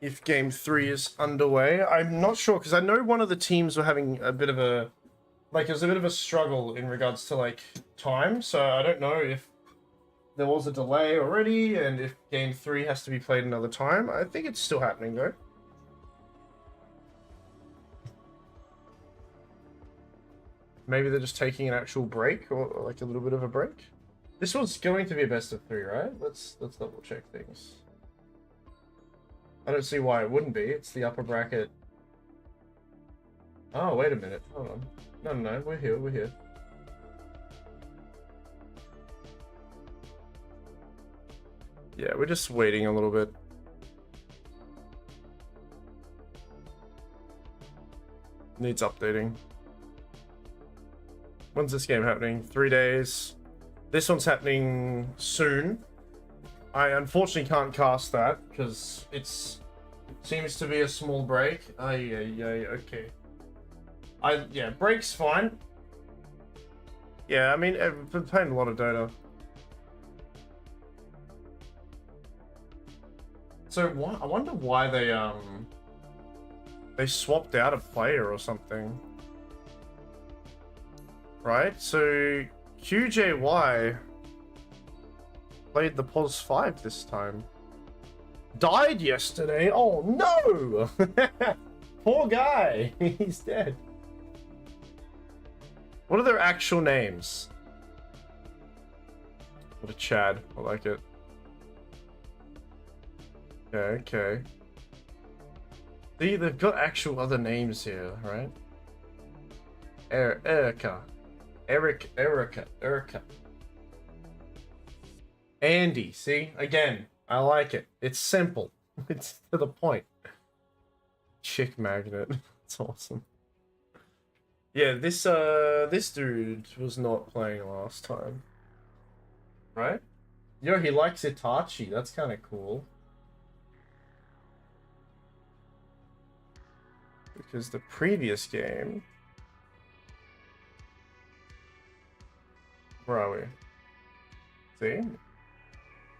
if game 3 is underway. I'm not sure, because I know one of the teams were having a bit of a, like, it was a bit of a struggle in regards to, like, time. So I don't know if there was a delay already, and if game 3 has to be played another time. I think it's still happening, though. Maybe they're just taking an actual break, or like a little bit of a break. This one's going to be a best of 3, right? Let's double check things. I don't see why it wouldn't be. It's the upper bracket. Oh, wait a minute. Hold on. No, we're here. Yeah, we're just waiting a little bit. Needs updating. When's this game happening? 3 days. This one's happening soon. I unfortunately can't cast that because it's seems to be a small break. Okay. Yeah, break's fine. Yeah, I mean, I've been playing a lot of Dota. So I wonder why they swapped out a player or something. Right, so QJY played the POS 5 this time. Died yesterday? Oh no! Poor guy, he's dead. What are their actual names? What a Chad, I like it. Okay. See, they've got actual other names here, right? Erica. Andy, see? Again, I like it. It's simple. It's to the point. Chick magnet. That's awesome. Yeah, this dude was not playing last time. Right? Yo, he likes Itachi. That's kind of cool. Because the previous game... Where are we? See?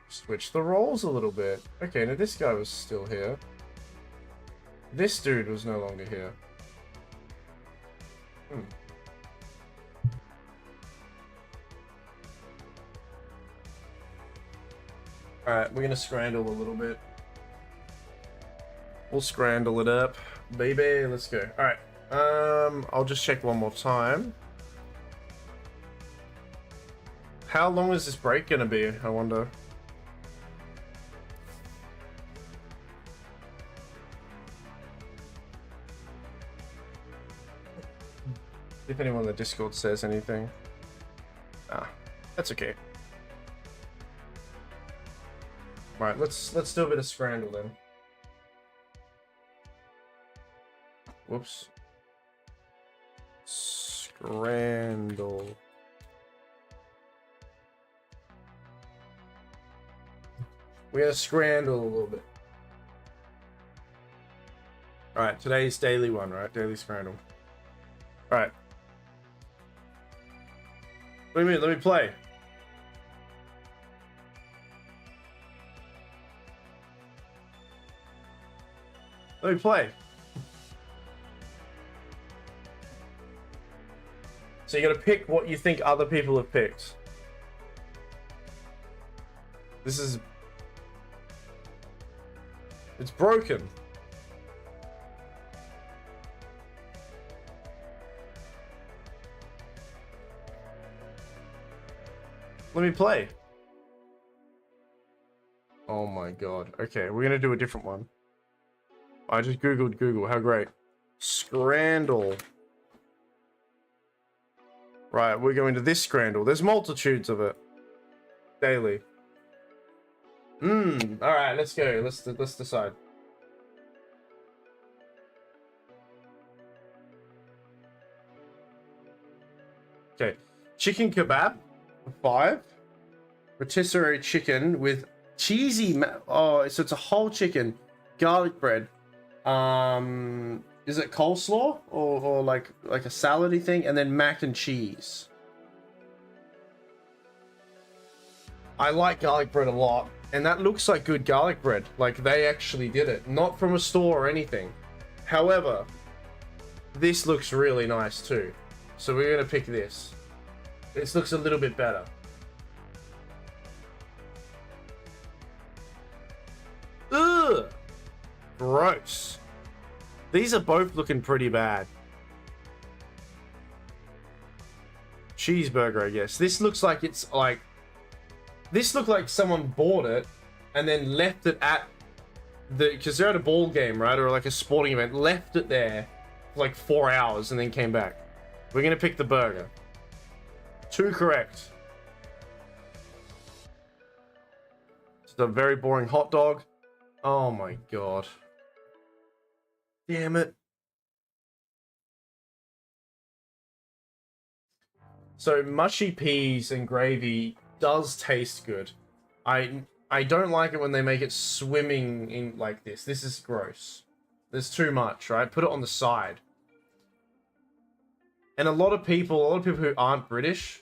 Switch the roles a little bit. Okay, now this guy was still here. This dude was no longer here. Alright, we're gonna scramble a little bit. We'll scramble it up. Baby, let's go. Alright. I'll just check one more time. How long is this break gonna be, I wonder? If anyone in the Discord says anything. That's okay. Right, let's do a bit of scramble then. Whoops. Scramble. We're gonna scramble a little bit. Alright, today's daily one, right? Daily scramble. Alright. What do you mean? Let me play. Let me play. So you gotta pick what you think other people have picked. This is... It's broken. Let me play. Oh my god. Okay, we're gonna do a different one. I just googled Google. How great. Scrandle. Right, we're going to this Scrandle. There's multitudes of it. Daily. Alright, let's go. Let's decide. Okay. Chicken kebab. 5. Rotisserie chicken with cheesy oh, so it's a whole chicken. Garlic bread. Is it coleslaw or like a salady thing, and then mac and cheese? I like garlic bread a lot, and that looks like good garlic bread. Like, they actually did it. Not from a store or anything. However, this looks really nice too. So we're going to pick this. This looks a little bit better. Ugh! Gross. These are both looking pretty bad. Cheeseburger, I guess. This looks like it's like... This looked like someone bought it and then left it at the... Because they're at a ball game, right? Or like a sporting event. Left it there for like 4 hours and then came back. We're going to pick the burger. 2 correct. It's a very boring hot dog. Oh my god. Damn it. So mushy peas and gravy does taste good. I don't like it when they make it swimming in like this. This is gross. There's too much, right? Put it on the side. And a lot of people who aren't British,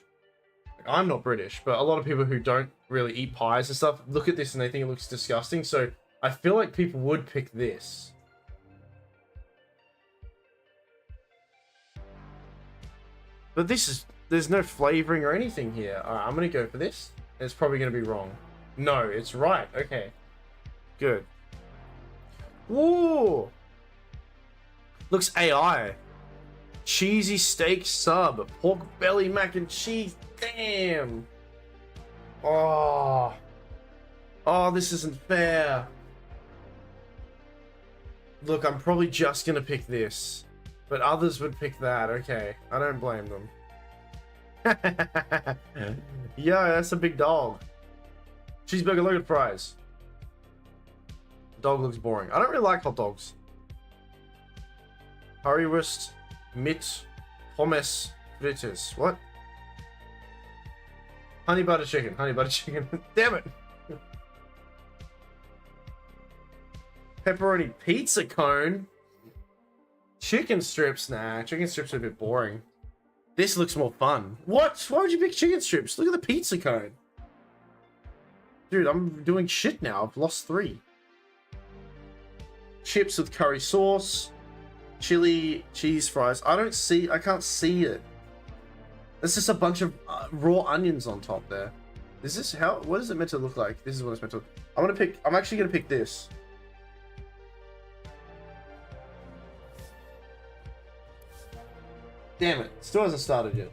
like I'm not British, but a lot of people who don't really eat pies and stuff look at this and they think it looks disgusting. So I feel like people would pick this. But this is... There's no flavoring or anything here. Alright, I'm gonna go for this. It's probably gonna be wrong. No, it's right. Okay. Good. Whoa! Looks AI. Cheesy steak sub. Pork belly mac and cheese. Damn! Oh. Oh, this isn't fair. Look, I'm probably just gonna pick this. But others would pick that. Okay. I don't blame them. Yeah, that's a big dog. Cheeseburger, look at fries. Dog looks boring. I don't really like hot dogs. Currywurst, mit, pommes, frites. What? Honey butter chicken. Honey butter chicken. Damn it. Pepperoni pizza cone. Chicken strips. Nah, chicken strips are a bit boring. This looks more fun. What? Why would you pick chicken strips? Look at the pizza cone. Dude, I'm doing shit now. I've lost 3. Chips with curry sauce. Chili, cheese fries. I can't see it. There's just a bunch of raw onions on top there. Is this how... What is it meant to look like? This is what it's meant to look... I'm actually going to pick this. Damn it. Still hasn't started yet.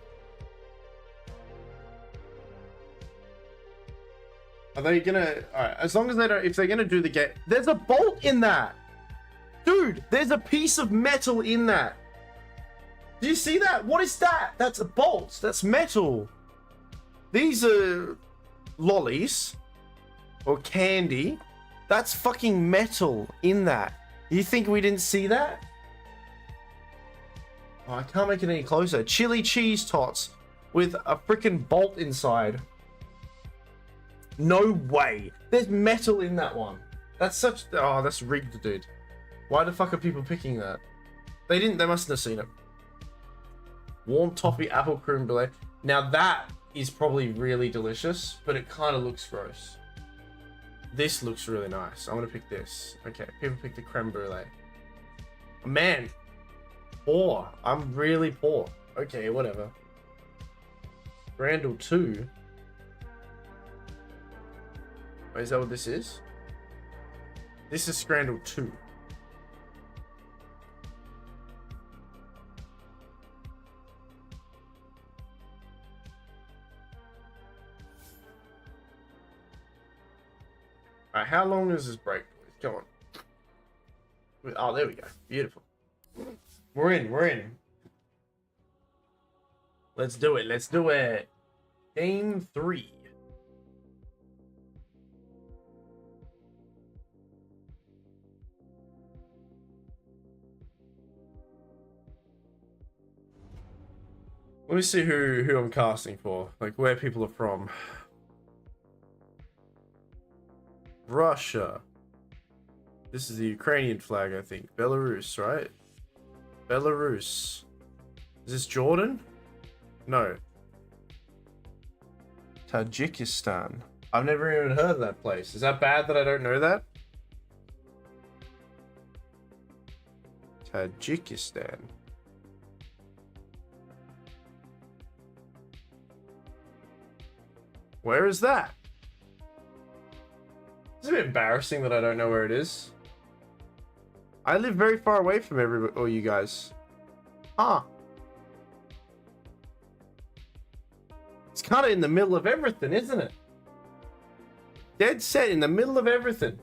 Are they gonna... Alright, as long as they don't... If they're gonna do the game... There's a bolt in that! Dude, there's a piece of metal in that. Do you see that? What is that? That's a bolt. That's metal. These are... lollies. Or candy. That's fucking metal in that. You think we didn't see that? Oh, I can't make it any closer. Chili cheese tots with a freaking bolt inside. No way. There's metal in that one. That's such... Oh, that's rigged, dude. Why the fuck are people picking that? They didn't... They mustn't have seen it. Warm toffee apple creme brulee. Now that is probably really delicious, but it kind of looks gross. This looks really nice. I'm gonna pick this. Okay, people pick the creme brulee. Man... Poor. I'm really poor. Okay, whatever. Scrandle 2. Wait, is that what this is? This is Scrandle 2. Alright, how long is this break? Come on. Oh, there we go. Beautiful. We're in. Let's do it. Game 3. Let me see who I'm casting for, like where people are from. Russia. This is the Ukrainian flag, I think. Belarus, right? Belarus. Is this Jordan? No. Tajikistan. I've never even heard of that place. Is that bad that I don't know that? Tajikistan. Where is that? It's a bit embarrassing that I don't know where it is. I live very far away from everybody, all you guys. Huh. It's kind of in the middle of everything, isn't it? Dead set in the middle of everything.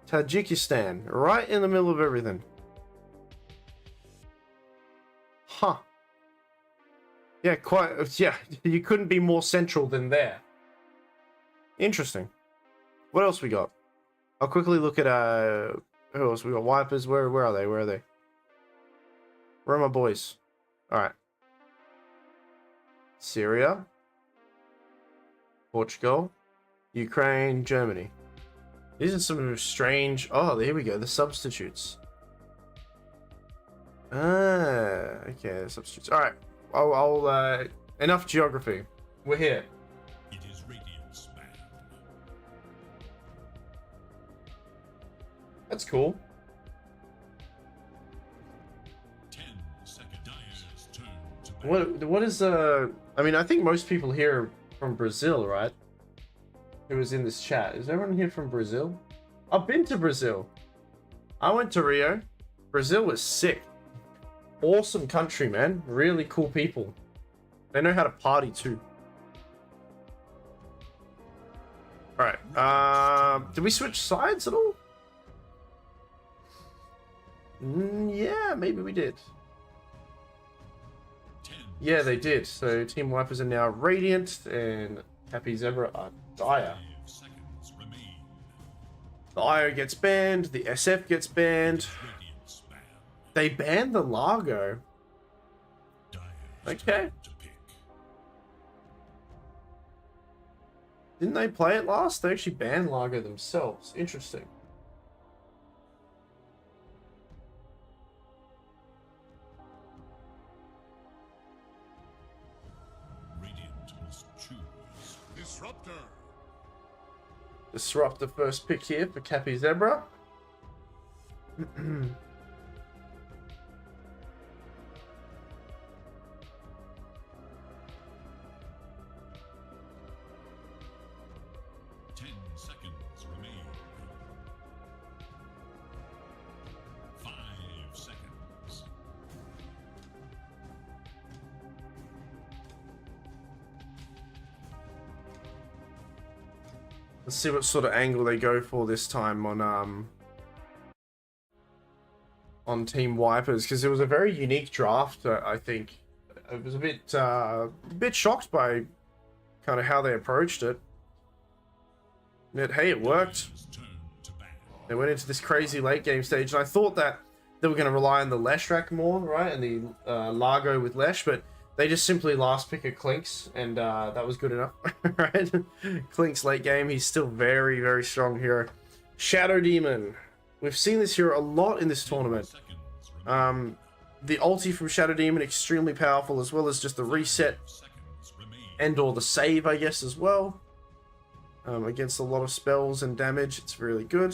Tajikistan, right in the middle of everything. Huh. Yeah, quite. Yeah, you couldn't be more central than there. Interesting. What else we got? I'll quickly look at who else we got? Wipers. Where are they? Where are they? Where are my boys? All right. Syria, Portugal, Ukraine, Germany. These are some strange. Oh, here we go. The substitutes. Okay, the substitutes. All right. I'll enough geography. We're here. It is Radiant's man. That's cool. 10 seconds. Dyer's turn to battle. What is I mean, I think most people here are from Brazil, right? Who was in this chat? Is everyone here from Brazil? I've been to Brazil. I went to Rio. Brazil was sick. Awesome country, man. Really cool people. They know how to party too. Alright. Did we switch sides at all? Yeah, maybe we did. 10 Yeah, they did. So Team Wipers are now Radiant and Happy Zebra are Dire. 5 seconds remain. The IO gets banned, the SF gets banned. Radiant's man. They banned the Largo. Dyer's Okay. turn to pick. Didn't they play it last? They actually banned Largo themselves. Interesting. Radiant must choose. Disruptor. Disrupt the first pick here for Capy Zebra. 10 seconds remain. 5 seconds. Let's see what sort of angle they go for this time on Team Wipers, because it was a very unique draft. I think I was a bit shocked by kind of how they approached it. But hey, it worked. Dyer's turn to battle. They went into this crazy late game stage, and I thought that they were going to rely on the Lesh rack more, right, and the Largo with Lesh, but they just simply last pick a Clinks, and that was good enough, right? Clinks late game, he's still very, very strong here. Shadow Demon. We've seen this here a lot in this tournament. Seconds remain. The ulti from Shadow Demon, extremely powerful, as well as just the reset 5 seconds remain. and or the save, I guess, as well. Against a lot of spells and damage, it's really good.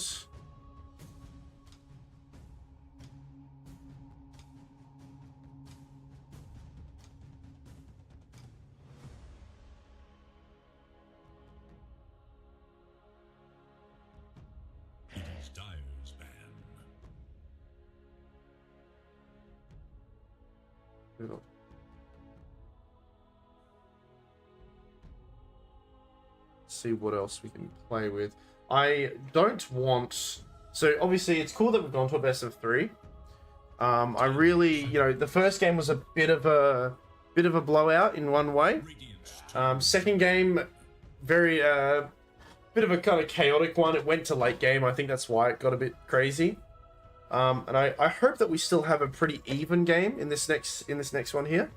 It is Dyer's ban. See what else we can play with. I don't want... So obviously it's cool that we've gone to a best of 3. I really, the first game was a bit of a blowout in one way. Radiant's Second game, very bit of a kind of chaotic one. It went to late game. I think that's why it got a bit crazy. And I hope that we still have a pretty even game in this next one here.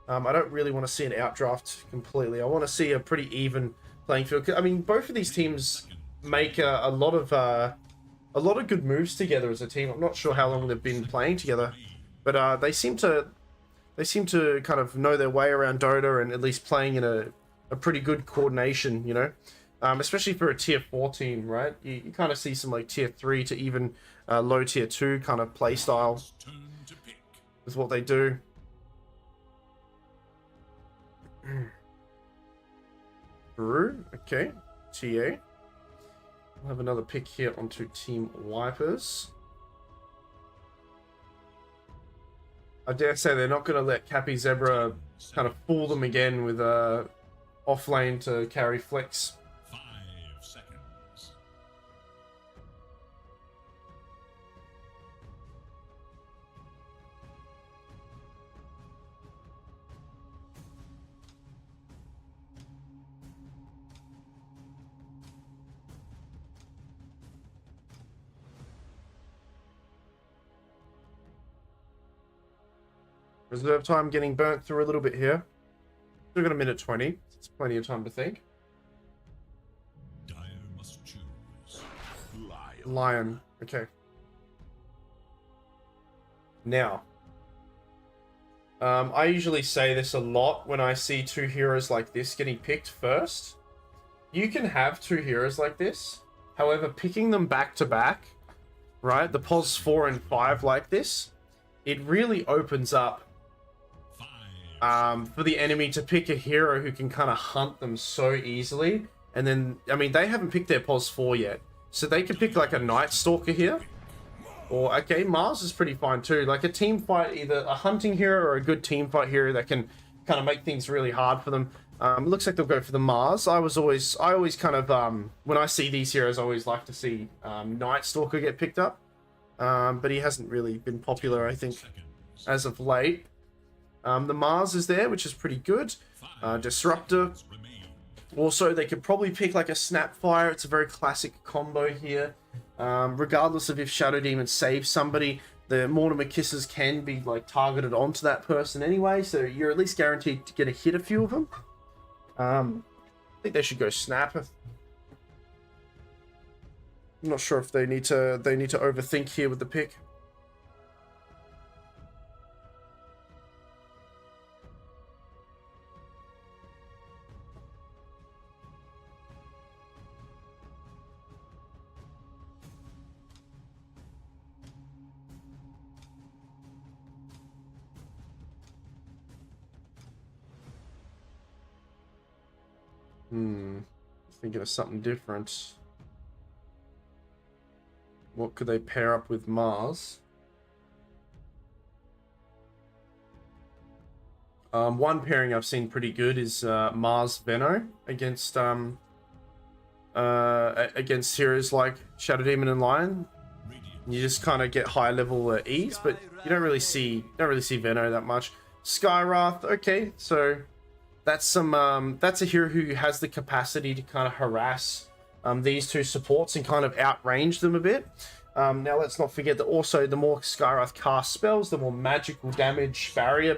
I don't really want to see an outdraft completely. I want to see a pretty even playing field. I mean, both of these teams make a lot of good moves together as a team. I'm not sure how long they've been playing together, but they seem to kind of know their way around Dota and at least playing in a pretty good coordination, you know, especially for a tier 4 team, right? You kind of see some like tier 3 to even low tier 2 kind of play style Turn to pick. is what they do. Brew, okay, TA. We'll have another pick here onto Team Wipers. I dare say they're not going to let Capy Zebra kind of fool them again with off lane to carry flex. 5 seconds. Reserve time getting burnt through a little bit here. Still got a minute 20. It's plenty of time to think. Dire must choose. Lion. Okay. Now, I usually say this a lot when I see two heroes like this getting picked first. You can have two heroes like this. However, picking them back to back, right? The pos 4 and 5 like this, it really opens up for the enemy to pick a hero who can kind of hunt them so easily. And then, I mean, they haven't picked their pos 4 yet. So they could pick like a Night Stalker here. Or, okay, Mars is pretty fine too. Like a team fight, either a hunting hero or a good team fight hero that can kind of make things really hard for them. It looks like they'll go for the Mars. I always kind of, when I see these heroes, I always like to see Night Stalker get picked up. But he hasn't really been popular, I think, as of late. The Mars is there, which is pretty good. Disruptor. Also, they could probably pick like a Snapfire. It's a very classic combo here. Regardless of if Shadow Demon saves somebody, the Mortimer Kisses can be like targeted onto that person anyway, so you're at least guaranteed to get a hit a few of them. I think they should go Snap. I'm not sure if they need to overthink here with the pick. Thinking of something different. What could they pair up with Mars? One pairing I've seen pretty good is Mars Veno against heroes like Shadow Demon and Lion. You just kind of get high level ease, but you don't really see Veno that much. Skywrath, okay, so that's a hero who has the capacity to kind of harass these two supports and kind of outrange them a bit. Now let's not forget that also the more Skywrath casts spells, the more magical damage barrier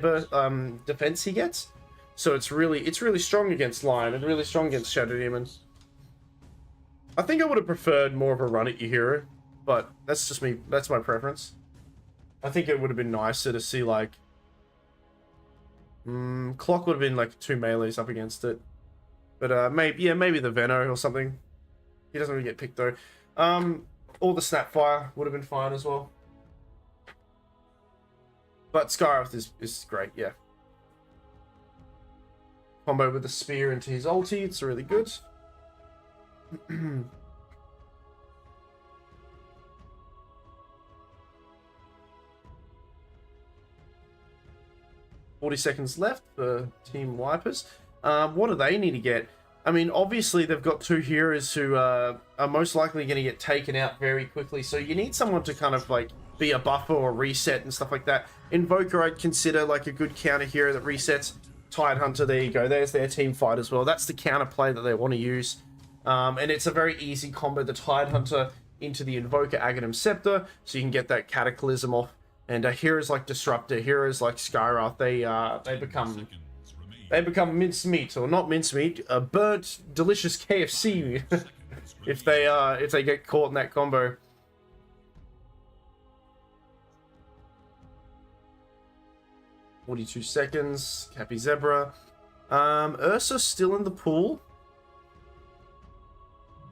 defense he gets. So it's really strong against Lion and really strong against Shadow Demon. I think I would have preferred more of a run at your hero, but that's just me. That's my preference. I think it would have been nicer to see like Clock would have been like 2 melees up against it, but maybe the Veno or something. He doesn't really get picked though. Or the Snapfire would have been fine as well. But Skywrath is great, yeah. Combo with the spear into his ulti, it's really good. 40 seconds left for Team Wipers. What do they need to get? I mean, obviously they've got two heroes who are most likely going to get taken out very quickly. So you need someone to kind of like be a buffer or reset and stuff like that. Invoker I'd consider like a good counter hero that resets. Tidehunter, there you go. There's their team fight as well. That's the counter play that they want to use. And it's a very easy combo. The Tidehunter into the Invoker Aghanim Scepter, so you can get that Cataclysm off. And heroes like Disruptor, heroes like Skywrath, they become mincemeat, or not mincemeat, burnt, delicious KFC if they get caught in that combo. "42 seconds." Capy Zebra. Ursa's still in the pool.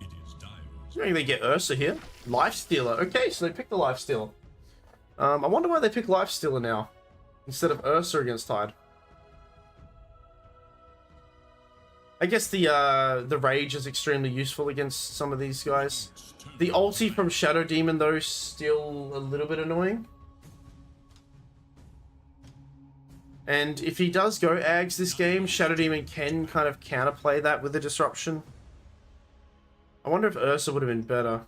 It is Dire's. Maybe they get Ursa here. Life Stealer. Okay, so they pick the Life Stealer. I wonder why they pick Life Stealer now instead of Ursa against Tide. I guess the Rage is extremely useful against some of these guys. The ulti from Shadow Demon, though, is still a little bit annoying. And if he does go Ags this game, Shadow Demon can kind of counterplay that with the Disruption. I wonder if Ursa would have been better.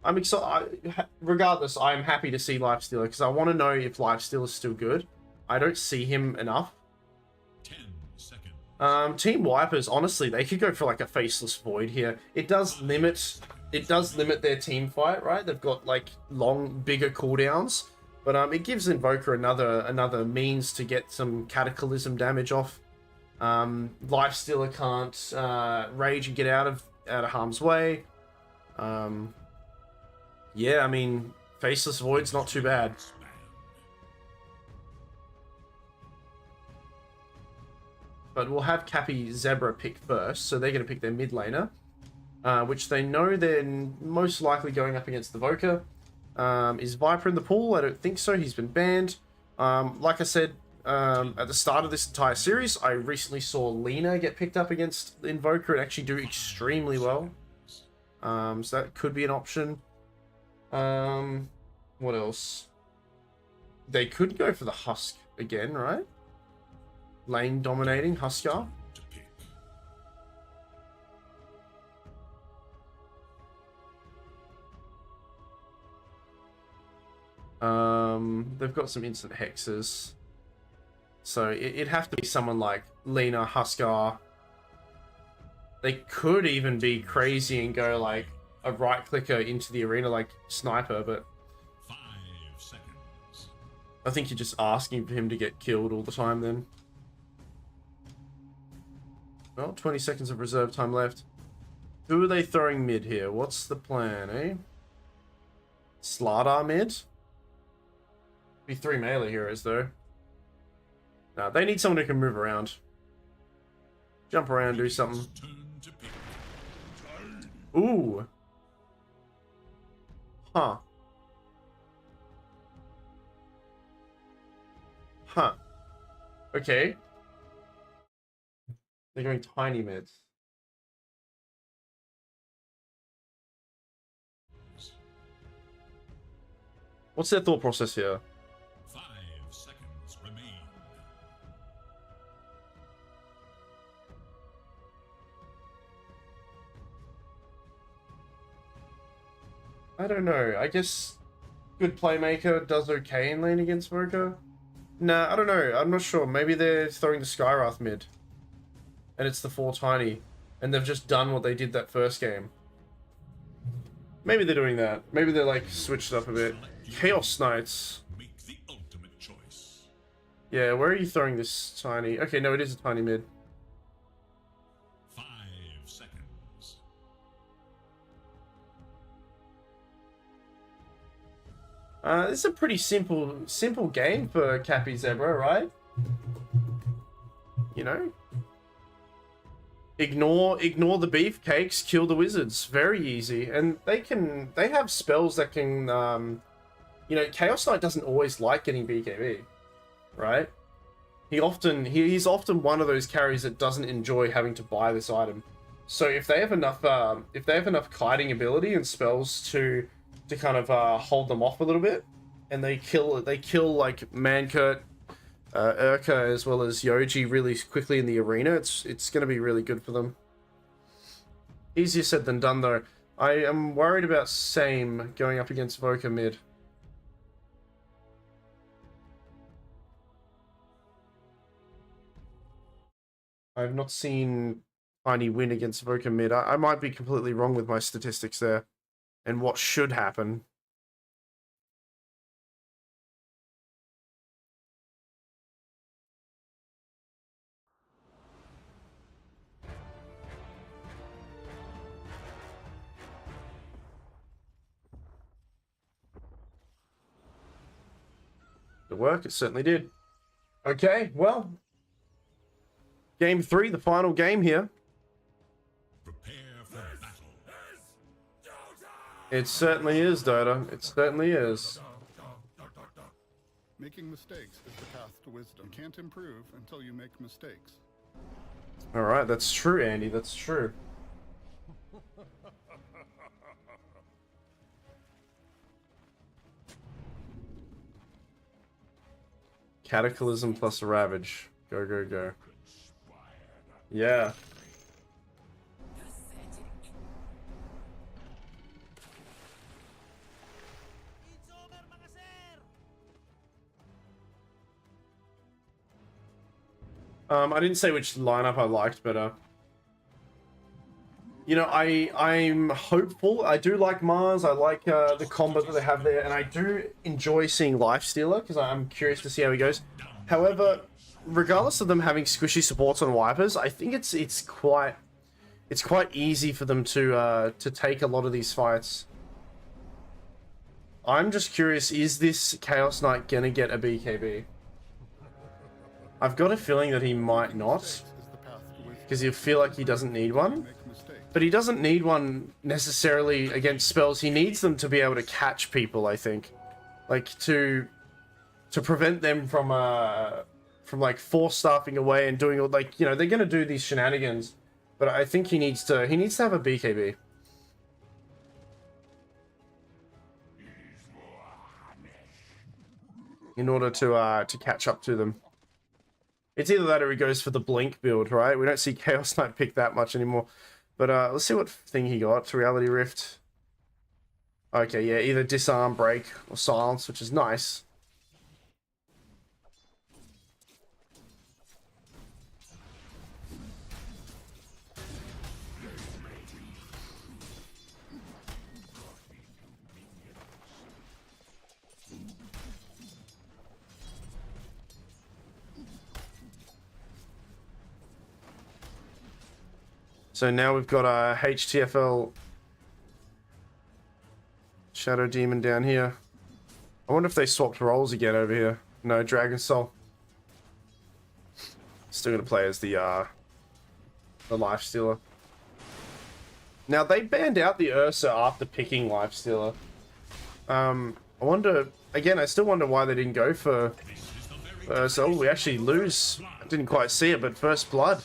I'm excited. Regardless, I'm happy to see Lifestealer because I want to know if Lifestealer is still good. I don't see him enough. 10 seconds. Team Wipers, honestly, they could go for like a Faceless Void here. It does limit their team fight, right? They've got like bigger cooldowns, but it gives Invoker another means to get some Cataclysm damage off. Lifestealer can't rage and get out of harm's way. Yeah, I mean, Faceless Void's not too bad. But we'll have Capy Zebra pick first, so they're going to pick their mid laner, which they know they're most likely going up against the Voker. Is Viper in the pool? I don't think so. He's been banned. Like I said at the start of this entire series, I recently saw Lina get picked up against Invoker and actually do extremely well. So that could be an option. What else? They could go for the Husk again, right? Lane dominating Huskar. They've got some instant hexes. So it'd have to be someone like Lina, Huskar. They could even be crazy and go like a right clicker into the arena like Sniper, but 5 seconds. I think you're just asking for him to get killed all the time then. Well, 20 seconds of reserve time left. Who are they throwing mid here? What's the plan, eh? Slardar mid? Be 3 melee heroes, though. Nah, they need someone who can move around. Jump around, do something. Ooh. Huh. Huh. Okay. They're going tiny mids. What's their thought process here? 5 seconds remain. I don't know. I guess good playmaker does okay in lane against Voker. Nah, I don't know. I'm not sure. Maybe they're throwing the Skywrath mid. And it's the 4 tiny. And they've just done what they did that first game. Maybe they're doing that. Maybe they're like switched up a bit. Chaos Knights. Make the ultimate choice. Yeah, where are you throwing this tiny? Okay, no, it is a tiny mid. 5 seconds. This is a pretty simple game for Capy Zebra, right? You know? Ignore the beefcakes, kill the wizards. Very easy. And they have spells that can, you know, Chaos Knight doesn't always like getting BKB, right? He's often one of those carries that doesn't enjoy having to buy this item. So if they have enough kiting ability and spells to kind of hold them off a little bit, and they kill like Mankurt, Urka as well as Yoji really quickly in the arena, it's going to be really good for them. Easier said than done though. I am worried about Same going up against Voker mid. I have not seen Tiny win against Voker mid. I might be completely wrong with my statistics there and what should happen. The work, it certainly did. Okay, well. Game 3, the final game here. Prepare for battle. It certainly is, Dota. It certainly is. Making mistakes is the path to wisdom. You can't improve until you make mistakes. Alright, that's true, Andy. That's true. Cataclysm plus Ravage. Go, go, go. Yeah. It's over, mga sir! I didn't say which lineup I liked, but you know, I'm hopeful. I do like Mars. I like the combat that they have there, and I do enjoy seeing Lifestealer because I'm curious to see how he goes. However, regardless of them having squishy supports on Wipers, I think it's quite easy for them to take a lot of these fights. I'm just curious: is this Chaos Knight gonna get a BKB? I've got a feeling that he might not, Is the path to wisdom. because you feel like he doesn't need one. Make mistakes. But he doesn't need one necessarily against spells. He needs them to be able to catch people, I think. Like, to prevent them from like, force staffing away and doing all, like, you know, they're going to do these shenanigans. But I think he needs to have a BKB. In order to catch up to them. It's either that or he goes for the Blink build, right? We don't see Chaos Knight pick that much anymore. But let's see what thing he got. Reality Rift. Okay, yeah, either Disarm, Break, or Silence, which is nice. So now we've got a HTFL Shadow Demon down here. I wonder if they swapped roles again over here. No, Dragon Soul. Still gonna play as the Lifestealer. Now they banned out the Ursa after picking Lifestealer. I wonder again. I still wonder why they didn't go for Ursa. Oh, we actually lose. I didn't quite see it, but First Blood.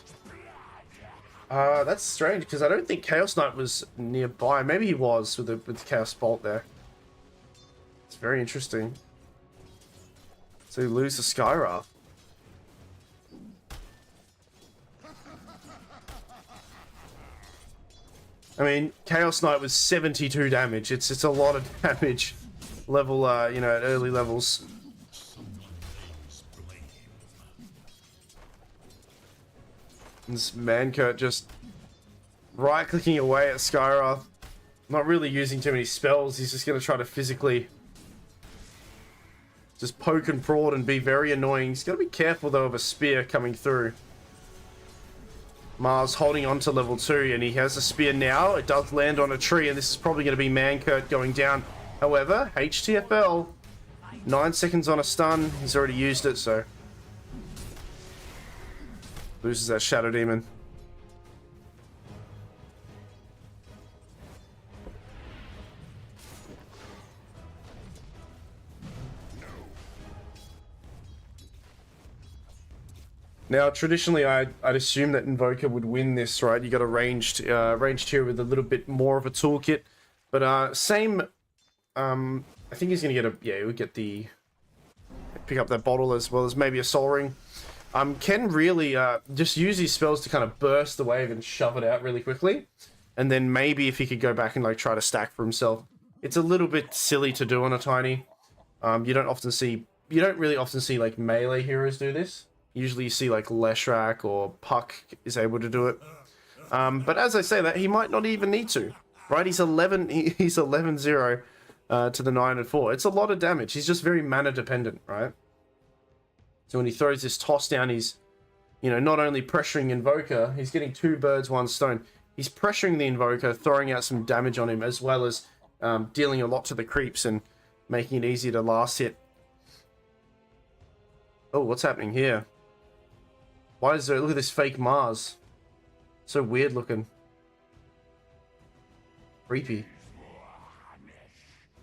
That's strange, because I don't think Chaos Knight was nearby. Maybe he was with the Chaos Bolt there. It's very interesting. So you lose the Skywrath. I mean, Chaos Knight was 72 damage. It's a lot of damage. Level, you know, at early levels. This Mankurt just right-clicking away at Skywrath. Not really using too many spells. He's just going to try to physically just poke and prod and be very annoying. He's got to be careful, though, of a spear coming through. Mars holding on to level 2, and he has a spear now. It does land on a tree, and this is probably going to be Mankurt going down. However, HTFL, 9 seconds on a stun. He's already used it, so... loses that Shadow Demon. Now, traditionally, I'd assume that Invoker would win this, right? You got a ranged tier with a little bit more of a toolkit, but same. I think he's gonna get a he would get the pick up that bottle as well as maybe a Soul Ring. Can really just use his spells to kind of burst the wave and shove it out really quickly, and then maybe if he could go back and like try to stack for himself. It's a little bit silly to do on a tiny. You don't really often see like melee heroes do this. Usually you see like Leshrac or Puck is able to do it. But as I say that, he might not even need to, right? He's 11-0 to the 9 and 4. It's a lot of damage. He's just very mana dependent, right? So when he throws this toss down, he's, you know, not only pressuring Invoker, he's getting 2 birds, 1 stone. He's pressuring the Invoker, throwing out some damage on him, as well as dealing a lot to the creeps and making it easier to last hit. Oh, what's happening here? Why is there... Look at this fake Mars. So weird looking. Creepy.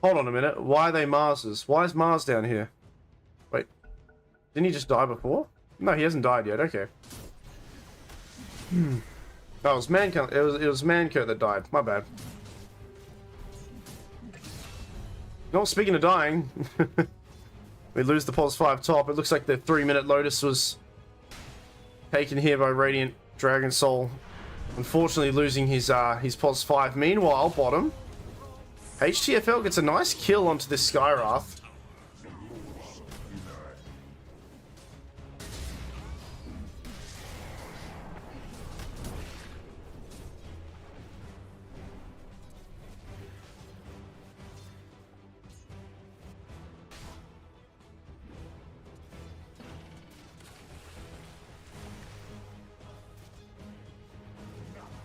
Hold on a minute. Why are they Marses? Why is Mars down here? Wait. Didn't he just die before? No, he hasn't died yet. Okay. Oh, it was Mankurt. It was Mankurt that died. My bad. No, speaking of dying, we lose the pos 5 top. It looks like the 3-minute Lotus was taken here by Radiant Dragon Soul. Unfortunately, losing his pos 5. Meanwhile, bottom, HTFL gets a nice kill onto this Skywrath.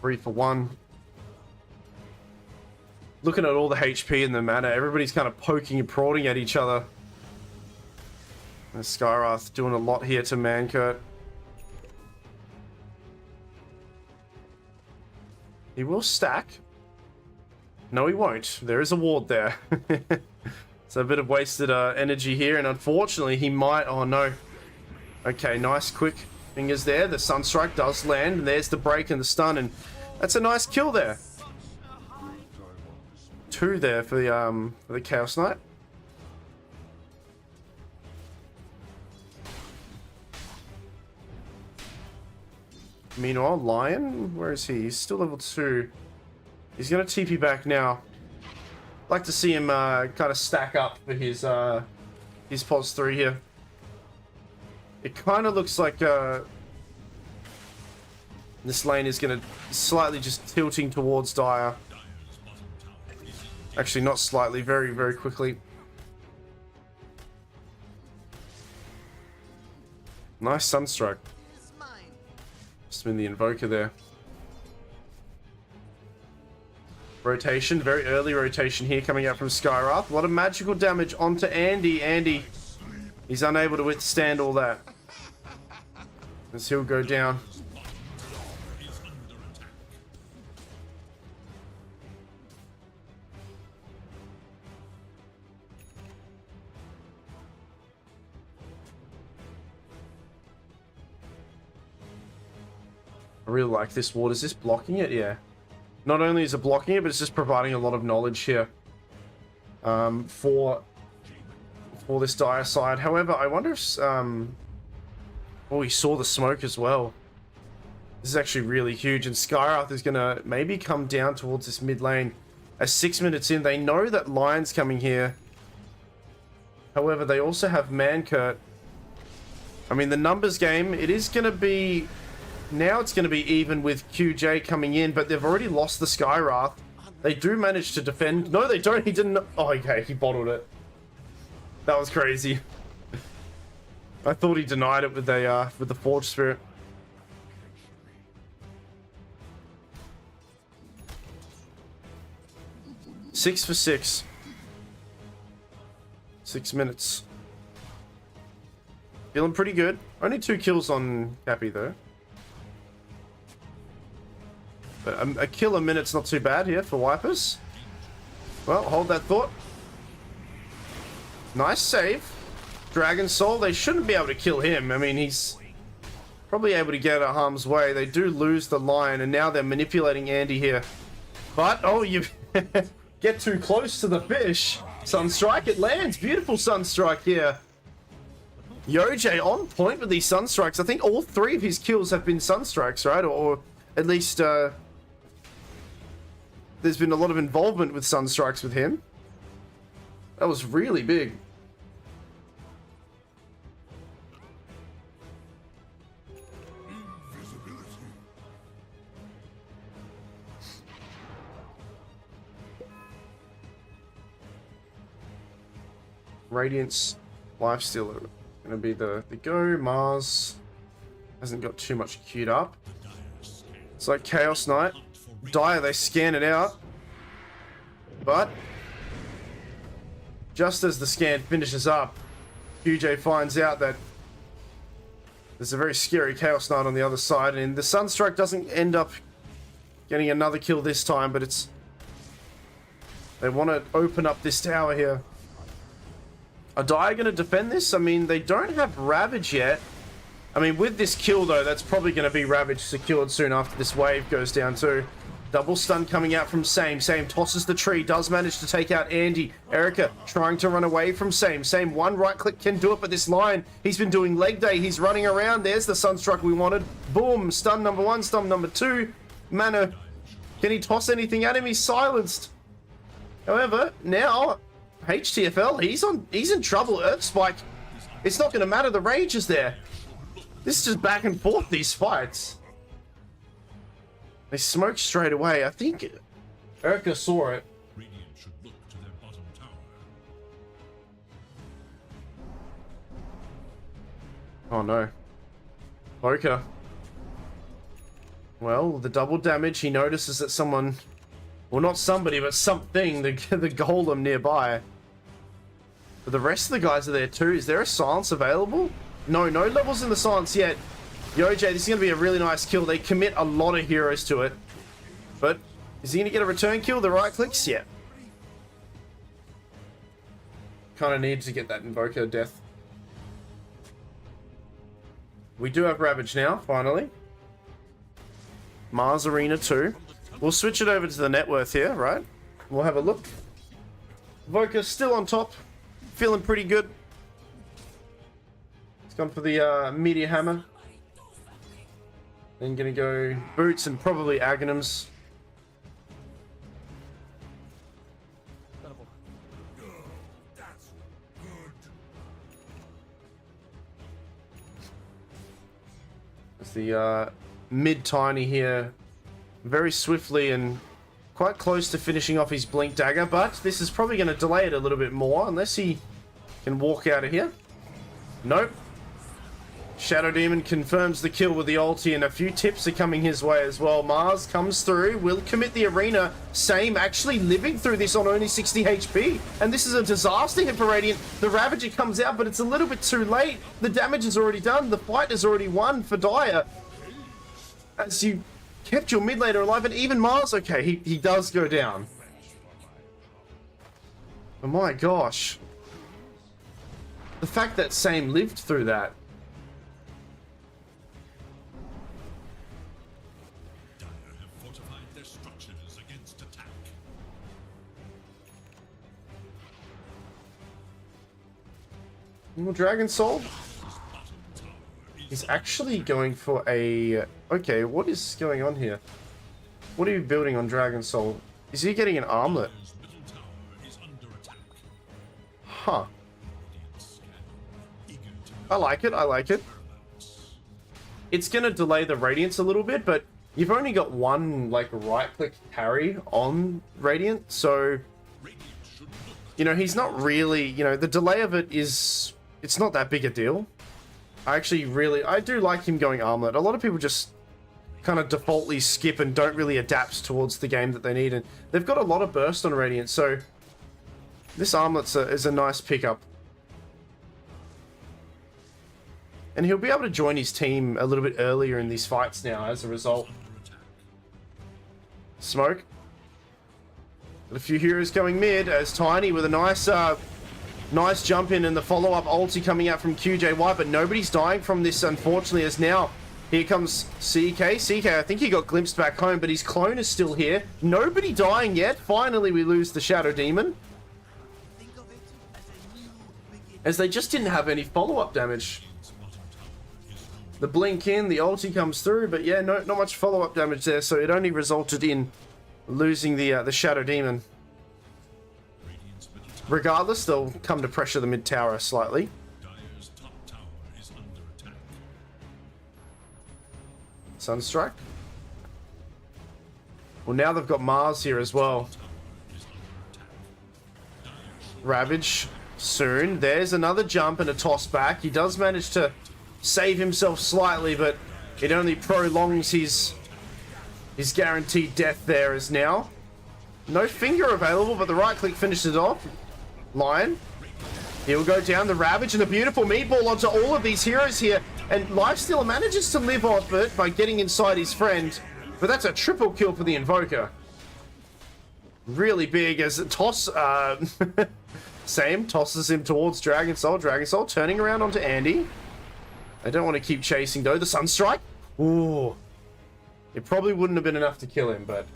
3 for 1. Looking at all the HP in the mana, everybody's kind of poking and prodding at each other. And Skywrath doing a lot here to Mankurt. He will stack. No, he won't. There is a ward there. It's a bit of wasted energy here, and unfortunately he might... Oh, no. Okay, nice quick fingers there. The Sunstrike does land, and there's the break and the stun, and that's a nice kill there. 2 there for the Chaos Knight. Meanwhile, Lion, where is he? He's still level 2. He's going to TP back now. Like to see him kind of stack up for his pos 3 here. It kind of looks like this lane is going to slightly just tilting towards Dire. Actually, not slightly, very, very quickly. Nice Sunstrike. Just been the Invoker there. Rotation, very early rotation here coming out from Skywrath. A lot of magical damage onto Andy. Andy, he's unable to withstand all that. As he'll go down. I really like this ward. Is this blocking it? Yeah. Not only is it blocking it, but it's just providing a lot of knowledge here for this Dire side. However, I wonder if... oh, he saw the smoke as well. This is actually really huge, and Skywrath is going to maybe come down towards this mid lane. As 6 minutes in, they know that Lion's coming here. However, they also have Mankurt. I mean, the numbers game, it is going to be... Now it's going to be even with QJ coming in, but they've already lost the Skywrath. They do manage to defend. No, they don't. He didn't. Oh, okay. He bottled it. That was crazy. I thought he denied it with the Forge Spirit. Six for 6. 6 minutes. Feeling pretty good. Only 2 kills on Capy though. But a kill a minute's not too bad here for Wipers. Well, hold that thought. Nice save. Dragon Soul, they shouldn't be able to kill him. I mean, he's probably able to get out of harm's way. They do lose the Lion, and now they're manipulating Andy here. But, oh, you get too close to the fish. Sunstrike, it lands. Beautiful Sunstrike here. Yoj on point with these Sunstrikes. I think all 3 of his kills have been Sunstrikes, right? Or at least... there's been a lot of involvement with Sunstrikes with him. That was really big. Radiance Lifesteal are gonna be the go. Mars hasn't got too much queued up. It's like Chaos Knight. Dire, they scan it out. But just as the scan finishes up, QJ finds out that There's a very scary Chaos Knight on the other side, and the Sunstrike doesn't end up getting another kill this time, but it's... They want to open up this tower here. Are Dire going to defend this? I mean, they don't have Ravage yet. I mean, with this kill, though, that's probably going to be Ravage secured soon after this wave goes down, too. Double stun coming out from Same. Same tosses the tree, does manage to take out Andy. Erica trying to run away from Same. Same, one right click can do it, but this line, he's been doing leg day. He's running around. There's the Sunstruck we wanted. Boom, stun number 1, stun number 2. Mana, can he toss anything at him? He's silenced. However, now, HTFL, he's in trouble. Earth Spike, it's not going to matter. The rage is there. This is just back and forth, these fights. They smoked straight away. I think Erica saw it. Radiant should look to their bottom tower. Oh no. Poker. Well, the double damage, he notices that someone... Well, not somebody, but something, the golem nearby. But the rest of the guys are there too. Is there a silence available? No levels in the silence yet. YoJ, this is going to be a really nice kill. They commit a lot of heroes to it. But is he going to get a return kill? The right clicks? Yeah. Kind of needs to get that Invoker death. We do have Ravage now, finally. Mars Arena 2. We'll switch it over to the net worth here, right? We'll have a look. Invoker still on top. Feeling pretty good. It's gone for the Meteor Hammer. Then gonna go Boots and probably Aghanims. It's the mid Tiny here. Very swiftly and quite close to finishing off his Blink Dagger, but this is probably going to delay it a little bit more unless he can walk out of here. Nope. Shadow Demon confirms the kill with the ulti, and a few tips are coming his way as well. Mars comes through, will commit the arena. Same actually living through this on only 60 HP. And this is a disaster hit for Radiant. The Ravager comes out, but it's a little bit too late. The damage is already done. The fight is already won for Dire. As you kept your mid laner alive, and even Mars, okay, he does go down. Oh my gosh. The fact that Same lived through that. Dire have fortified their structures against attack. Well, Dragon Soul. He's actually going for a... Okay, what is going on here? What are you building on Dragon Soul? Is he getting an armlet? Dire's middle tower is under attack. Huh. Radiant scan, eager to I like it, I like it. It's gonna delay the Radiance a little bit, but you've only got one, like, right-click parry on Radiant, so... Radiant should look You know, he's not really... You know, the delay of it is... It's not that big a deal. I do like him going armlet. A lot of people just kind of defaultly skip and don't really adapt towards the game that they need. And they've got a lot of burst on Radiant, so this armlet is a nice pickup. And he'll be able to join his team a little bit earlier in these fights now as a result. Smoke. Got a few heroes going mid as Tiny with a nice jump in and the follow-up ulti coming out from QJY, but nobody's dying from this, unfortunately, as now here comes CK. CK, I think he got glimpsed back home, but his clone is still here. Nobody dying yet. Finally, we lose the Shadow Demon. As they just didn't have any follow-up damage. The blink in, the ulti comes through, but yeah, not much follow-up damage there, so it only resulted in losing the Shadow Demon. Regardless, they'll come to pressure the mid tower slightly. Dire's top tower is under attack. Sunstrike. Well, now they've got Mars here as well. Ravage soon. There's another jump and a toss back. He does manage to save himself slightly, but it only prolongs his guaranteed death there as now. No finger available, but the right click finishes it off. Lion. He'll go down the Ravage and a beautiful meatball onto all of these heroes here. And Lifestealer manages to live off it by getting inside his friend, but that's a triple kill for the Invoker. Really big as Toss, Same, tosses him towards Dragon Soul. Dragon Soul turning around onto Andy. They don't want to keep chasing though. The Sunstrike. Ooh. It probably wouldn't have been enough to kill him, but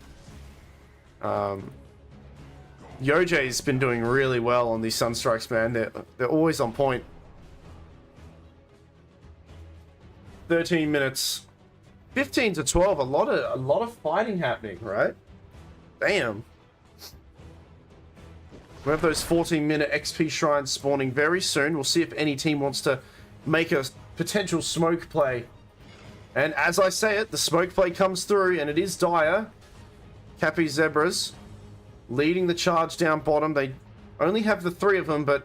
Yojay's been doing really well on these Sunstrikes, man. They're always on point. 13 minutes. 15 to 12. A lot of fighting happening, right? Damn. We have those 14-minute XP shrines spawning very soon. We'll see if any team wants to make a potential smoke play. And as I say it, the smoke play comes through, and it is dire. Capy Zebras leading the charge down bottom. They only have the 3 of them, but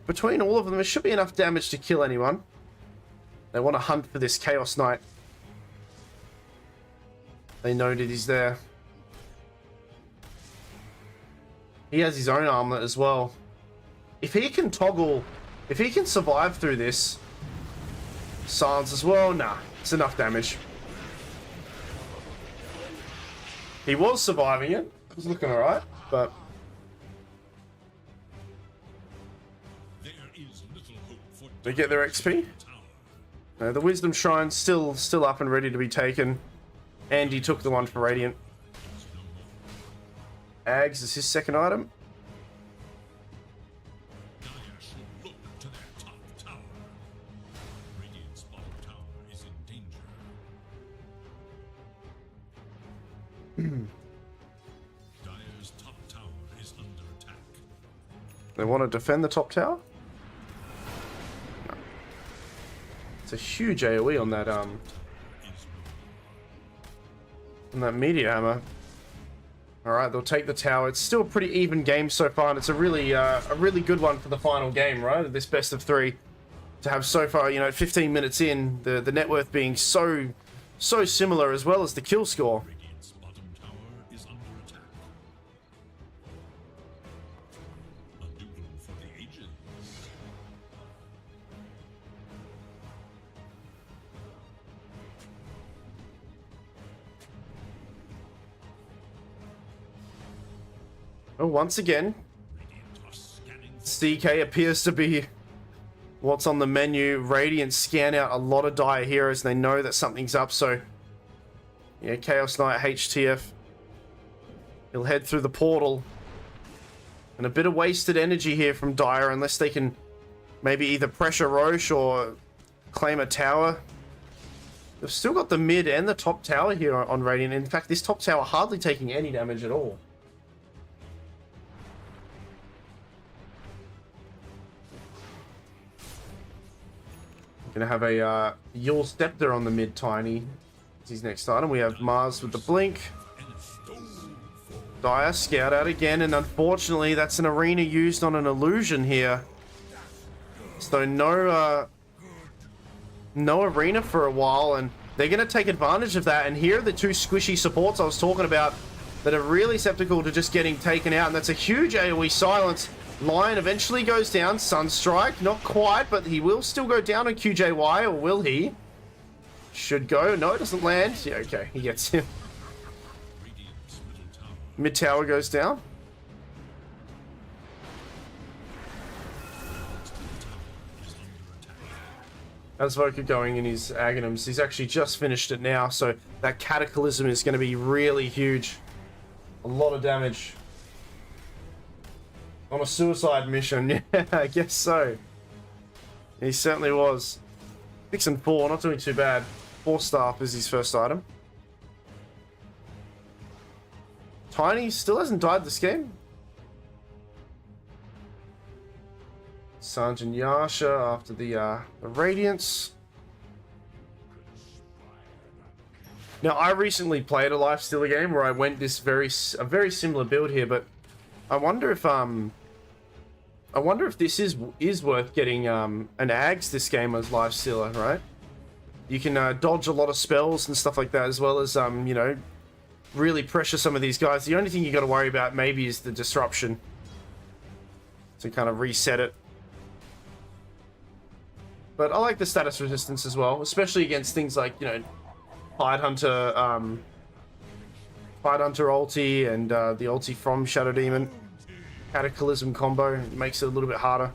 between all of them, there should be enough damage to kill anyone. They want to hunt for this Chaos Knight. They know that he's there. He has his own armlet as well. If he can toggle, if he can survive through this, Silence as well, nah, it's enough damage. He was surviving it. It was looking alright, but they get their XP. No, the Wisdom Shrine's still up and ready to be taken. Andy took the one for Radiant. Ags is his second item. Dire's top tower is under attack. They want to defend the top tower? No. It's a huge AoE on that meteor hammer. Alright, they'll take the tower. It's still a pretty even game so far, and it's a really good one for the final game, right? This best of 3. To have so far, you know, 15 minutes in, the net worth being so similar, as well as the kill score. Radiant's bottom tower is under attack. A duel for the ages. Oh, once again, CK appears to be what's on the menu. Radiant scan out a lot of dire heroes, and they know that something's up, so yeah, Chaos Knight HTF. He'll head through the portal. And a bit of wasted energy here from Dire, unless they can maybe either pressure Roche or claim a tower. They've still got the mid and the top tower here on Radiant. In fact, this top tower hardly taking any damage at all. Gonna have a Yule Scepter on the mid tiny. It's his next item. We have Mars with the blink. Dire scout out again, and unfortunately that's an arena used on an illusion here. So no arena for a while, and they're gonna take advantage of that. And here are the 2 squishy supports I was talking about that are really susceptible to just getting taken out, and that's a huge AoE silence. Lion eventually goes down. Sunstrike, not quite, but he will still go down on QJY, or will he? Should go. No, it doesn't land. Yeah, okay, he gets him. Mid tower goes down. As Voka going in his Aghanims, he's actually just finished it now, so that Cataclysm is going to be really huge. A lot of damage. On a suicide mission, yeah, I guess so. He certainly was. 6 and 4, not doing too bad. 4 staff is his first item. Tiny still hasn't died this game. Sergeant Yasha after the Radiance. Now, I recently played a Lifestealer game where I went a very similar build here, but I wonder if this is worth getting an Ags this game as Lifestealer, right? You can dodge a lot of spells and stuff like that, as well as you know, really pressure some of these guys. The only thing you got to worry about maybe is the disruption to kind of reset it. But I like the status resistance as well, especially against things like, you know, Tidehunter ulti and the ulti from Shadow Demon. Cataclysm combo makes it a little bit harder.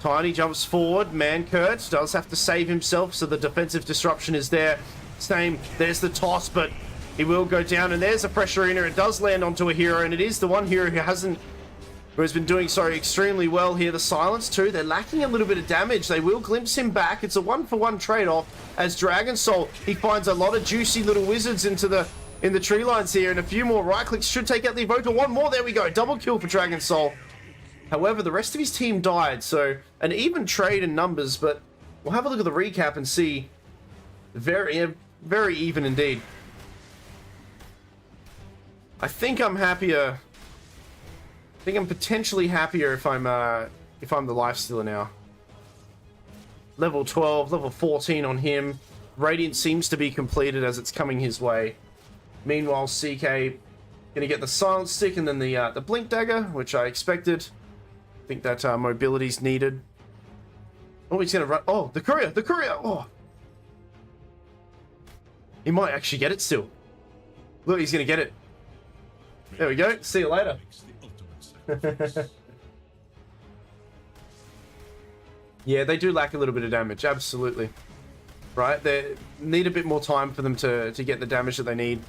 Tiny jumps forward. Mankurt does have to save himself, so the defensive disruption is there. Same, there's the toss, but he will go down, and there's a pressure arena. It does land onto a hero, and it is the one hero who has been doing so extremely well here. The silence too. They're lacking a little bit of damage. They will glimpse him back. It's a 1-for-1 trade-off as Dragon Soul, he finds a lot of juicy little wizards in the tree lines here, and a few more right clicks should take out the Evoker. One more, there we go. Double kill for Dragon Soul. However, the rest of his team died, so an even trade in numbers, but we'll have a look at the recap and see. Very even indeed. I think I'm happier. I think I'm potentially happier if I'm the Lifestealer now. Level 12, level 14 on him. Radiant seems to be completed as it's coming his way. Meanwhile, CK gonna get the Silence Stick and then the Blink Dagger, which I expected. I think that mobility's needed. Oh, he's gonna run. Oh, the courier! The courier! Oh! He might actually get it still. Look, he's gonna get it. There we go. See you later. Yeah, they do lack a little bit of damage, absolutely. Right? They need a bit more time for them to get the damage that they need.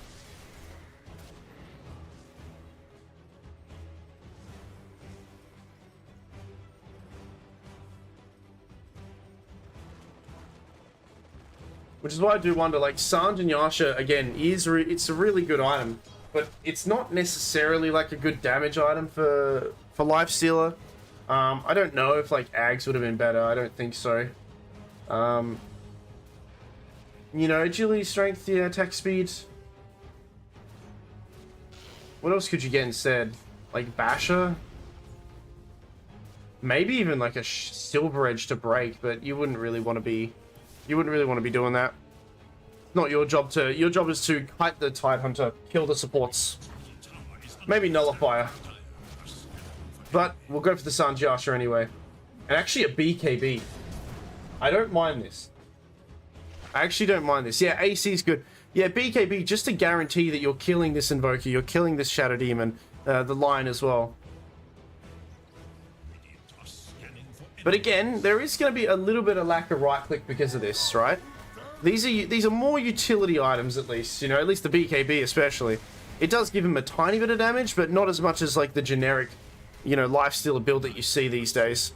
Which is why I do wonder, like, Sanj and Yasha, again, it's a really good item, but it's not necessarily, like, a good damage item for Lifestealer. I don't know if, like, Ags would have been better. I don't think so. You know, agility, strength, yeah, attack speed. What else could you get instead? Like, Basher? Maybe even, like, a Silver Edge to break, but you wouldn't really want to be... You wouldn't really want to be doing that. Not your job to... Your job is to kite the Tidehunter, kill the supports. Maybe Nullifier. But we'll go for the Sanj Yasha anyway. And actually a BKB. I don't mind this. I actually don't mind this. Yeah, AC is good. Yeah, BKB, just to guarantee that you're killing this Invoker, you're killing this Shadow Demon, the Lion as well. But again, there is going to be a little bit of lack of right click because of this, right? These are more utility items at least, you know, at least the BKB especially. It does give him a tiny bit of damage, but not as much as like the generic, you know, Lifestealer build that you see these days.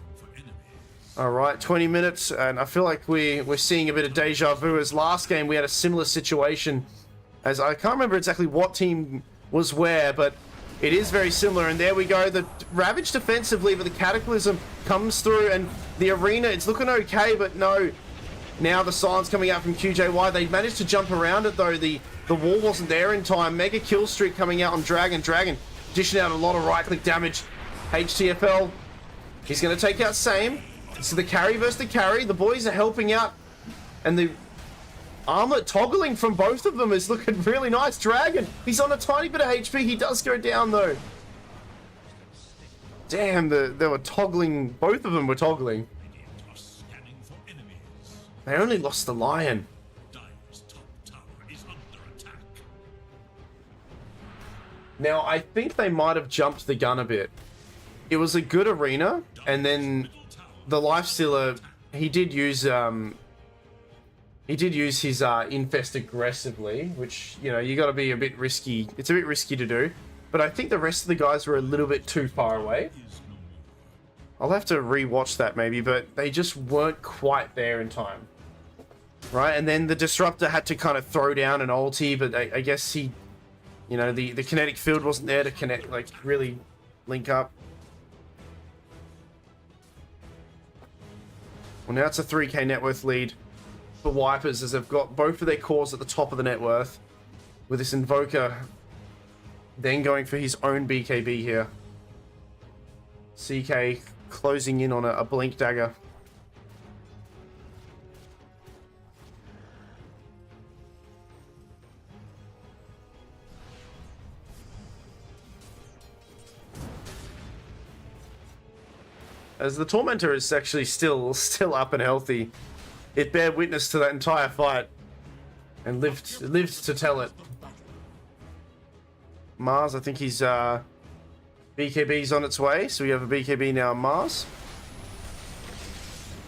Alright, 20 minutes, and I feel like we're seeing a bit of deja vu, as last game we had a similar situation, as I can't remember exactly what team was where, but it is very similar, and there we go. The Ravage defensively, but the Cataclysm comes through, and the arena, it's looking okay, but no. Now the silence coming out from QJY. They managed to jump around it, though. The wall wasn't there in time. Mega kill streak coming out on Dragon. Dragon dishing out a lot of right-click damage. HTFL, he's going to take out Same. So the carry versus the carry. The boys are helping out, and the armlet toggling from both of them is looking really nice. Dragon, he's on a tiny bit of HP. He does go down though. Damn, they were toggling. Both of them were toggling. They only lost the Lion. Now, I think they might have jumped the gun a bit. It was a good arena, and then the Lifestealer, he did use his Infest aggressively, which, you know, you got to be a bit risky. It's a bit risky to do, but I think the rest of the guys were a little bit too far away. I'll have to re-watch that maybe, but they just weren't quite there in time. Right, and then the Disruptor had to kind of throw down an ulti, but I guess he, you know, the kinetic field wasn't there to connect, like, really link up. Well, now it's a 3k net worth lead for Wipers, as they've got both of their cores at the top of the net worth, with this Invoker then going for his own BKB here. CK closing in on a Blink Dagger. as the Tormentor is actually still up and healthy. It bare witness to that entire fight and lived to tell it. Mars, I think he's BKB's on its way, so we have a BKB now on Mars.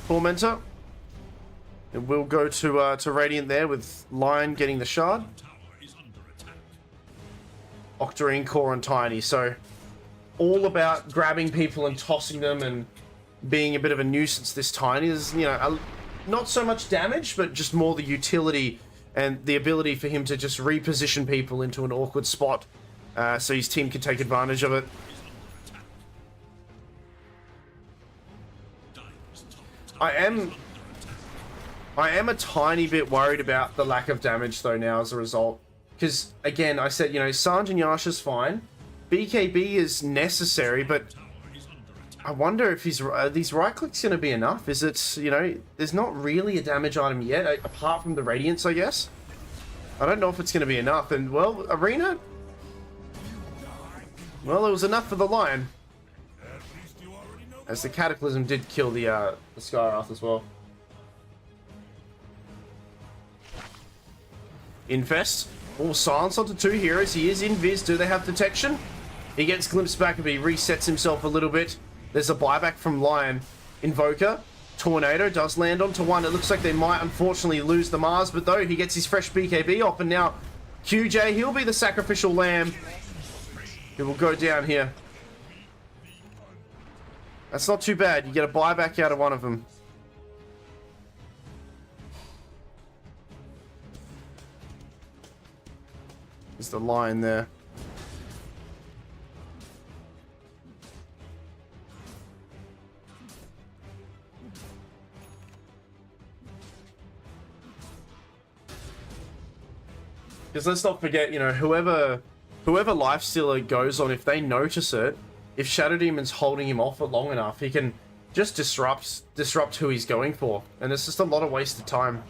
Tormentor. And we'll go to Radiant there with Lion getting the shard. Octarine, Core, and Tiny. So all about grabbing people and tossing them and being a bit of a nuisance. This Tiny is, you know, not so much damage, but just more the utility and the ability for him to just reposition people into an awkward spot, so his team can take advantage of it. I am a tiny bit worried about the lack of damage though now as a result. Because, again, I said, you know, Sanj and Yasha's fine. BKB is necessary, but I wonder if these right clicks going to be enough. Is it, you know, there's not really a damage item yet, apart from the Radiance, I guess. I don't know if it's going to be enough. And, well, Arena? Well, it was enough for the Lion. As the Cataclysm did kill the Skywrath as well. Infest. All silence onto two heroes. He is invis. Do they have detection? He gets glimpsed back, but he resets himself a little bit. There's a buyback from Lion. Invoker. Tornado does land onto one. It looks like they might unfortunately lose the Mars, but though he gets his fresh BKB off, and now QJ, he'll be the sacrificial lamb. He will go down here. That's not too bad. You get a buyback out of one of them. There's the Lion there. Because let's not forget, you know, whoever Lifestealer goes on, if they notice it, if Shadow Demon's holding him off for long enough, he can just disrupt who he's going for. And it's just a lot of wasted time.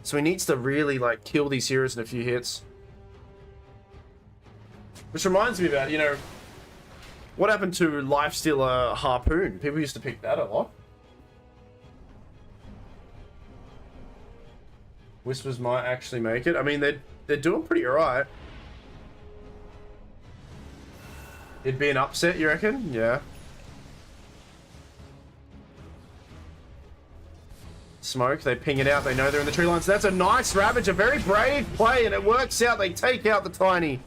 So he needs to really, like, kill these heroes in a few hits. Which reminds me about, you know, what happened to Lifestealer Harpoon? People used to pick that a lot. Whispers might actually make it. I mean, they're doing pretty alright. It'd be an upset, you reckon? Yeah. Smoke, they ping it out. They know they're in the tree lines. That's a nice Ravage, a very brave play, and it works out. They take out the Tiny.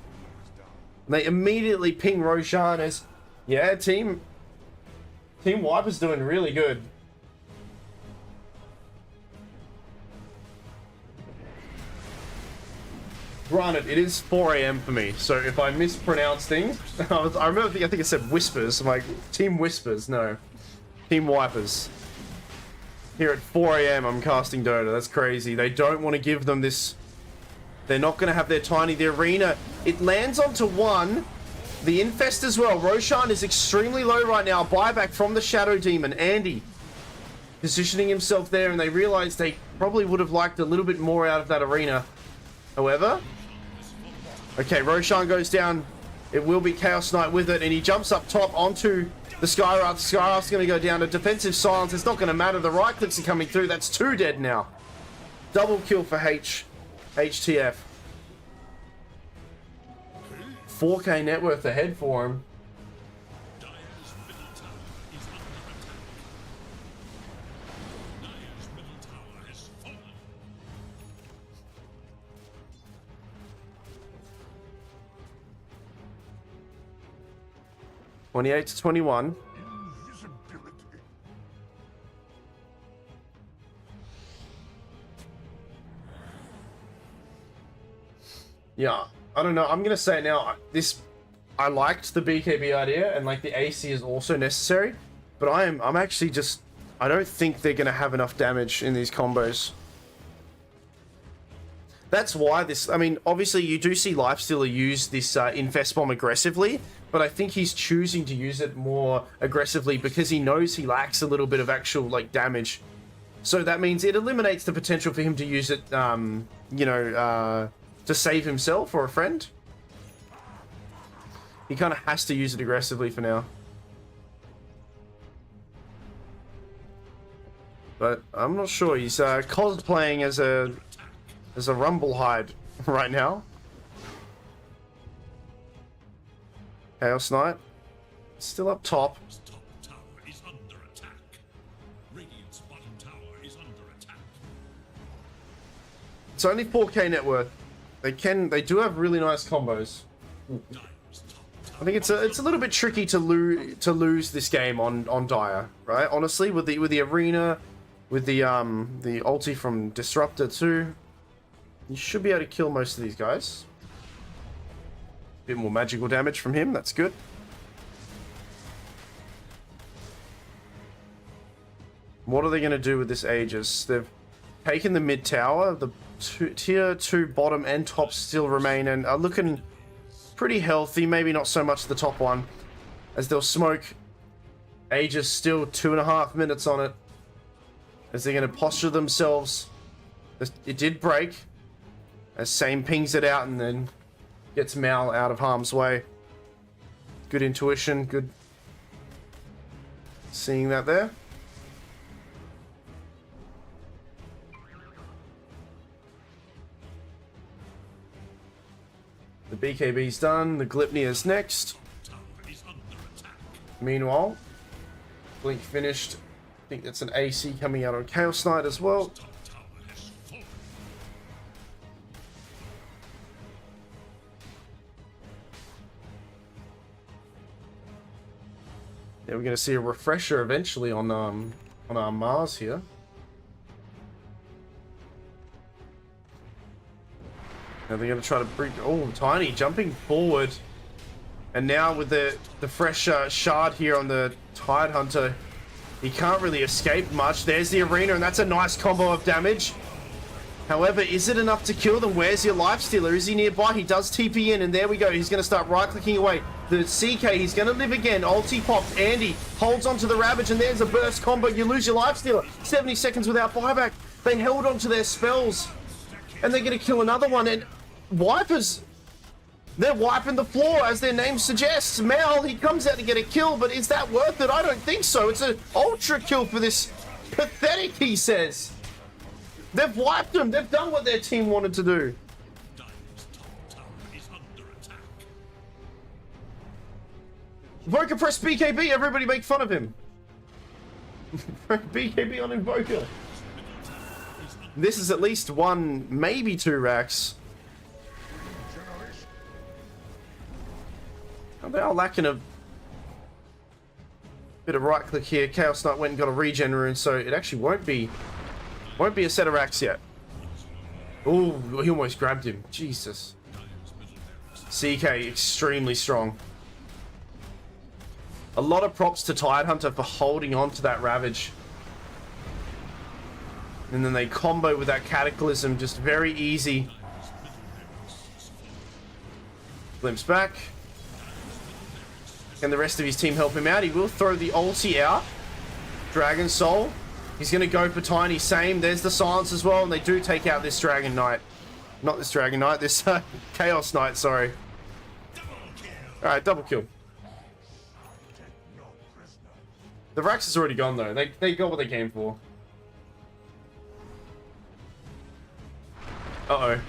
They immediately ping Roshan as, yeah, Team Wiper's doing really good. Granted, it is 4 AM for me, so if I mispronounce things, I think I said Whispers. I'm like, Team Whispers, no. Team Wipers. Here at 4 AM, I'm casting Dota. That's crazy. They don't want to give them this. They're not going to have their Tiny. The Arena, it lands onto one. The Infest as well. Roshan is extremely low right now. Buyback from the Shadow Demon. Andy positioning himself there, and they realize they probably would have liked a little bit more out of that Arena. However, okay, Roshan goes down. It will be Chaos Knight with it, and he jumps up top onto the Skywrath. Skywrath's going to go down to defensive silence. It's not going to matter. The right clicks are coming through. That's 2 dead now. Double kill for HTF. 4K net worth ahead for him. Dire's middle tower is under attack. Dire's middle tower has fallen. 28 to 21. Yeah, I don't know. I'm gonna say now, I liked the BKB idea, and like the AC is also necessary, but I'm actually just, I don't think they're gonna have enough damage in these combos. That's why this, I mean, obviously you do see Lifestealer use this Infest Bomb aggressively, but I think he's choosing to use it more aggressively because he knows he lacks a little bit of actual, like, damage. So that means it eliminates the potential for him to use it, you know, to save himself or a friend. He kind of has to use it aggressively for now. but I'm not sure. He's cosplaying as a Rumble Hide right now. Chaos Knight still up top. Top tower is under attack. Radiant's bottom tower is under attack. It's only 4K net worth. They do have really nice combos. I think it's a little bit tricky to lose this game on Dire, right? Honestly, with the arena, with the ulti from Disruptor too, you should be able to kill most of these guys. Bit more magical damage from him, that's good. What are they going to do with this Aegis? They've taken the mid tower, the tier 2 bottom and top still remain and are looking pretty healthy, maybe not so much the top one, as they'll smoke Aegis still 2.5 minutes on it, as they're going to posture themselves. It did break, as Same pings it out and then gets Mal out of harm's way. Good intuition, good seeing that there. The BKB's done, the Glypnia's next. Meanwhile, Blink finished. I think that's an AC coming out on Chaos Knight as well. Yeah, we're going to see a refresher eventually on our Mars here. Now they're going to try to bring... Oh, Tiny jumping forward. And now with the fresh shard here on the Tide Hunter, he can't really escape much. There's the arena, and that's a nice combo of damage. However, is it enough to kill them? Where's your Lifestealer? Is he nearby? He does TP in, and there we go. He's going to start right-clicking away. The CK, he's going to live again. Ulti popped. Andy holds onto the Ravage, and there's a burst combo. You lose your Lifestealer. 70 seconds without buyback. They held onto their spells, and they're going to kill another one. And Wipers, they're wiping the floor, as their name suggests. Mal, he comes out to get a kill, but is that worth it? I don't think so. It's an ultra kill for this pathetic, he says. They've wiped them. They've done what their team wanted to do. Invoker press BKB. Everybody make fun of him. BKB on Invoker. This is at least 1, maybe 2 racks. They are lacking a bit of right click here. Chaos Knight went and got a regen rune, so it actually won't be a set of racks yet. Oh, he almost grabbed him. Jesus. CK extremely strong. A lot of props to Tide Hunter for holding on to that Ravage. And then they combo with that Cataclysm, just very easy. Glimpse back. Can the rest of his team help him out? He will throw the ulti out. Dragon Soul. He's going to go for Tiny. Same. There's the silence as well. And they do take out this Dragon Knight. Not this Dragon Knight. This Chaos Knight, sorry. Alright, double kill. The Rax is already gone, though. They got what they came for. Uh-oh.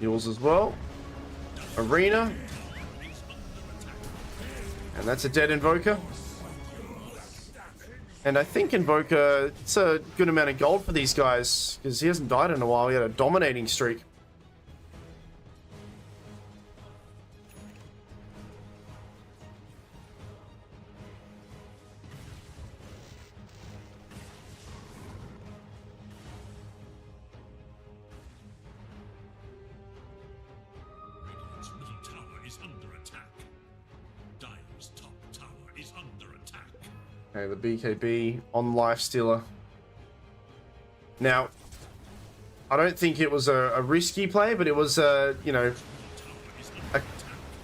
Yours as well. Arena. And that's a dead Invoker. And I think Invoker, it's a good amount of gold for these guys, because he hasn't died in a while. He had a dominating streak. Okay, the BKB on Lifestealer. Now, I don't think it was a risky play, but it was, you know,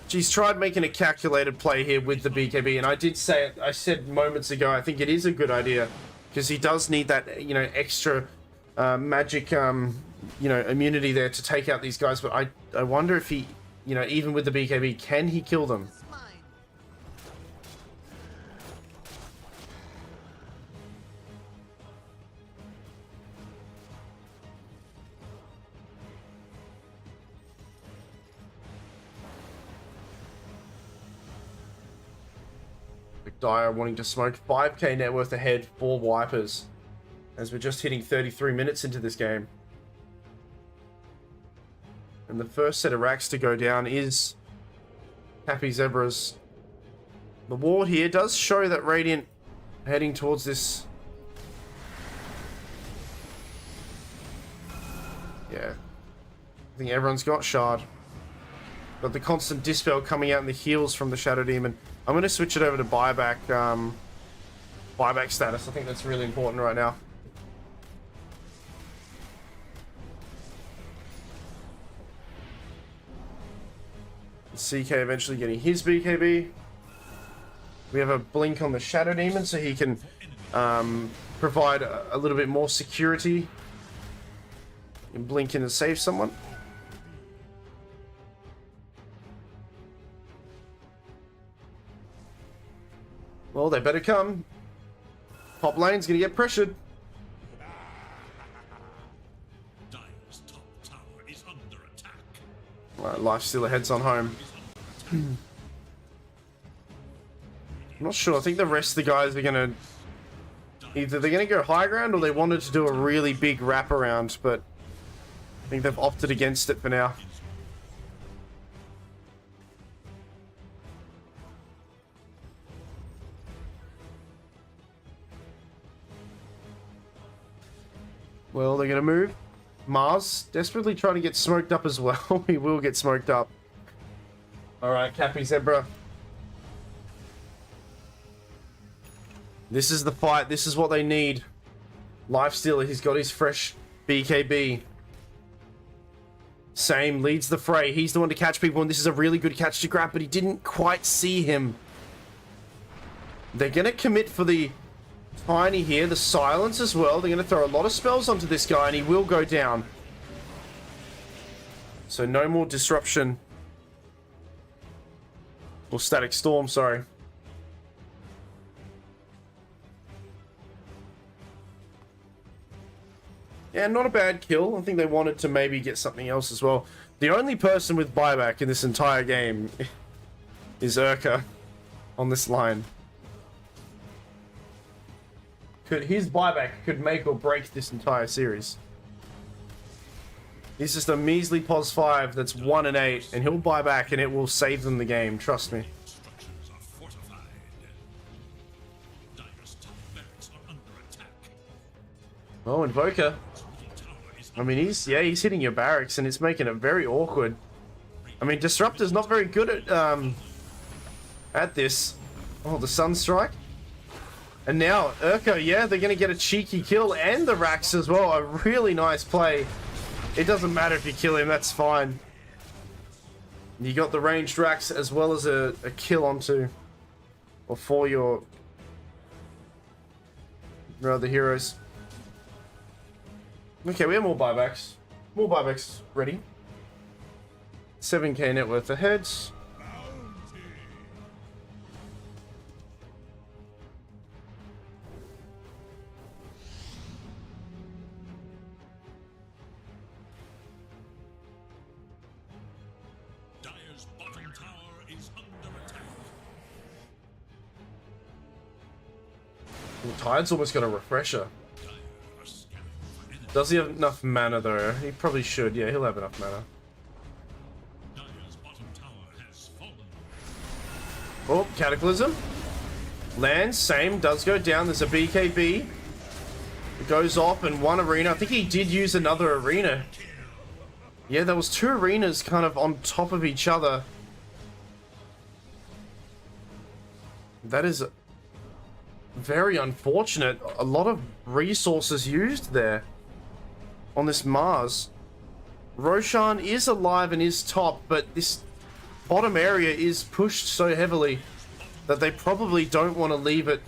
she's tried making a calculated play here with the BKB, and I did say it, I said moments ago, I think it is a good idea, because he does need that, you know, extra magic, you know, immunity there to take out these guys, but I wonder if he, you know, even with the BKB, can he kill them? Dire wanting to smoke. 5k net worth ahead for Wipers, as we're just hitting 33 minutes into this game. And the first set of racks to go down is Happy Zebras. The ward here does show that Radiant heading towards this. Yeah. I think everyone's got Shard. Got the constant Dispel coming out in the heals from the Shadow Demon. I'm going to switch it over to buyback, buyback status. I think that's really important right now. CK eventually getting his BKB. We have a blink on the Shadow Demon so he can provide a little bit more security. And blink in to save someone. Well, they better come. Top lane's gonna get pressured. Dire's top tower is under attack. Alright, Lifestealer heads on home. I'm not sure. I think the rest of the guys are gonna... Either they're gonna go high ground or they wanted to do a really big wraparound, but I think they've opted against it for now. Well, they're gonna move. Mars desperately trying to get smoked up as well. He will get smoked up. Alright, Capy Zebra. This is the fight. This is what they need. Lifestealer, he's got his fresh BKB. Same, leads the fray. He's the one to catch people, and this is a really good catch to grab, but he didn't quite see him. They're gonna commit for the Tiny here, the silence as well. They're going to throw a lot of spells onto this guy and he will go down. So no more disruption. Or static storm, sorry. Yeah, not a bad kill. I think they wanted to maybe get something else as well. The only person with buyback in this entire game is Urka on this line. His buyback could make or break this entire series. He's just a measly pos 5 that's 1 and 8, and he'll buy back and it will save them the game, trust me. Structures are fortified. Dire's top barracks are under attack. Oh, Invoker. I mean, he's hitting your barracks and it's making it very awkward. I mean, Disruptor's not very good at this. Oh, the Sunstrike. And now, Urka, yeah, they're going to get a cheeky kill and the racks as well. A really nice play. It doesn't matter if you kill him, that's fine. You got the ranged racks as well as a kill onto, or for your other heroes. Okay, we have more buybacks. More buybacks ready. 7k net worth ahead. Dire's bottom tower is under attack. Well, Tide's almost got a refresher. Dire are scanning for enemies. Does he have enough mana though? He probably should. Yeah, he'll have enough mana. Dire's bottom tower has fallen. Oh, Cataclysm. Lands, same, does go down. There's a BKB. It goes off in one arena. I think he did use another arena. Yeah, there was 2 arenas kind of on top of each other. That is very unfortunate. A lot of resources used there on this Mars. Roshan is alive and is top, but this bottom area is pushed so heavily that they probably don't want to leave it.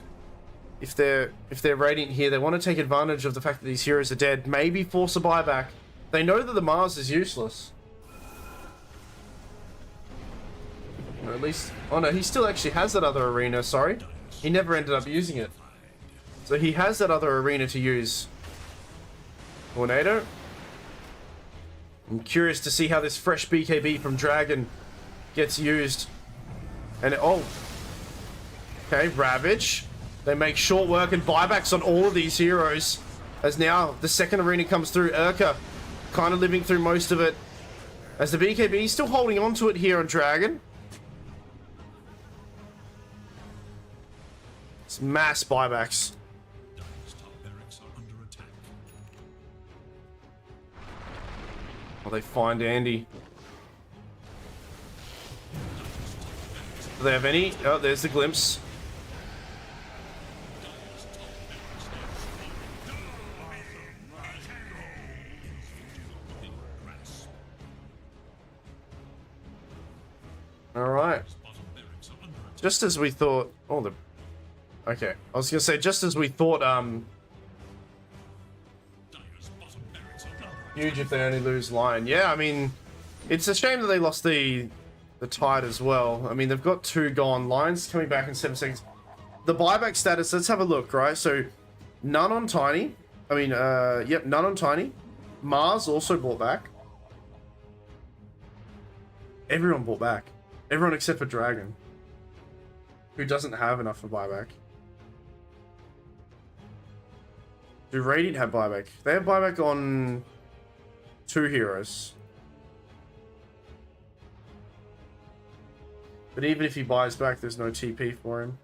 If they're Radiant here, they want to take advantage of the fact that these heroes are dead. Maybe force a buyback. They know that the Mars is useless. Or at least... Oh no, he still actually has that other arena, sorry. He never ended up using it. So he has that other arena to use. Tornado. I'm curious to see how this fresh BKB from Dragon gets used. And oh. Okay, Ravage. They make short work and buybacks on all of these heroes. As now the second arena comes through. Urka kind of living through most of it. As the BKB is still holding on to it here on Dragon. It's mass buybacks. Dire's top barracks are under attack. Oh, they find Andy. Do they have any? Oh, there's the glimpse. All right. Bottom barracks are under attack. Just as we thought. Oh, the. Okay, I was gonna say just as we thought. Dire's bottom barracks are under attack. Huge if they only lose line. Yeah, I mean, it's a shame that they lost the tide as well. I mean, they've got 2 gone. Lines coming back in 7 seconds. The buyback status, let's have a look, right? So, none on Tiny. I mean, yep, none on Tiny. Mars also bought back. Everyone bought back. Everyone except for Dragon, who doesn't have enough for buyback. Do Radiant have buyback? They have buyback on 2 heroes. But even if he buys back, there's no TP for him.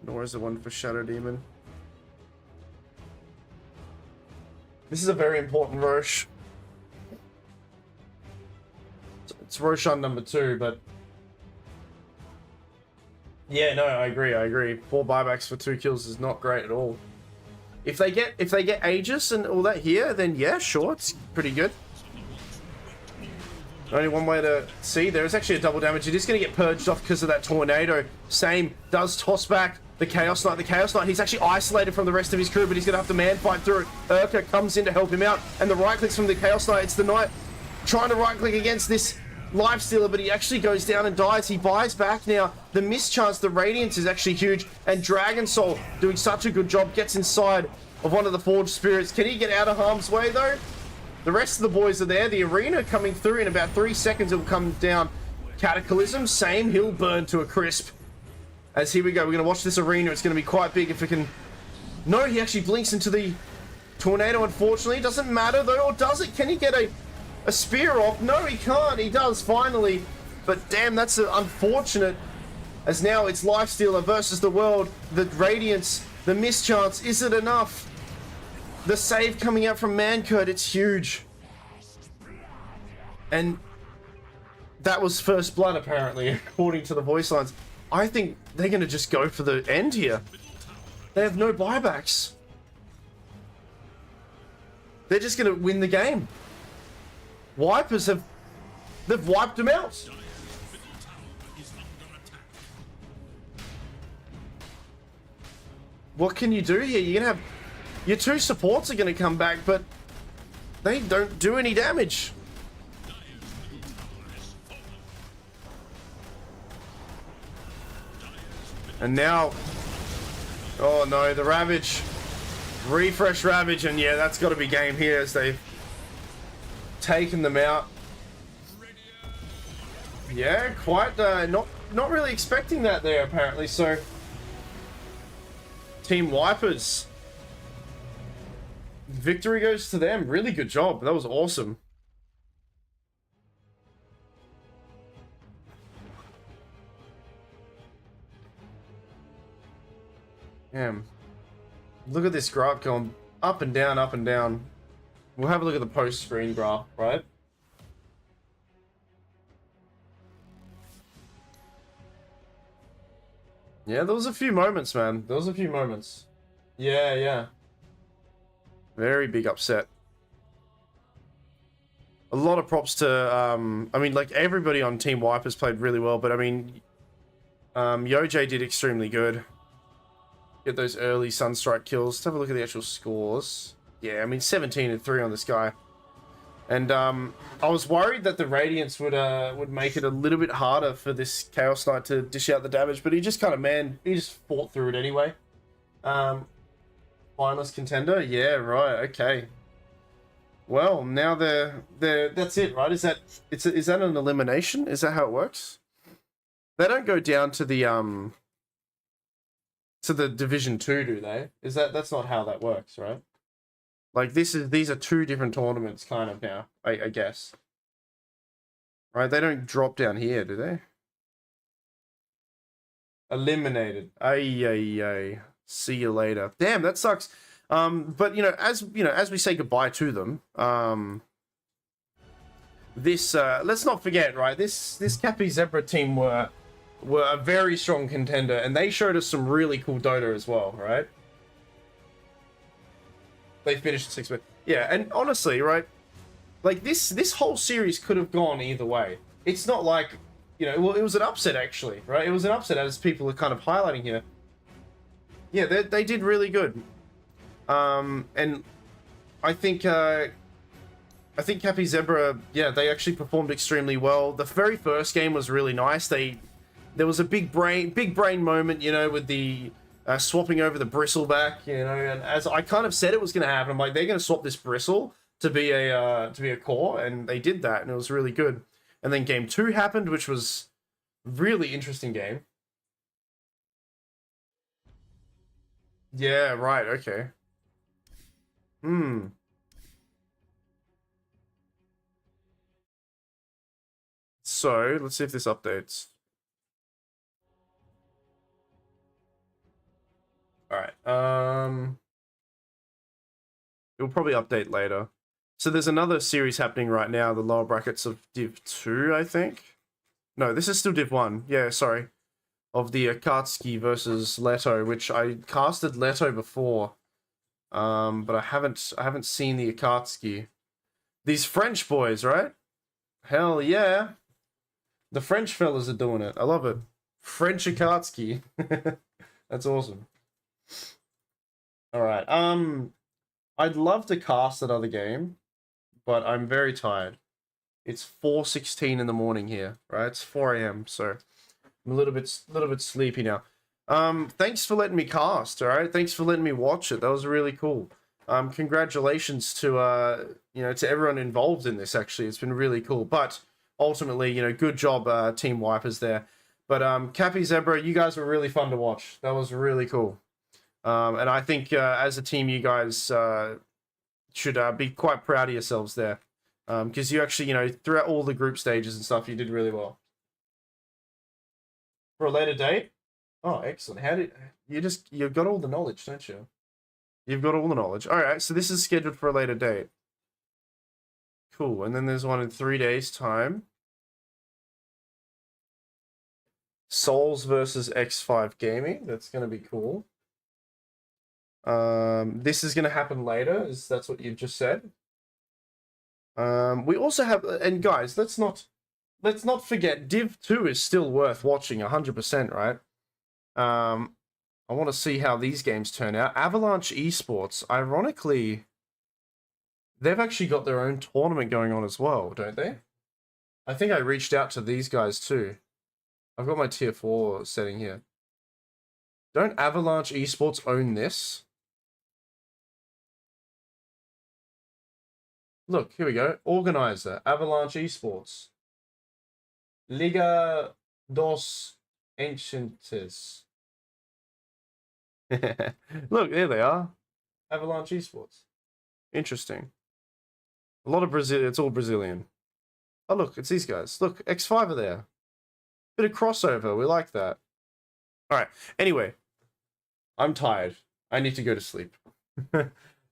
Nor is there one for Shadow Demon. This is a very important Roche. It's Roshan number 2, but... Yeah, no, I agree. 4 buybacks for 2 kills is not great at all. If they get Aegis and all that here, then yeah, sure, it's pretty good. Only one way to see. There is actually a double damage. It is going to get purged off because of that tornado. Same does toss back the Chaos Knight. The Chaos Knight, he's actually isolated from the rest of his crew, but he's going to have to man fight through it. Urka comes in to help him out, and the right clicks from the Chaos Knight. It's the Knight trying to right click against this Lifestealer, but he actually goes down and dies. He buys back now. The mischance, the Radiance is actually huge, and Dragon Soul doing such a good job, gets inside of one of the Forged Spirits. Can he get out of harm's way though? The rest of the boys are there. The arena coming through in about 3 seconds. It will come down. Cataclysm, same. He'll burn to a crisp. As here we go. We're going to watch this arena. It's going to be quite big if we can... No, he actually blinks into the tornado, unfortunately. Doesn't matter though, or does it? Can he get a spear off? No, he can't. He does finally. But damn, that's unfortunate. As now it's Lifestealer versus the world. The Radiance, the mischance. Is it enough? The save coming out from Mankurt, it's huge. And that was first blood, apparently, according to the voice lines. I think they're going to just go for the end here. They have no buybacks. They're just going to win the game. Wipers have... They've wiped them out. What can you do here? You're going to have... Your 2 supports are going to come back, but they don't do any damage. And now... Oh no, the Ravage. Refresh Ravage, and yeah, that's got to be game here as they've taken them out. Yeah, quite not really expecting that there apparently. So Team Wipers, victory goes to them. Really good job. That was awesome. Damn. Look at this graph going up and down, up and down. We'll have a look at the post-screen graph, right? Yeah, there was a few moments, man. There was a few moments. Yeah, yeah. Very big upset. A lot of props to, I mean, like, everybody on Team Wipers played really well, but I mean, Yoj did extremely good. Get those early Sunstrike kills. Let's have a look at the actual scores. Yeah, I mean, 17 and 3 on this guy. And I was worried that the Radiance would make it a little bit harder for this Chaos Knight to dish out the damage, but he just kind of, he just fought through it anyway. Finalist contender? Yeah, right, okay. Well, now that's it, right? Is that an elimination? Is that how it works? They don't go down to the Division 2, do they? That's not how that works, right? Like these are two different tournaments kind of now, I guess. Right? They don't drop down here, do they? Eliminated. Ay. See you later. Damn, that sucks. But as we say goodbye to them, this let's not forget, right? This Capy Zebra team were a very strong contender, and they showed us some really cool Dota as well, right? They finished 6th. Yeah, and honestly, right? Like this whole series could have gone either way. It's not like, well, it was an upset actually, right? It was an upset, as people are kind of highlighting here. Yeah, they did really good. And I think Capy Zebra, yeah, they actually performed extremely well. The very first game was really nice. There was a big brain moment, with the swapping over the bristleback, and as I kind of said it was going to happen, I'm like, they're going to swap this bristle to be a core, and they did that, and it was really good. And then game 2 happened, which was really interesting game. Yeah, right, okay. So, let's see if this updates. Alright, it'll probably update later. So there's another series happening right now, the lower brackets of Div 2, I think. No, this is still Div 1. Yeah, sorry. Of the Akatsuki versus Leto, which I casted Leto before. But I haven't seen the Akatsuki. These French boys, right? Hell yeah. The French fellas are doing it. I love it. French Akatsuki. That's awesome. Alright, I'd love to cast another game, but I'm very tired. It's 4:16 in the morning here, right? It's 4 a.m, so I'm a little bit sleepy now. Thanks for letting me cast, alright? Thanks for letting me watch it. That was really cool. Congratulations to to everyone involved in this, actually. It's been really cool. But ultimately, good job, Team Wipers there. But Capy Zebra, you guys were really fun to watch. That was really cool. And I think as a team, you guys should be quite proud of yourselves there. Because you actually, throughout all the group stages and stuff, you did really well. For a later date? Oh, excellent. How did you've got all the knowledge, don't you? You've got all the knowledge. Alright, so this is scheduled for a later date. Cool, and then there's one in 3 days' time. Souls versus X5 Gaming. That's going to be cool. This is going to happen later, that's what you've just said. We also have, and guys, let's not forget, Div 2 is still worth watching 100%, right? I want to see how these games turn out. Avalanche Esports, ironically, they've actually got their own tournament going on as well, don't they? I think I reached out to these guys too. I've got my tier 4 setting here. Don't Avalanche Esports own this? Look, here we go. Organizer, Avalanche Esports. Liga dos Ancientes. Look, there they are. Avalanche Esports. Interesting. A lot of Brazil. It's all Brazilian. Oh, look, it's these guys. Look, X5 are there. Bit of crossover. We like that. Alright, anyway. I'm tired. I need to go to sleep.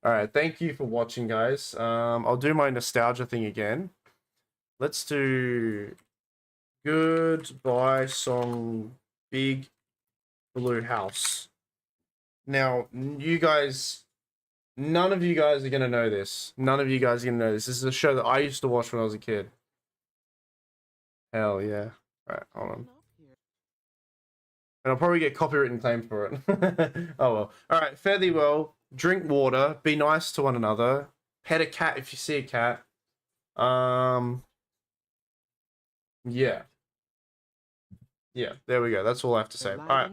Alright, thank you for watching, guys. I'll do my nostalgia thing again. Let's do Goodbye Song Big Blue House. Now, you guys, none of you guys are going to know this. None of you guys are going to know this. This is a show that I used to watch when I was a kid. Hell yeah. Alright, hold on. And I'll probably get copyright claim for it. Oh well. Alright, fare thee well. Drink water. Be nice to one another. Pet a cat if you see a cat. Yeah. Yeah, there we go. That's all I have to say. Alright.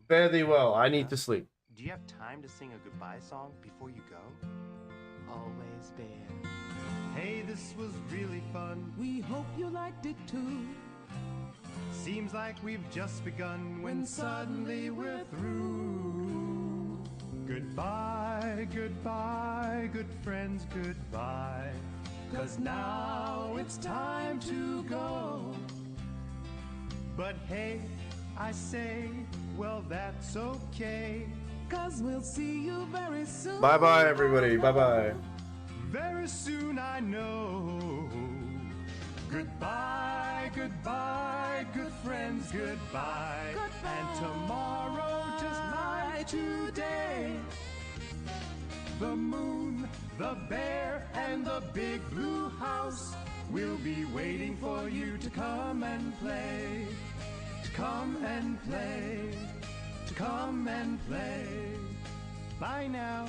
Fare thee well. I need to sleep. Do you have time to sing a goodbye song before you go? Always bear. Hey, this was really fun. We hope you liked it too. Seems like we've just begun when suddenly we're through. Goodbye, goodbye, good friends, goodbye. 'Cause now it's time to go. But hey, I say, well, that's okay. 'Cause we'll see you very soon. Bye bye, everybody. Bye bye. Very soon, I know. Goodbye, goodbye, good friends, goodbye. And tomorrow, just like today, the moon, the bear, and the big blue house will be waiting for you to come and play. To come and play. To come and play. Bye now.